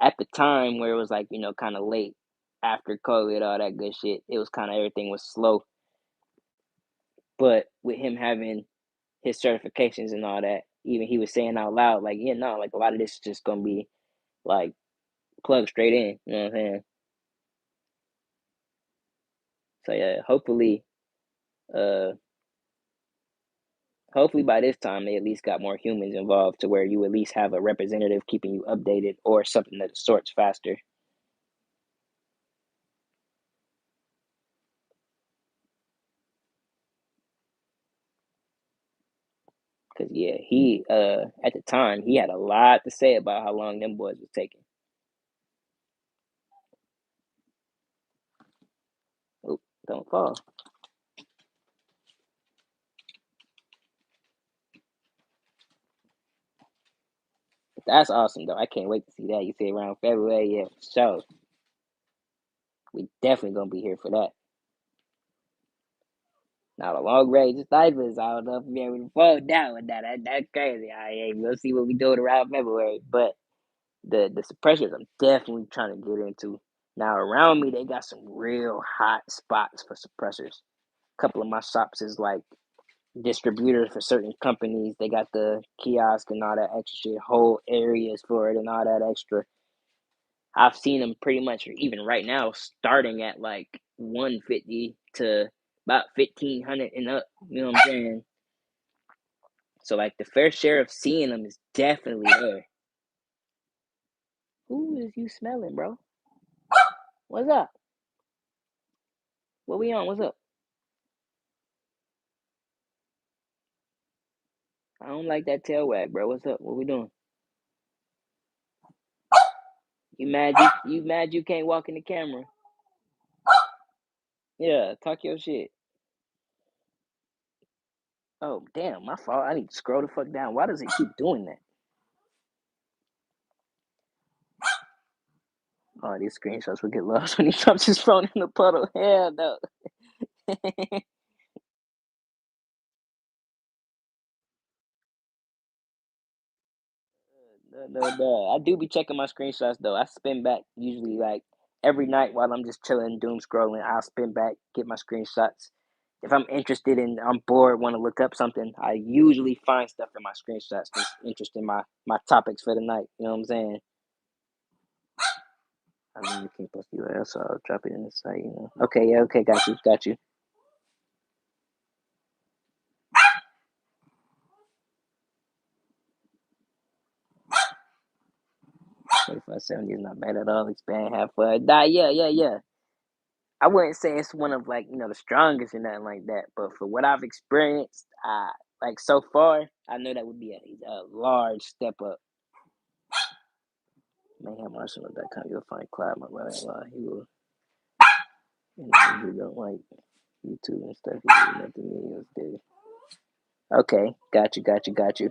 at the time where it was like, kind of late after COVID, all that good shit, it was kind of everything was slow. But with him having his certifications and all that, even he was saying out loud, like, yeah, no, like a lot of this is just gonna be like plug straight in, you know what I'm saying? So yeah, uh, hopefully by this time they at least got more humans involved to where you at least have a representative keeping you updated or something that sorts faster. Cause yeah, he at the time he had a lot to say about how long them boys was taking. Oh, don't fall. That's awesome though. I can't wait to see that. You say around February, yeah, for sure. We definitely gonna be here for that. Now the long range snipers, I don't know if we able to fall down with that. That's crazy. We'll see what we doing around February. But the suppressors I'm definitely trying to get into. Now around me they got some real hot spots for suppressors. A couple of my shops is like distributors for certain companies. They got the kiosk and all that extra shit, whole areas for it and all that extra. I've seen them pretty much even right now starting at like 150 to about 1500 and up. You know what I'm saying? So like the fair share of seeing them is definitely there. Who is you smelling, bro? What's up? What we on? What's up? I don't like that tail wag, bro. What's up? What we doing? You mad you can't walk in the camera? Yeah, talk your shit. Oh damn, my fault. I need to scroll the fuck down. Why does it keep doing that? Oh, these screenshots will get lost when he drops his phone in the puddle. Hell no. No. I do be checking my screenshots though. I spin back usually like every night while I'm just chilling, doom scrolling. I'll spin back, get my screenshots. If I'm interested in, I'm bored, want to look up something, I usually find stuff in my screenshots that's interested in my topics for the night. You know what I'm saying? I mean, you can't post the URL, so I'll drop it in the site. Okay, yeah, okay, got you. 4570 is not bad at all. Expand half die. Yeah. I wouldn't say it's one of like the strongest or nothing like that, but for what I've experienced, like so far, I know that would be a large step up. MayhemArsenal.com. You'll find Clyde, my brother-in-law. He will. He don't like YouTube and stuff. He will let the videos do. Okay, got you.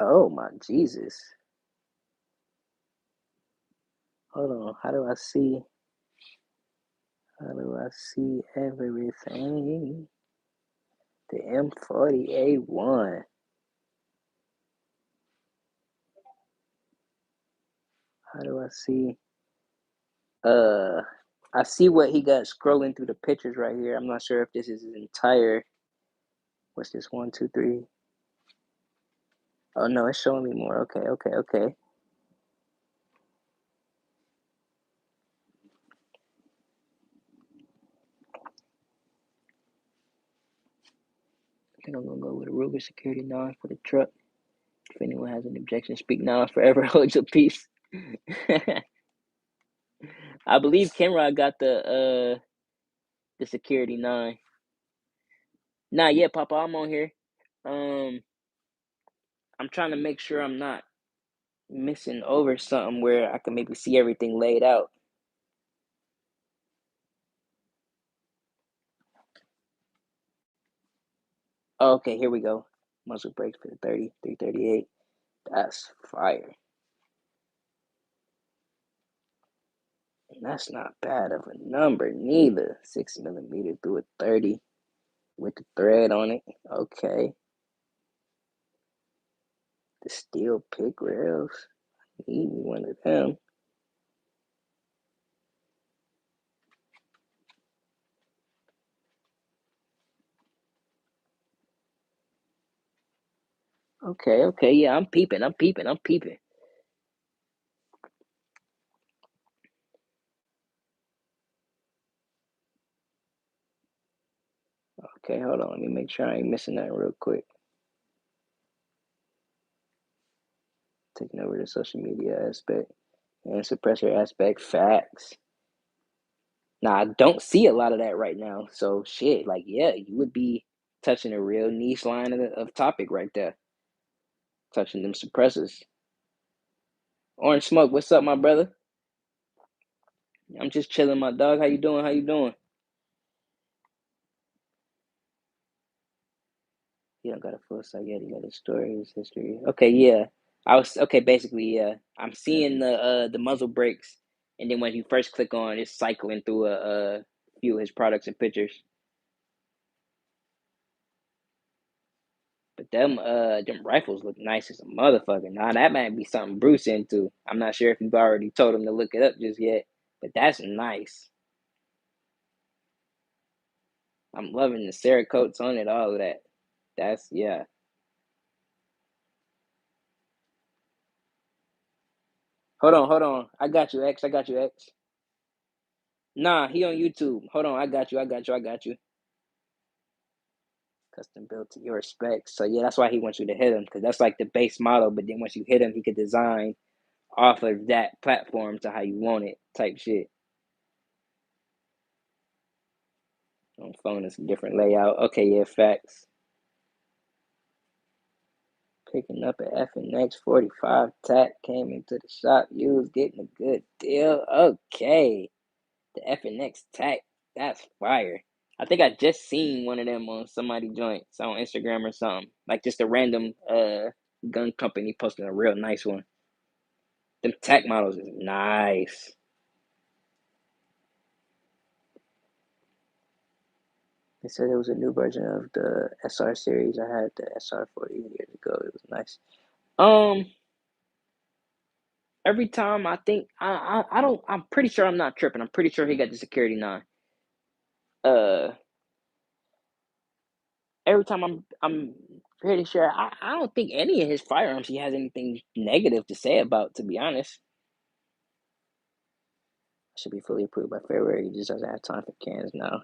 Oh my Jesus. Hold on. How do I see? How do I see everything? The M40A1. How do I see? Uh, I see what he got scrolling through the pictures right here. I'm not sure if this is his entire. What's this? One, two, three. Oh no, it's showing me more. Okay, okay, okay. I think I'm gonna go with a Ruger Security 9 for the truck. If anyone has an objection, speak now. Forever hold your peace. I believe Kenrod got the Security 9. Not yet, Papa. I'm on here. Um, I'm trying to make sure I'm not missing over something where I can maybe see everything laid out. Oh, okay, here we go. Muzzle brakes for the 30, 338. That's fire. And that's not bad of a number neither. 6 millimeter through a 30 with the thread on it. Okay. The steel pick rails. Need me one of them. Okay, okay, yeah, I'm peeping. Okay, hold on. Let me make sure I ain't missing that real quick. Taking over the social media aspect and suppressor aspect. Facts. Now, I don't see a lot of that right now. So, shit, like, yeah, you would be touching a real niche line of topic right there. Touching them suppressors. Orange Smoke, what's up, my brother? I'm just chilling, my dog. How you doing? How you doing? You don't got a full site yet. You got a story, his history. Okay, yeah. I was okay. Basically, yeah. I'm seeing the muzzle brakes, and then when you first click on, it's cycling through a few of his products and pictures. But them rifles look nice as a motherfucker. Now that might be something Bruce into. I'm not sure if you've already told him to look it up just yet, but that's nice. I'm loving the Cerakotes on it, all of that. That's yeah. Hold on. I got you, X. I got you, X. Nah, he on YouTube. Hold on, I got you. Custom built to your specs. So yeah, that's why he wants you to hit him because that's like the base model. But then once you hit him, he could design off of that platform to how you want it, type shit. On phone, it's a different layout. Okay, yeah, facts. Picking up an FNX 45 tack came into the shop. You was getting a good deal. Okay, the FNX tack, that's fire. I think I just seen one of them on somebody joints on Instagram or something. Like just a random gun company posting a real nice one. Them tech models is nice. They said there was a new version of the SR series. I had the SR 40 years ago. It was nice. Um, every time I think I don't I'm pretty sure I'm not tripping. I'm pretty sure he got the security 9. Uh, every time I'm pretty sure I don't think any of his firearms he has anything negative to say about. To be honest, should be fully approved by February. He just doesn't have time for cans now.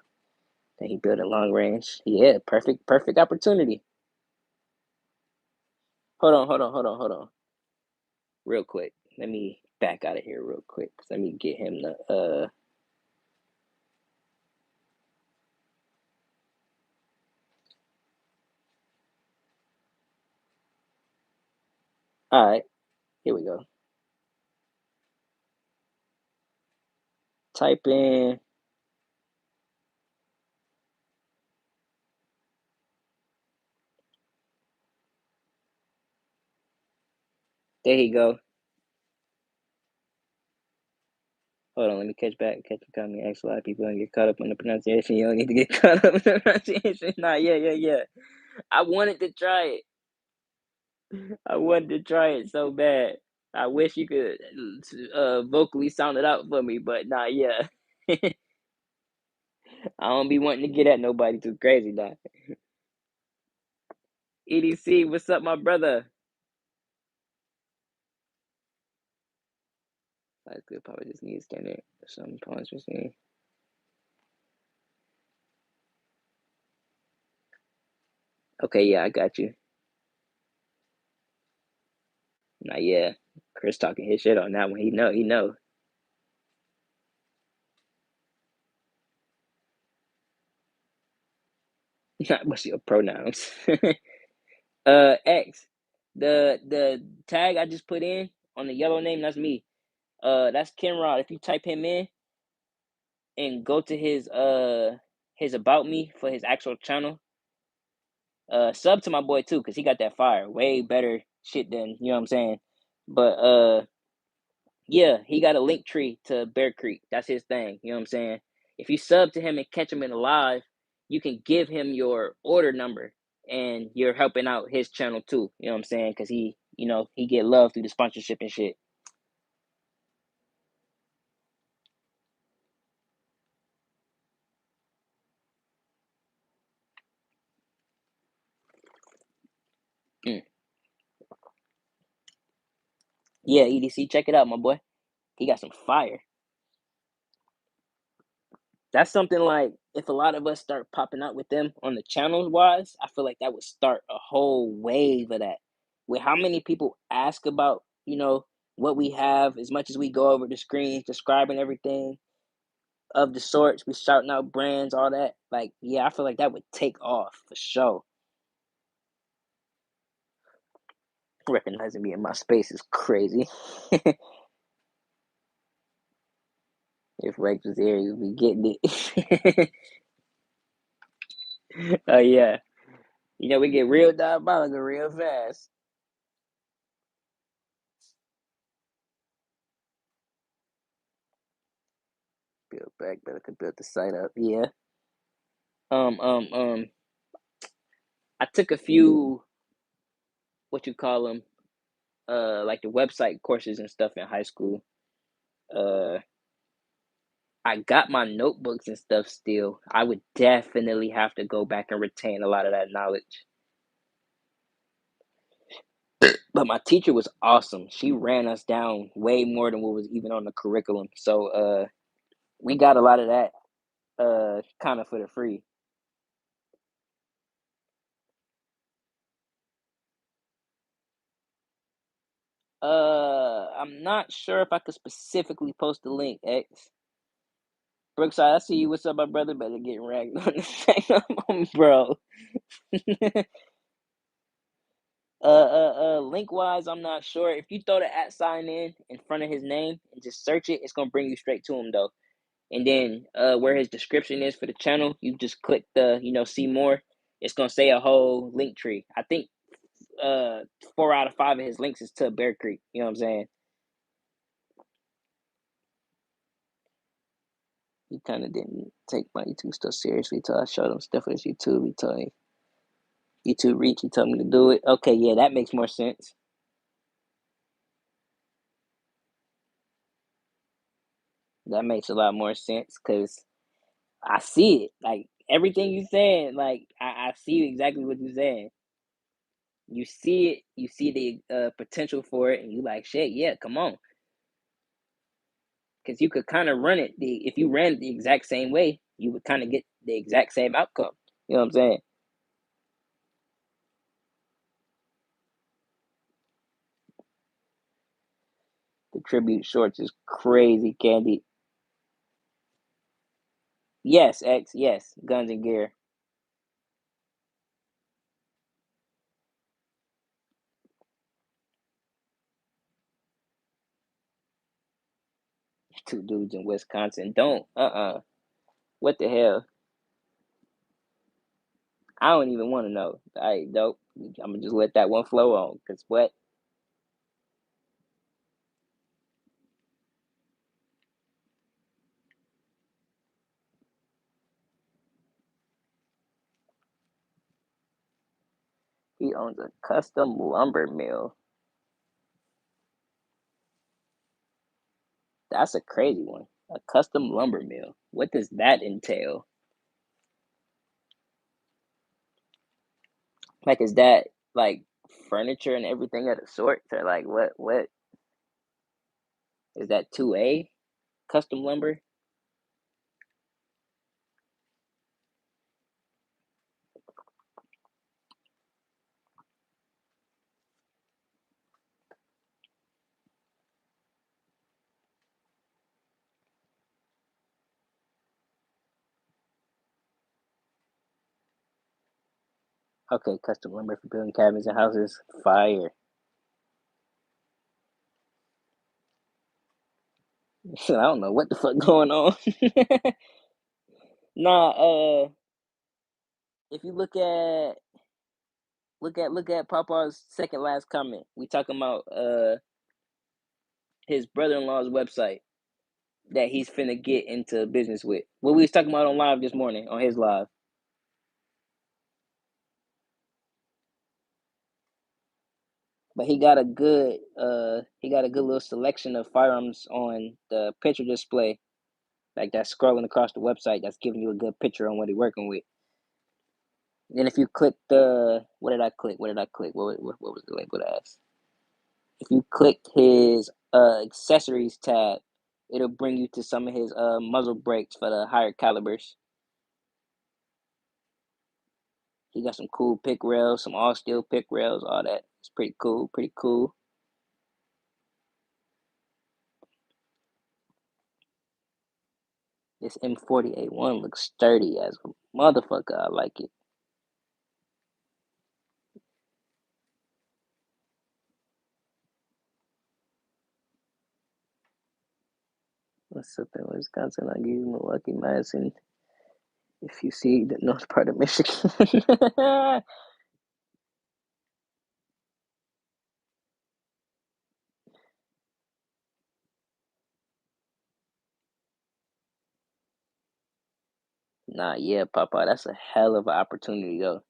That he built a long range. Yeah, perfect opportunity. Hold on. Real quick. Let me back out of here real quick. Let me get him the all right, here we go. Type in There you go. Hold on, let me catch back. Catch the comment. Ask a lot of people don't get caught up on the pronunciation. You don't need to get caught up in the pronunciation. Nah, yeah. I wanted to try it. I wanted to try it so bad. I wish you could vocally sound it out for me, but nah, yeah. I don't be wanting to get at nobody too crazy, nah. EDC, what's up, my brother? That's good. Probably just need to stand it. Some points for seeing. Okay, yeah, I got you. Nah, yeah. Chris talking his shit on that one. He know. Not what's your pronouns. X. The tag I just put in on the yellow name, that's me. That's Kenrod. If you type him in and go to his about me for his actual channel, sub to my boy too, cause he got that fire. Way better shit than you know what I'm saying. But yeah, he got a link tree to Bear Creek. That's his thing. You know what I'm saying? If you sub to him and catch him in a live, you can give him your order number and you're helping out his channel too. You know what I'm saying? Because he get love through the sponsorship and shit. Mm. Yeah, EDC, check it out, my boy. He got some fire. That's something like if a lot of us start popping out with them on the channels wise, I feel like that would start a whole wave of that. With how many people ask about, what we have, as much as we go over the screens, describing everything of the sorts, we shouting out brands, all that. Like, yeah, I feel like that would take off for sure. Recognizing me in my space is crazy. If Rex was here, you'd be getting it. Oh yeah. We get real diabolical real fast. Build back, better could build the site up. Yeah. Um, um, um. I took a few, what you call them, like the website courses and stuff in high school. Uh, I got my notebooks and stuff still. I would definitely have to go back and retain a lot of that knowledge. But my teacher was awesome. She ran us down way more than what was even on the curriculum. So we got a lot of that kind of for the free. I'm not sure if I could specifically post the link, X. Brookside, I see you. What's up, my brother? Better get ragged on the thing, bro. Link wise, I'm not sure. If you throw the at sign in front of his name and just search it, it's gonna bring you straight to him though. And then where his description is for the channel, you just click the see more. It's gonna say a whole link tree. I think 4 out of 5 of his links is to Bear Creek. You know what I'm saying? He kind of didn't take my YouTube stuff seriously till I showed him stuff with his YouTube. He told me YouTube reach. He told me to do it. Okay, yeah, that makes more sense. That makes a lot more sense because I see it. Like everything you saying, like I see exactly what you're saying. You see it, you see the potential for it, and you like shit. Yeah, come on, because you could kind of run it. If you ran it the exact same way, you would kind of get the exact same outcome. You know what I'm saying? The tribute shorts is crazy, Candy. Yes, X. Yes, guns and gear. Two dudes in Wisconsin. Don't. What the hell? I don't even want to know. I nope. I'm gonna just let that one flow on. Cause what? He owns a custom lumber mill. That's a crazy one. A custom lumber mill. What does that entail? Like, is that like furniture and everything of the sort? Or like, what is that? 2A custom lumber? Okay, custom lumber for building cabins and houses. Fire. I don't know what the fuck going on. Nah, if you look at Papa's second last comment. We talking about his brother-in-law's website that he's finna get into business with. What we was talking about on live this morning on his live. But he got a good little selection of firearms on the picture display, like that's scrolling across the website. That's giving you a good picture on what he's working with. Then if you click what did I click? What did I click? What was the label as? If you click his accessories tab, it'll bring you to some of his muzzle brakes for the higher calibers. He got some cool pick rails, some all steel pick rails, all that. It's pretty cool, pretty cool. This M40A1 looks sturdy as a motherfucker. I like it. What's something Wisconsin? I give you Milwaukee, Madison. If you see the north part of Michigan. Nah, yeah, Papa, that's a hell of an opportunity though.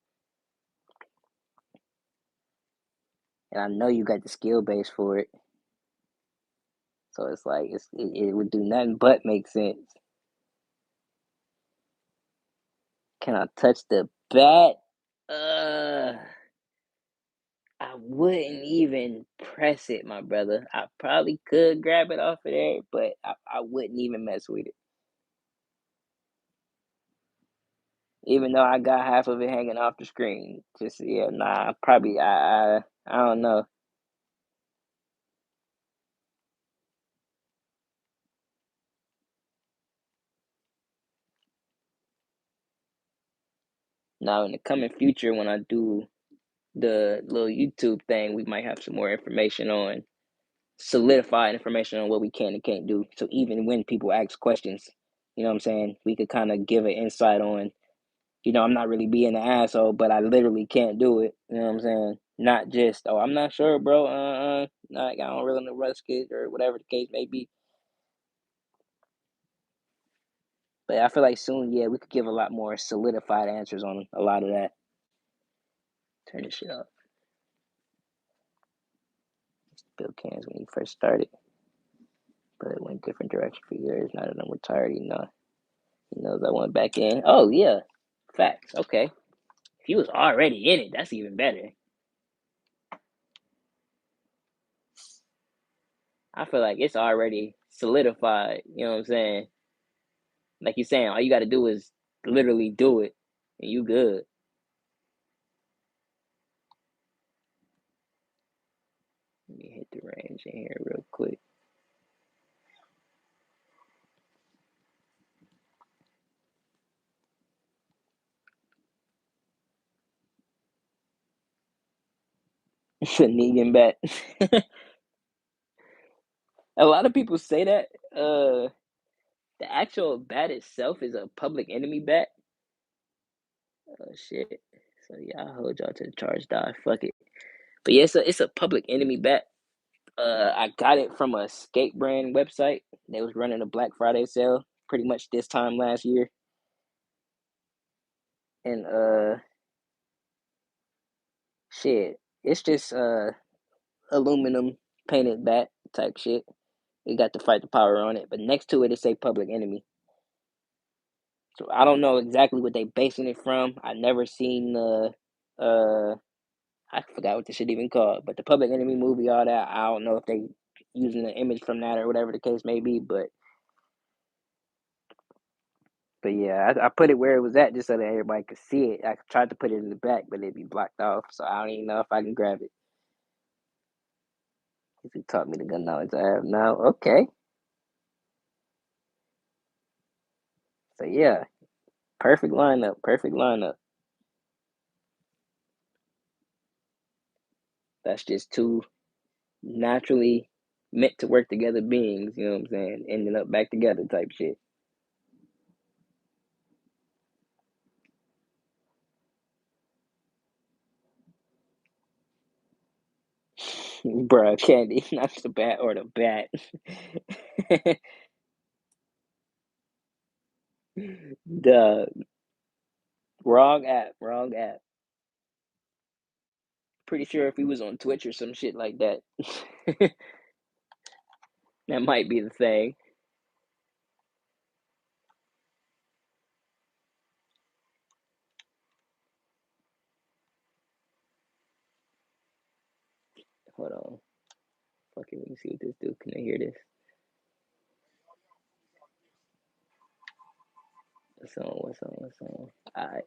And I know you got the skill base for it. So it's like it would do nothing but make sense. Can I touch the bat? I wouldn't even press it, my brother. I probably could grab it off of there, but I wouldn't even mess with it. Even though I got half of it hanging off the screen. Just yeah, nah, probably I don't know. Now in the coming future, when I do the little YouTube thing, we might have some more information on solidified information on what we can and can't do. So even when people ask questions, you know what I'm saying, we could kind of give an insight on, I'm not really being an asshole, but I literally can't do it. You know what I'm saying? Not just, oh, I'm not sure, bro. Like I don't really know rush it or whatever the case may be. But I feel like soon, yeah, we could give a lot more solidified answers on a lot of that. Turn this shit off. Bill cans when he first started, but it went different direction for years. Now that I'm retired, he knows I went back in. Oh yeah, facts. Okay, if he was already in it, that's even better. I feel like it's already solidified. You know what I'm saying? Like you're saying, all you got to do is literally do it, and you good. Let me hit the range in here real quick. Negan bat. A lot of people say that. The actual bat itself is a Public Enemy bat. Oh shit. So yeah, I'll hold y'all to the charge die. Fuck it. But yeah, it's a Public Enemy bat. I got it from a skate brand website. They was running a Black Friday sale pretty much this time last year. And Shit, it's just aluminum painted back type shit. It got the fight the power on it, but next to it it say Public Enemy. So I don't know exactly what they basing it from. I never seen the uh I forgot what the shit even called, but the Public Enemy movie, all that. I don't know if they using the image from that or whatever the case may be, but yeah, I put it where it was at just so that everybody could see it. I tried to put it in the back, but it'd be blocked off, so I don't even know if I can grab it. If you taught me the gun knowledge I have now, okay. So yeah, perfect lineup, perfect lineup. That's just two naturally meant to work together beings, you know what I'm saying? Ending up back together type shit. Bruh, Candy, not the bat or the bat. The wrong app, wrong app. Pretty sure if he was on Twitch or some shit like that, that might be the thing. Hold on. Fucking, let me see what this dude. Can I hear this? What's on? What's on? What's on? Alright.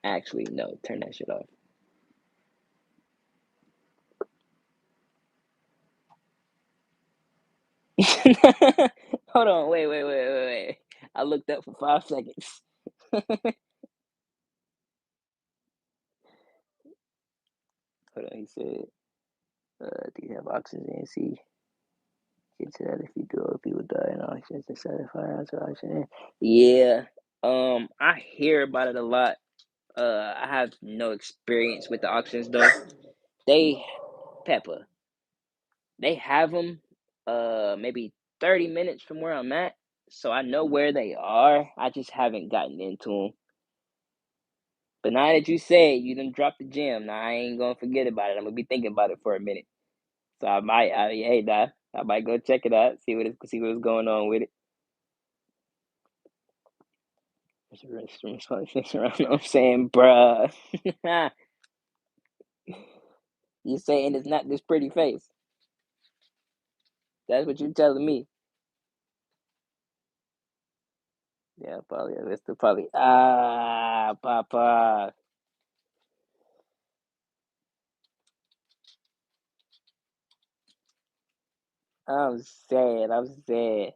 Actually, no. Turn that shit off. Hold on. Wait. I looked up for 5 seconds. Hold on. He said, do you have oxygen? See, get to that if you do, people die in oxygen to satisfy oxygen. Yeah. I hear about it a lot. I have no experience with the auctions though. They Peppa. They have them maybe 30 minutes from where I'm at, so I know where they are. I just haven't gotten into them. But now that you say it, you done dropped the gem. Now I ain't gonna forget about it. I'm gonna be thinking about it for a minute. So hey, I might go check it out, see what's going on with it. I'm saying, bruh. You saying it's not this pretty face? That's what you're telling me. Yeah, probably. That's the probably. Papa. I'm sad. I'm sad.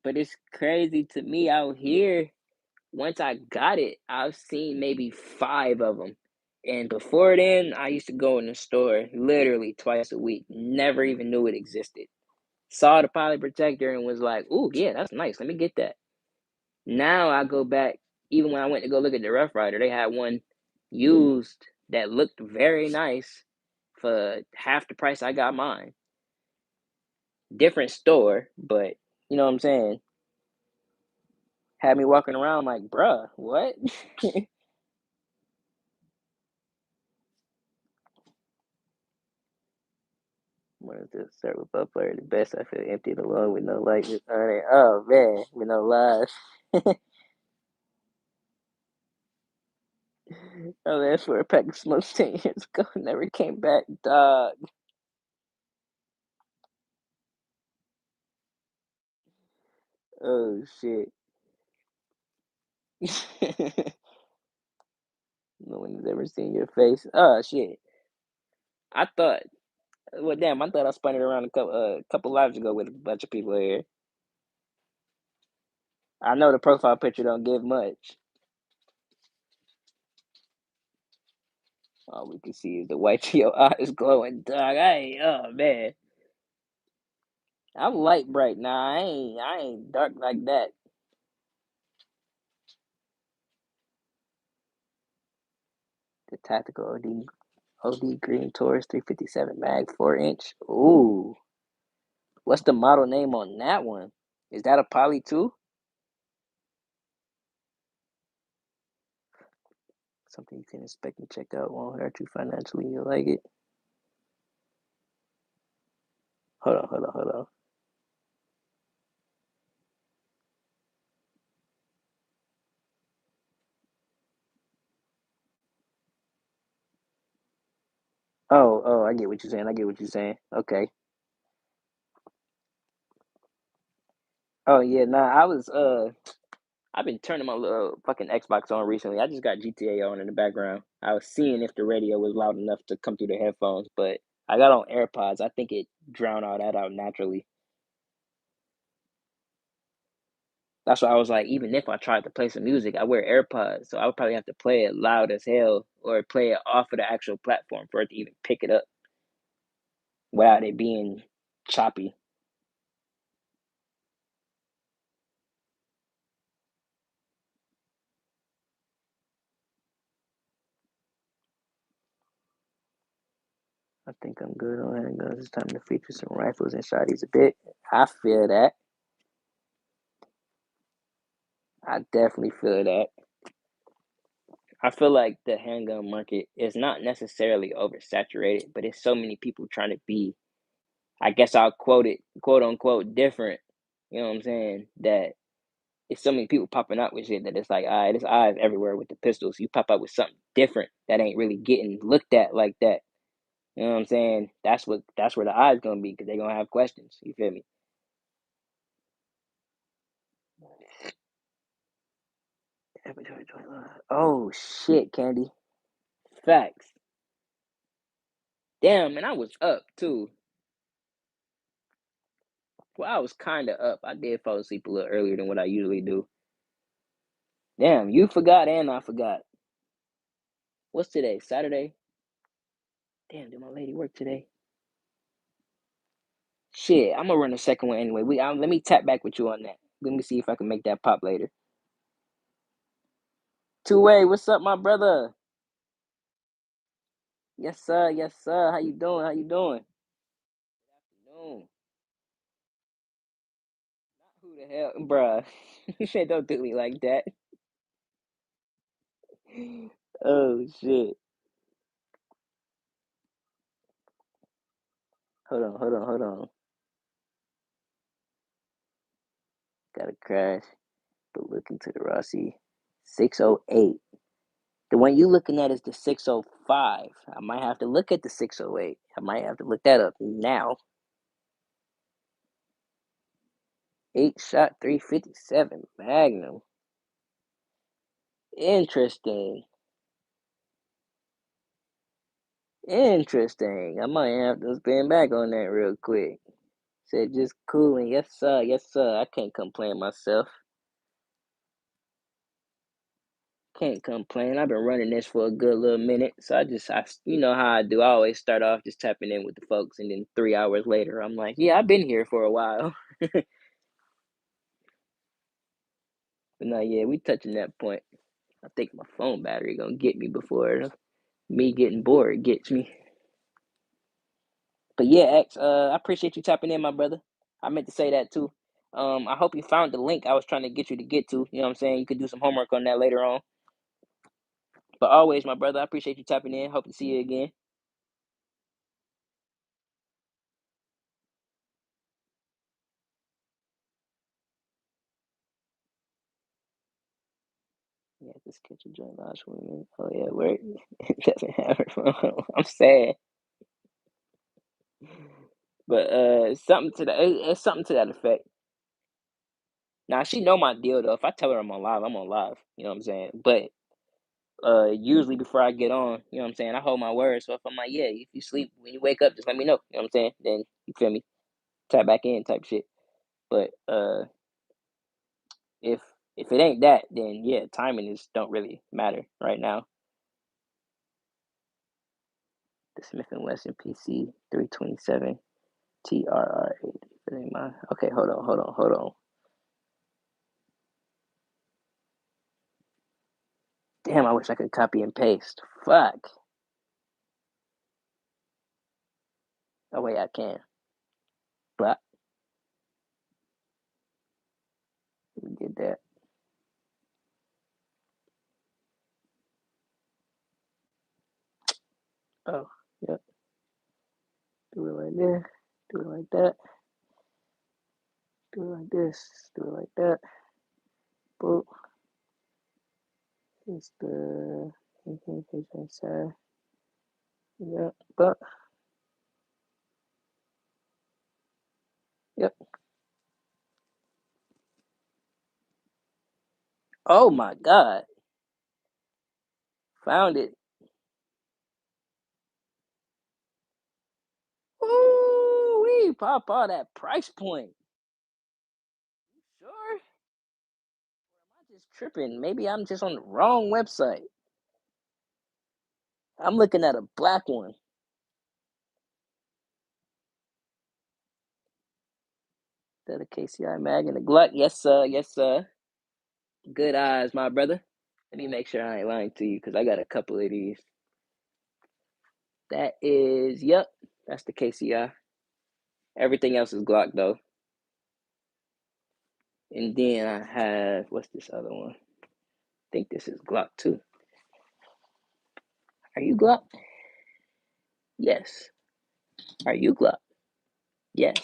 But it's crazy to me out here. Once I got it, I've seen maybe 5 of them. And before then, I used to go in the store literally twice a week. Never even knew it existed. Saw the poly protector and was like, "Ooh, yeah, that's nice. Let me get that." Now I go back. Even when I went to go look at the Rough Rider, they had one used that looked very nice for half the price I got mine. Different store, but you know what I'm saying? Had me walking around like, bruh, what? What is this? Start with Buff Player, the best. I feel empty and alone with no light. Oh man, with no lies. Oh, that's for a pack of smokes 10 years ago. Never came back, dog. Oh shit. No one has ever seen your face. Oh shit. I thought, well, damn, I thought I spun it around a couple lives ago with a bunch of people here. I know the profile picture don't give much. All we can see is the white of your eyes glowing, dog. Oh man, I'm light bright now. I ain't dark like that. Tactical OD Green Taurus 357 mag 4-inch. Ooh, what's the model name on that one? Is that a Poly too? Something you can inspect and check out. Won't hurt you financially. You like it? Hold on. Oh, I get what you're saying. Okay. Oh yeah, nah, I've been turning my little fucking Xbox on recently. I just got GTA on in the background. I was seeing if the radio was loud enough to come through the headphones, but I got on AirPods. I think it drowned all that out naturally. That's why I was like, even if I tried to play some music, I wear AirPods, so I would probably have to play it loud as hell or play it off of the actual platform for it to even pick it up without it being choppy. I think I'm good on handguns. It's time to feature some rifles and shotties a bit. I feel that. I definitely feel that. I feel like the handgun market is not necessarily oversaturated, but it's so many people trying to be, I guess I'll quote it, quote unquote, different. You know what I'm saying? That it's so many people popping out with shit that it's like, all right, there's eyes everywhere with the pistols. You pop out with something different that ain't really getting looked at like that. You know what I'm saying? That's where the eyes gonna be because they're gonna have questions. You feel me? Oh shit, Candy. Facts. Damn, man, I was up too. Well, I was kind of up. I did fall asleep a little earlier than what I usually do. Damn, you forgot and I forgot. What's today? Saturday? Damn, did my lady work today? Shit, I'm gonna run a second one anyway. Let me tap back with you on that. Let me see if I can make that pop later. Two-way, what's up, my brother? Yes, sir. Yes, sir. How you doing? How you doing? No. Who the hell, bruh? Shit, don't do me like that. Oh shit. Hold on. Gotta crash. But look into the Rossi 608. The one you looking at is the 605. I might have to look at the 608. I might have to look that up now. 8-shot 357 Magnum. Interesting. Interesting. I might have to spin back on that real quick. Said just cooling. Yes, sir. Yes, sir. I can't complain myself. Can't complain. I've been running this for a good little minute. So you know how I do. I always start off just tapping in with the folks. And then 3 hours later, I'm like, yeah, I've been here for a while. But no, yeah, we touching that point. I think my phone battery gonna get me before me getting bored gets me. But yeah, X, I appreciate you tapping in, my brother. I meant to say that too. I hope you found the link I was trying to get you to get to. You know what I'm saying? You could do some homework on that later on. But always, my brother, I appreciate you tapping in. Hope to see you again. Yeah, this kitchen joint last women. Oh yeah, where it doesn't have her phone. I'm sad. But it's something to that effect. Now she know my deal though. If I tell her I'm on live, I'm on live. You know what I'm saying? But usually before I get on, you know what I'm saying, I hold my word. So if I'm like, yeah, if you sleep when you wake up, just let me know. You know what I'm saying? Then you feel me? Tap back in type shit. But if if it ain't that, then yeah, timing is don't really matter right now. The Smith and Wesson PC 327 TRR8. Okay, hold on. Damn, I wish I could copy and paste. Fuck. Oh wait, I can. But we did that. Oh, yep. Do it like this. Do it like that. Do it like this. Do it like that. Boop. It's the page inside. Yep. But yep. Oh my god. Found it. Ooh, we pop all that price point. Sure. Am I just tripping? Maybe I'm just on the wrong website. I'm looking at a black one. That a KCI mag and a Gluck. Yes, sir. Yes, sir. Good eyes, my brother. Let me make sure I ain't lying to you because I got a couple of these. That is, yep, that's the KCI. Everything else is Glock though. And then I have, what's this other one? I think this is Glock too. Are you Glock? Yes. Are you Glock? Yes.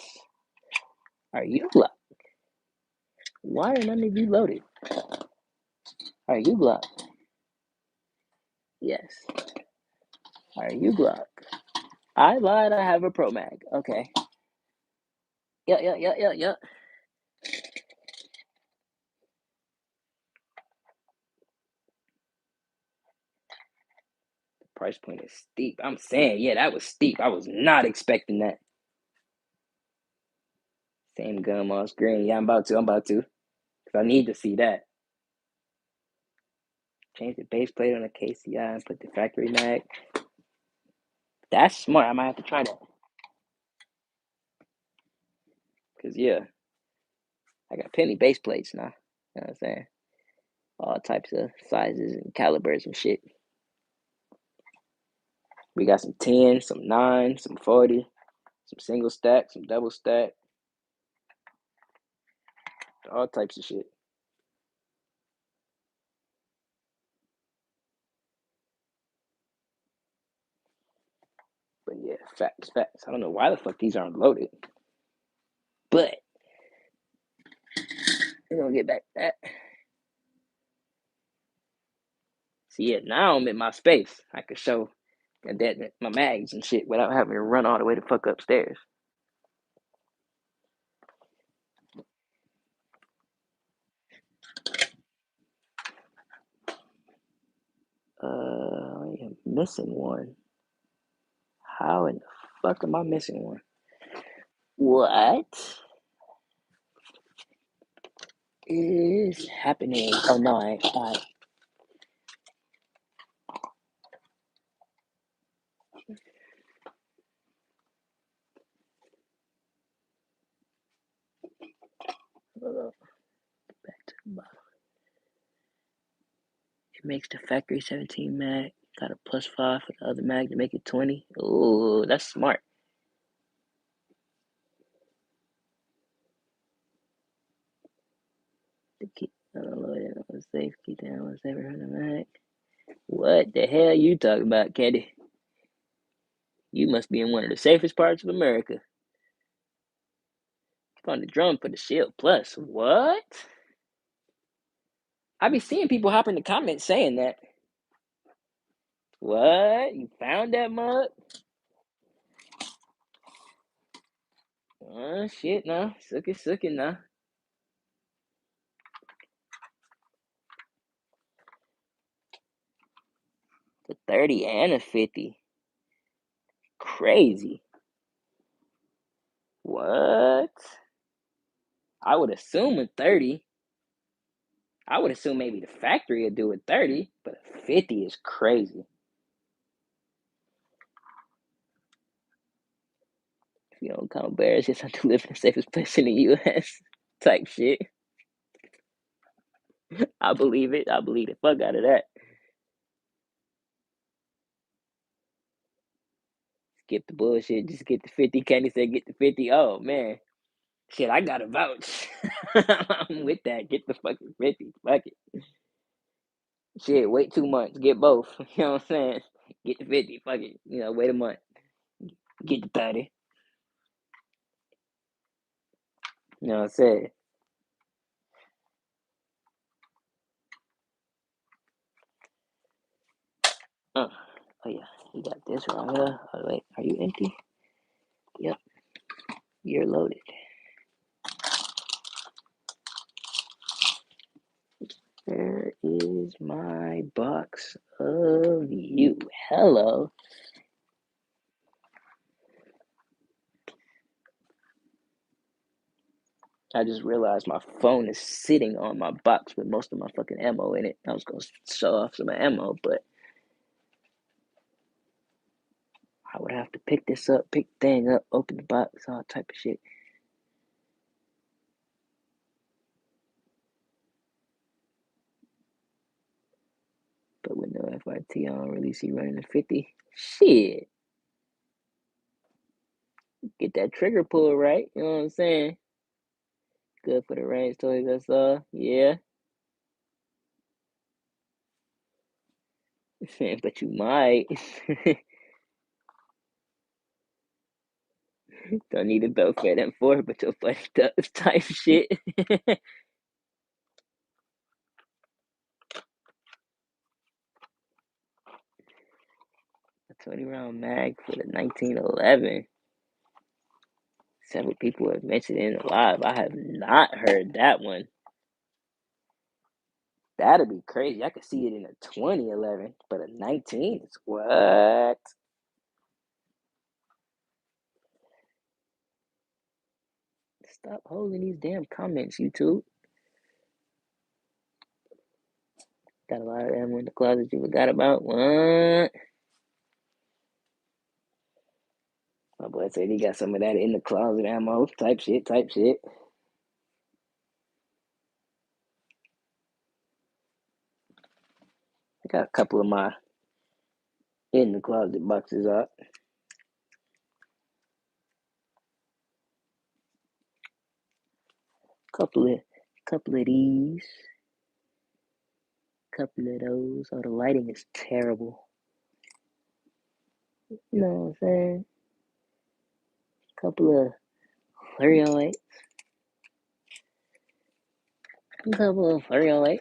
Are you Glock? Why are none of you loaded? Are you Glock? Yes. Are you Glock? I lied, I have a Pro Mag. Okay. Yeah. Price point is steep. I'm saying, yeah, that was steep. I was not expecting that. Same gun, moss green. Yeah, I'm about to. Because I need to see that. Change the base plate on the KCI and put the factory mag. That's smart. I might have to try that. Because, yeah, I got plenty base plates now. You know what I'm saying? All types of sizes and calibers and shit. We got some 10, some 9, some 40, some single stack, some double stack. All types of shit. But yeah, facts. I don't know why the fuck these aren't loaded. But we're gonna get back to that. See, yeah, now I'm in my space. I can show that my mags and shit without having to run all the way the fuck upstairs. I am missing one. How in the fuck am I missing one? What is happening? Oh no, I ain't. Back to the bottom. It makes the factory 17 mag. Got a +5 for the other mag to make it 20. Oh, that's smart. To keep unloaded on safe, keep down on safe on the mag. What the hell you talking about, Caddy? You must be in one of the safest parts of America. Keep on the drum for the Shield Plus. What? I be seeing people hop in the comments saying that. What? You found that mug? Oh shit, nah. Suck it, nah. The 30 and a 50. Crazy. What? I would assume a 30. I would assume maybe the factory would do a 30, but a 50 is crazy. If you don't count bears, just have to live in the safest place in the US type shit. I believe it. I believe the fuck out of that. Skip the bullshit. Just get the 50. Kenny said get the 50. Oh, man. Shit, I got a vouch. I'm with that. Get the fucking 50. Fuck it. Shit, wait 2 months. Get both. You know what I'm saying? Get the 50. Fuck it. Wait a month. Get the 30. You know what I'm saying? Oh yeah, you got this wrong here. Oh wait, are you empty? Yep, you're loaded. Where is my box of you? Hello. I just realized my phone is sitting on my box with most of my fucking ammo in it. I was gonna show off some ammo, but I would have to pick this up, pick the thing up, open the box, all type of shit. But with no FRT on release, he running a 50. Shit. Get that trigger pull right, you know what I'm saying? Good for the range toys I saw. Yeah. But you might. Don't need a belt for that for, but you're funny type shit. A 20 round mag for the 1911. Several people have mentioned it in the live. I have not heard that one. That'd be crazy. I could see it in a 2011, but a 19 is what? Stop holding these damn comments, YouTube. Got a lot of ammo in the closet you forgot about. What? My boy said he got some of that in the closet ammo. Type shit. I got a couple of my in the closet boxes up. Couple of these. Couple of those. Oh, the lighting is terrible. You know what I'm saying? Couple of 308. Couple of 308.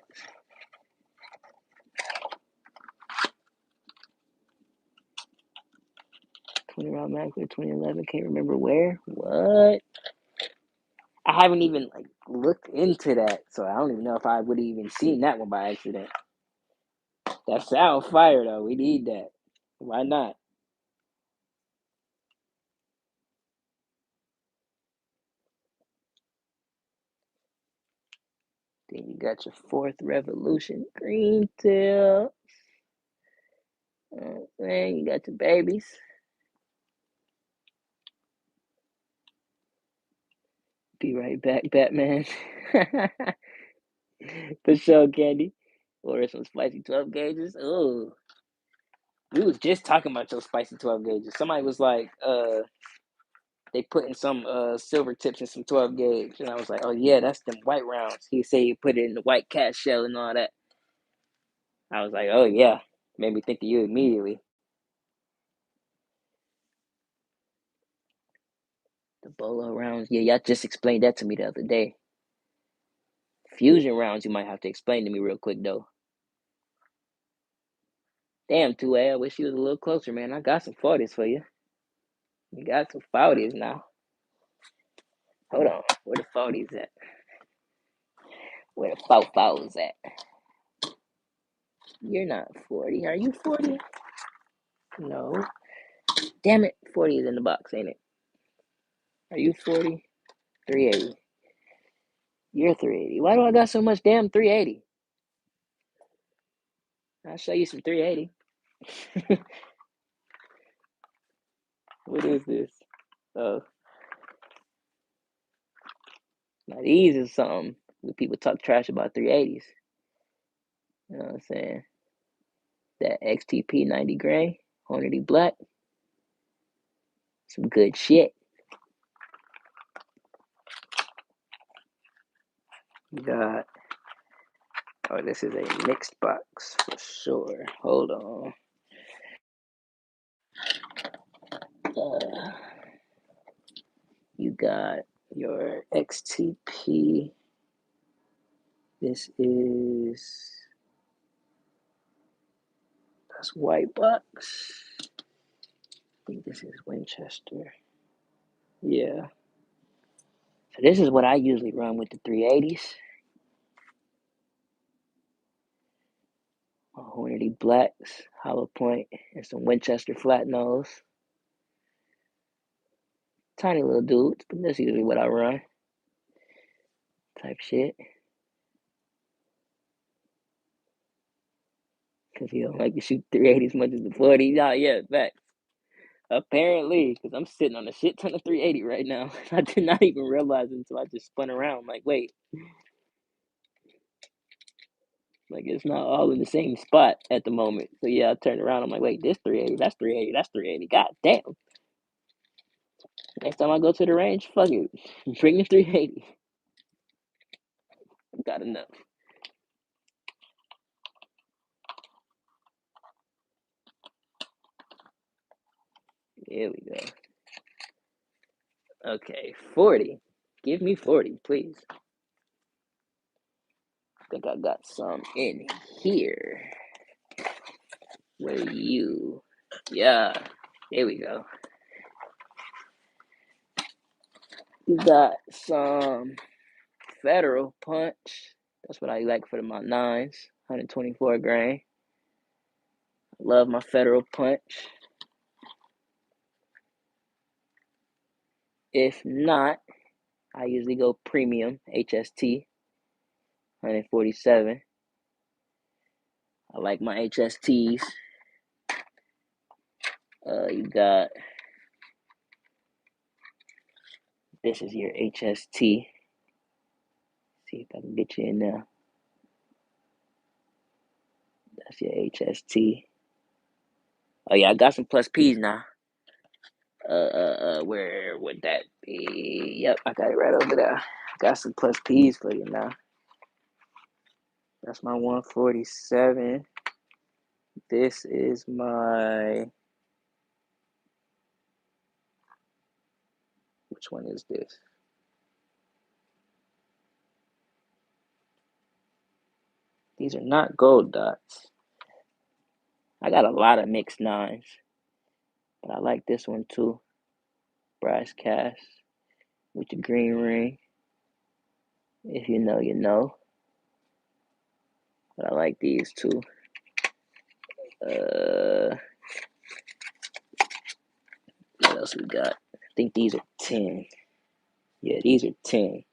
$20 mag for 2011. Can't remember where. What? I haven't even looked into that, so I don't even know if I would have even seen that one by accident. That sound fire though. We need that. Why not? Then you got your fourth revolution green tail. Man, you got your babies. Be right back, Batman. For sure, Candy. Order some spicy 12 gauges. Oh, we was just talking about your spicy 12 gauges. Somebody was like, they put in some silver tips in some 12 gauge, and I was like, oh yeah, that's them white rounds. He said you put it in the white cat shell and all that. I was like, oh yeah, made me think of you immediately. The bolo rounds, yeah, y'all just explained that to me the other day. Fusion rounds, you might have to explain to me real quick though. Damn, 2A, I wish you was a little closer, man. I got some 40s for you. You got some 40s now. Hold on, where the 40s at? Where the faux at? You're not 40. Are you 40? No. Damn it, 40 is in the box, ain't it? Are you 40? 380. You're 380. Why do I got so much damn 380? I'll show you some 380. What is this? Oh, now these is something when people talk trash about 380s. You know what I'm saying? That XTP 90 gray, Hornady black. Some good shit. You got, oh, this is a mixed box for sure. Hold on. You got your XTP. This is, that's white box. I think this is Winchester. Yeah. So this is what I usually run with the 380s. Hornady Blacks, hollow point, and some Winchester flat nose. Tiny little dudes, but that's usually what I run. Type shit. Because he don't like to shoot 380 as much as the 40. Oh, yeah, facts. Apparently, because I'm sitting on a shit ton of 380 right now. I did not even realize it until I just spun around. I'm like, wait. Like, it's not all in the same spot at the moment. So, yeah, I turned around. I'm like, wait, this 380, that's 380, that's 380. God damn. Next time I go to the range, fuck it. Bring the 380. I've got enough. Here we go. Okay, 40. Give me 40, please. I think I got some in here. Where you? Yeah, here we go. You got some Federal Punch. That's what I like for my 9s. 124 grain. Love my Federal Punch. If not, I usually go premium HST. 147. I like my HSTs. You got, this is your HST. See if I can get you in there. That's your HST. Oh yeah, I got some plus P's now. Where would that be? Yep, I got it right over there. Got some plus P's for you now. That's my 147. This is my, which one is this? These are not gold dots. I got a lot of mixed 9s, but I like this one too. Brass cast with the green ring. If you know, you know. But I like these too. What else we got? I think these are 10. Yeah, these are 10.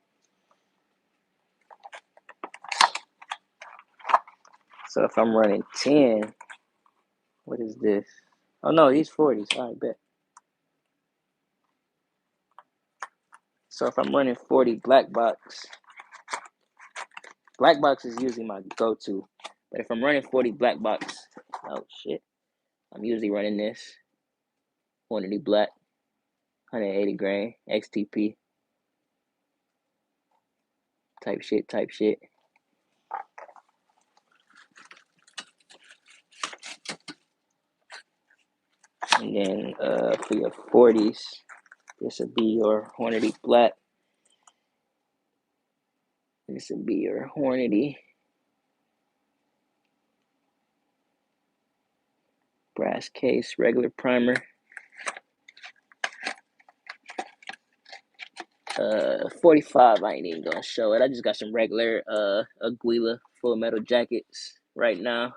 So if I'm running 10, what is this? Oh no, these 40s. I bet. So if I'm running 40 black box is usually my go-to. But if I'm running 40 black box, oh shit, I'm usually running this. Hornady Black, 180 grain, XTP. Type shit. And then for your 40s, this would be your Hornady Black. This would be your Hornady brass case, regular primer. 45, I ain't even gonna show it. I just got some regular Aguila full metal jackets right now.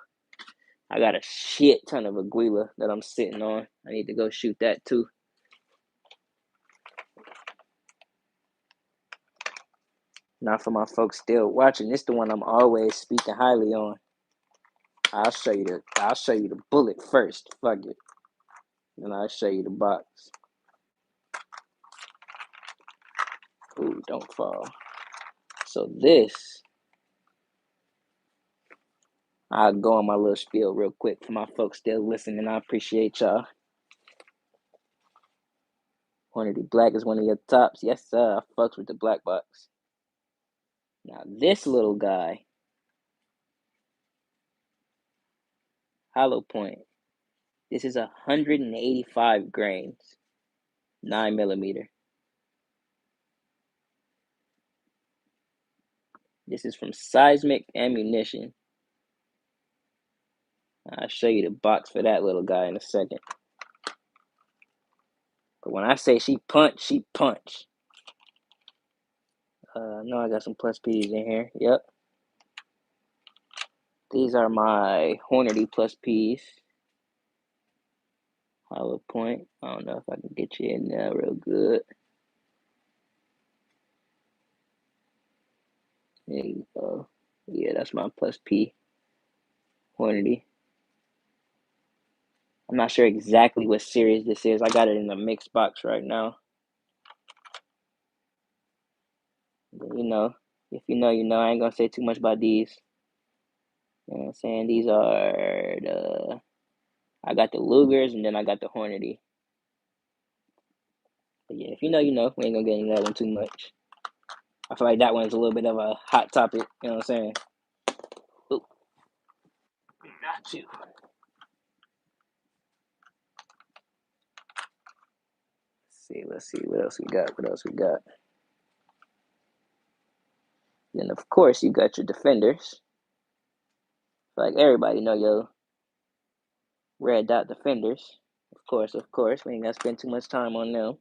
I got a shit ton of Aguila that I'm sitting on. I need to go shoot that too. Now for my folks still watching, this the one I'm always speaking highly on. I'll show you the bullet first. Fuck it. Then I'll show you the box. Ooh, don't fall. So this, I'll go on my little spiel real quick for my folks still listening. I appreciate y'all. Hornady Black is one of your tops. Yes, sir. I fucks with the black box. Now this little guy, hollow point. This is 185 grains, 9mm. This is from Seismic Ammunition. I'll show you the box for that little guy in a second. But when I say she punch, she punch. I know I got some plus P's in here. Yep. These are my Hornady plus P's. Hollow point. I don't know if I can get you in there real good. There you go. Yeah, that's my plus P Hornady. I'm not sure exactly what series this is. I got it in the mixed box right now. But you know, if you know, you know. I ain't gonna say too much about these. You know what I'm saying? These are the, I got the Lugers and then I got the Hornady. But yeah, if you know, you know. We ain't gonna get into that one too much. I feel like that one's a little bit of a hot topic. You know what I'm saying? Ooh. Got you. Let's see what else we got. Then of course you got your defenders. Like everybody know your red dot defenders. Of course. We ain't gotta spend too much time on them.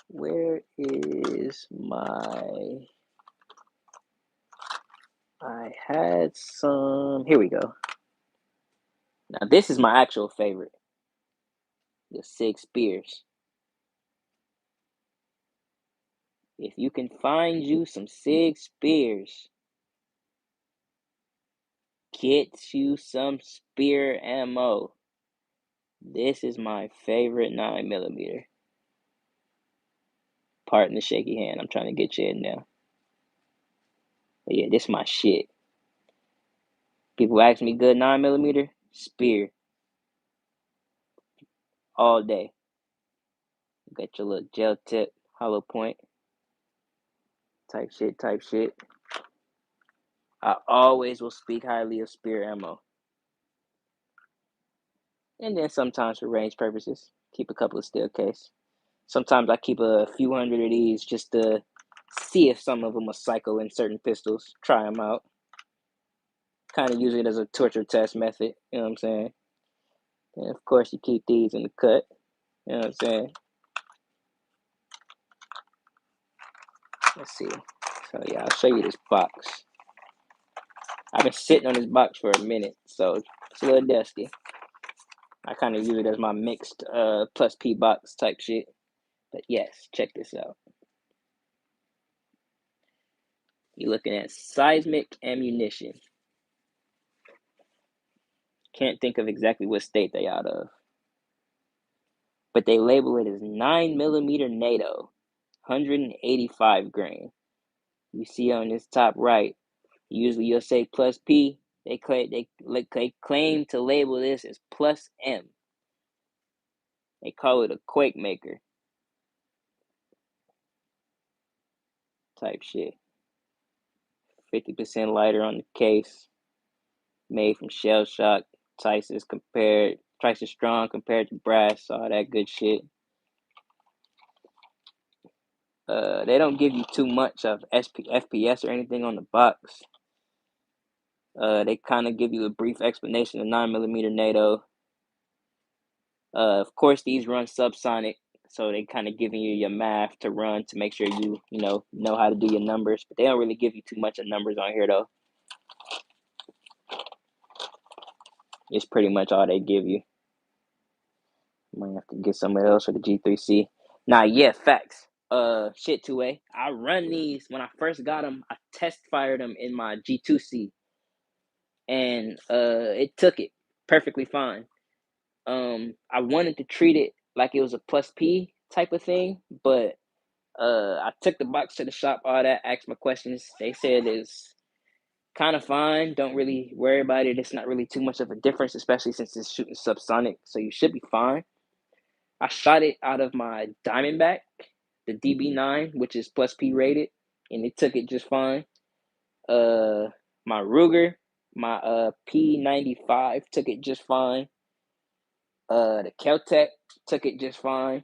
Where is my... I had some... Here we go. Now this is my actual favorite. The Sig Spears. If you can find you some Sig Spears, get you some spear ammo. This is my favorite 9mm. Pardon the shaky hand. I'm trying to get you in now. But yeah, this is my shit. People ask me good 9mm, spear. All day. You got your little gel tip, hollow point. Type shit. I always will speak highly of spear ammo. And then sometimes for range purposes, keep a couple of steel case. Sometimes I keep a few hundred of these just to see if some of them will cycle in certain pistols. Try them out. Kind of use it as a torture test method. You know what I'm saying? And of course, you keep these in the cut. You know what I'm saying? Let's see. So yeah, I'll show you this box. I've been sitting on this box for a minute, so it's a little dusty. I kind of use it as my mixed plus P box type shit. But yes, check this out. You're looking at Seismic Ammunition. Can't think of exactly what state they out of. But they label it as 9mm NATO, 185 grain. You see on this top right, usually you'll say plus P. They claim to label this as plus M. They call it a quake maker type shit. 50% lighter on the case. Made from shell shock. Twice as strong compared to brass. All that good shit. They don't give you too much of FPS or anything on the box. They kind of give you a brief explanation of 9mm NATO. Of course, these run subsonic, so they kind of giving you your math to run to make sure you know how to do your numbers. But they don't really give you too much of numbers on here, though. It's pretty much all they give you. Might have to get somewhere else for the G3C. Nah, yeah, facts. Shit, 2A. I run these when I first got them. I test fired them in my G2C, and it took it perfectly fine. I wanted to treat it like it was a plus P type of thing, but I took the box to the shop, all that, asked my questions. They said it's kind of fine. Don't really worry about it. It's not really too much of a difference, especially since it's shooting subsonic, so you should be fine. I shot it out of my Diamondback, the DB9, which is plus P rated, and it took it just fine. My Ruger, my P95 took it just fine. The Kel-Tec took it just fine.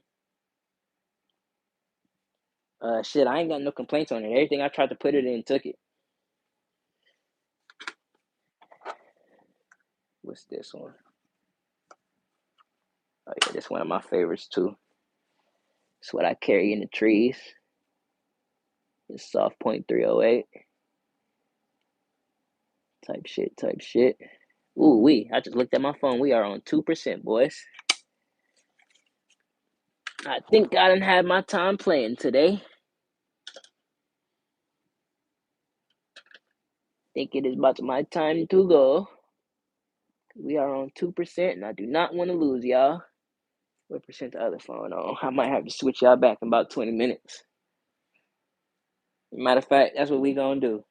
Shit, I ain't got no complaints on it. Everything I tried to put it in took it. What's this one? Oh yeah, this is one of my favorites too. It's what I carry in the trees. It's soft point 308. Type shit. Ooh, I just looked at my phone. We are on 2%, boys. I think I done had my time playing today. Think it is about my time to go. We are on 2%, and I do not want to lose, y'all. What percent the other phone on? I might have to switch y'all back in about 20 minutes. Matter of fact, that's what we gonna do.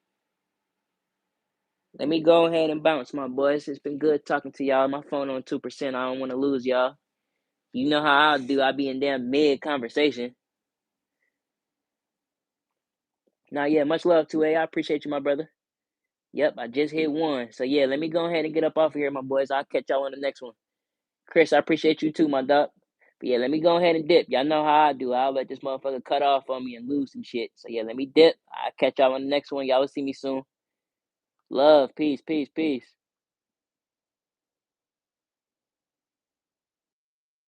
Let me go ahead and bounce, my boys. It's been good talking to y'all. My phone on 2%. I don't want to lose y'all. You know how I'll do. I'll be in damn mid-conversation. Now, yeah, much love, 2A. I appreciate you, my brother. Yep, I just hit 1. So, yeah, let me go ahead and get up off of here, my boys. I'll catch y'all on the next one. Chris, I appreciate you too, my dog. But, yeah, let me go ahead and dip. Y'all know how I do. I'll let this motherfucker cut off on me and lose some shit. So, yeah, let me dip. I'll catch y'all on the next one. Y'all will see me soon. Love, peace.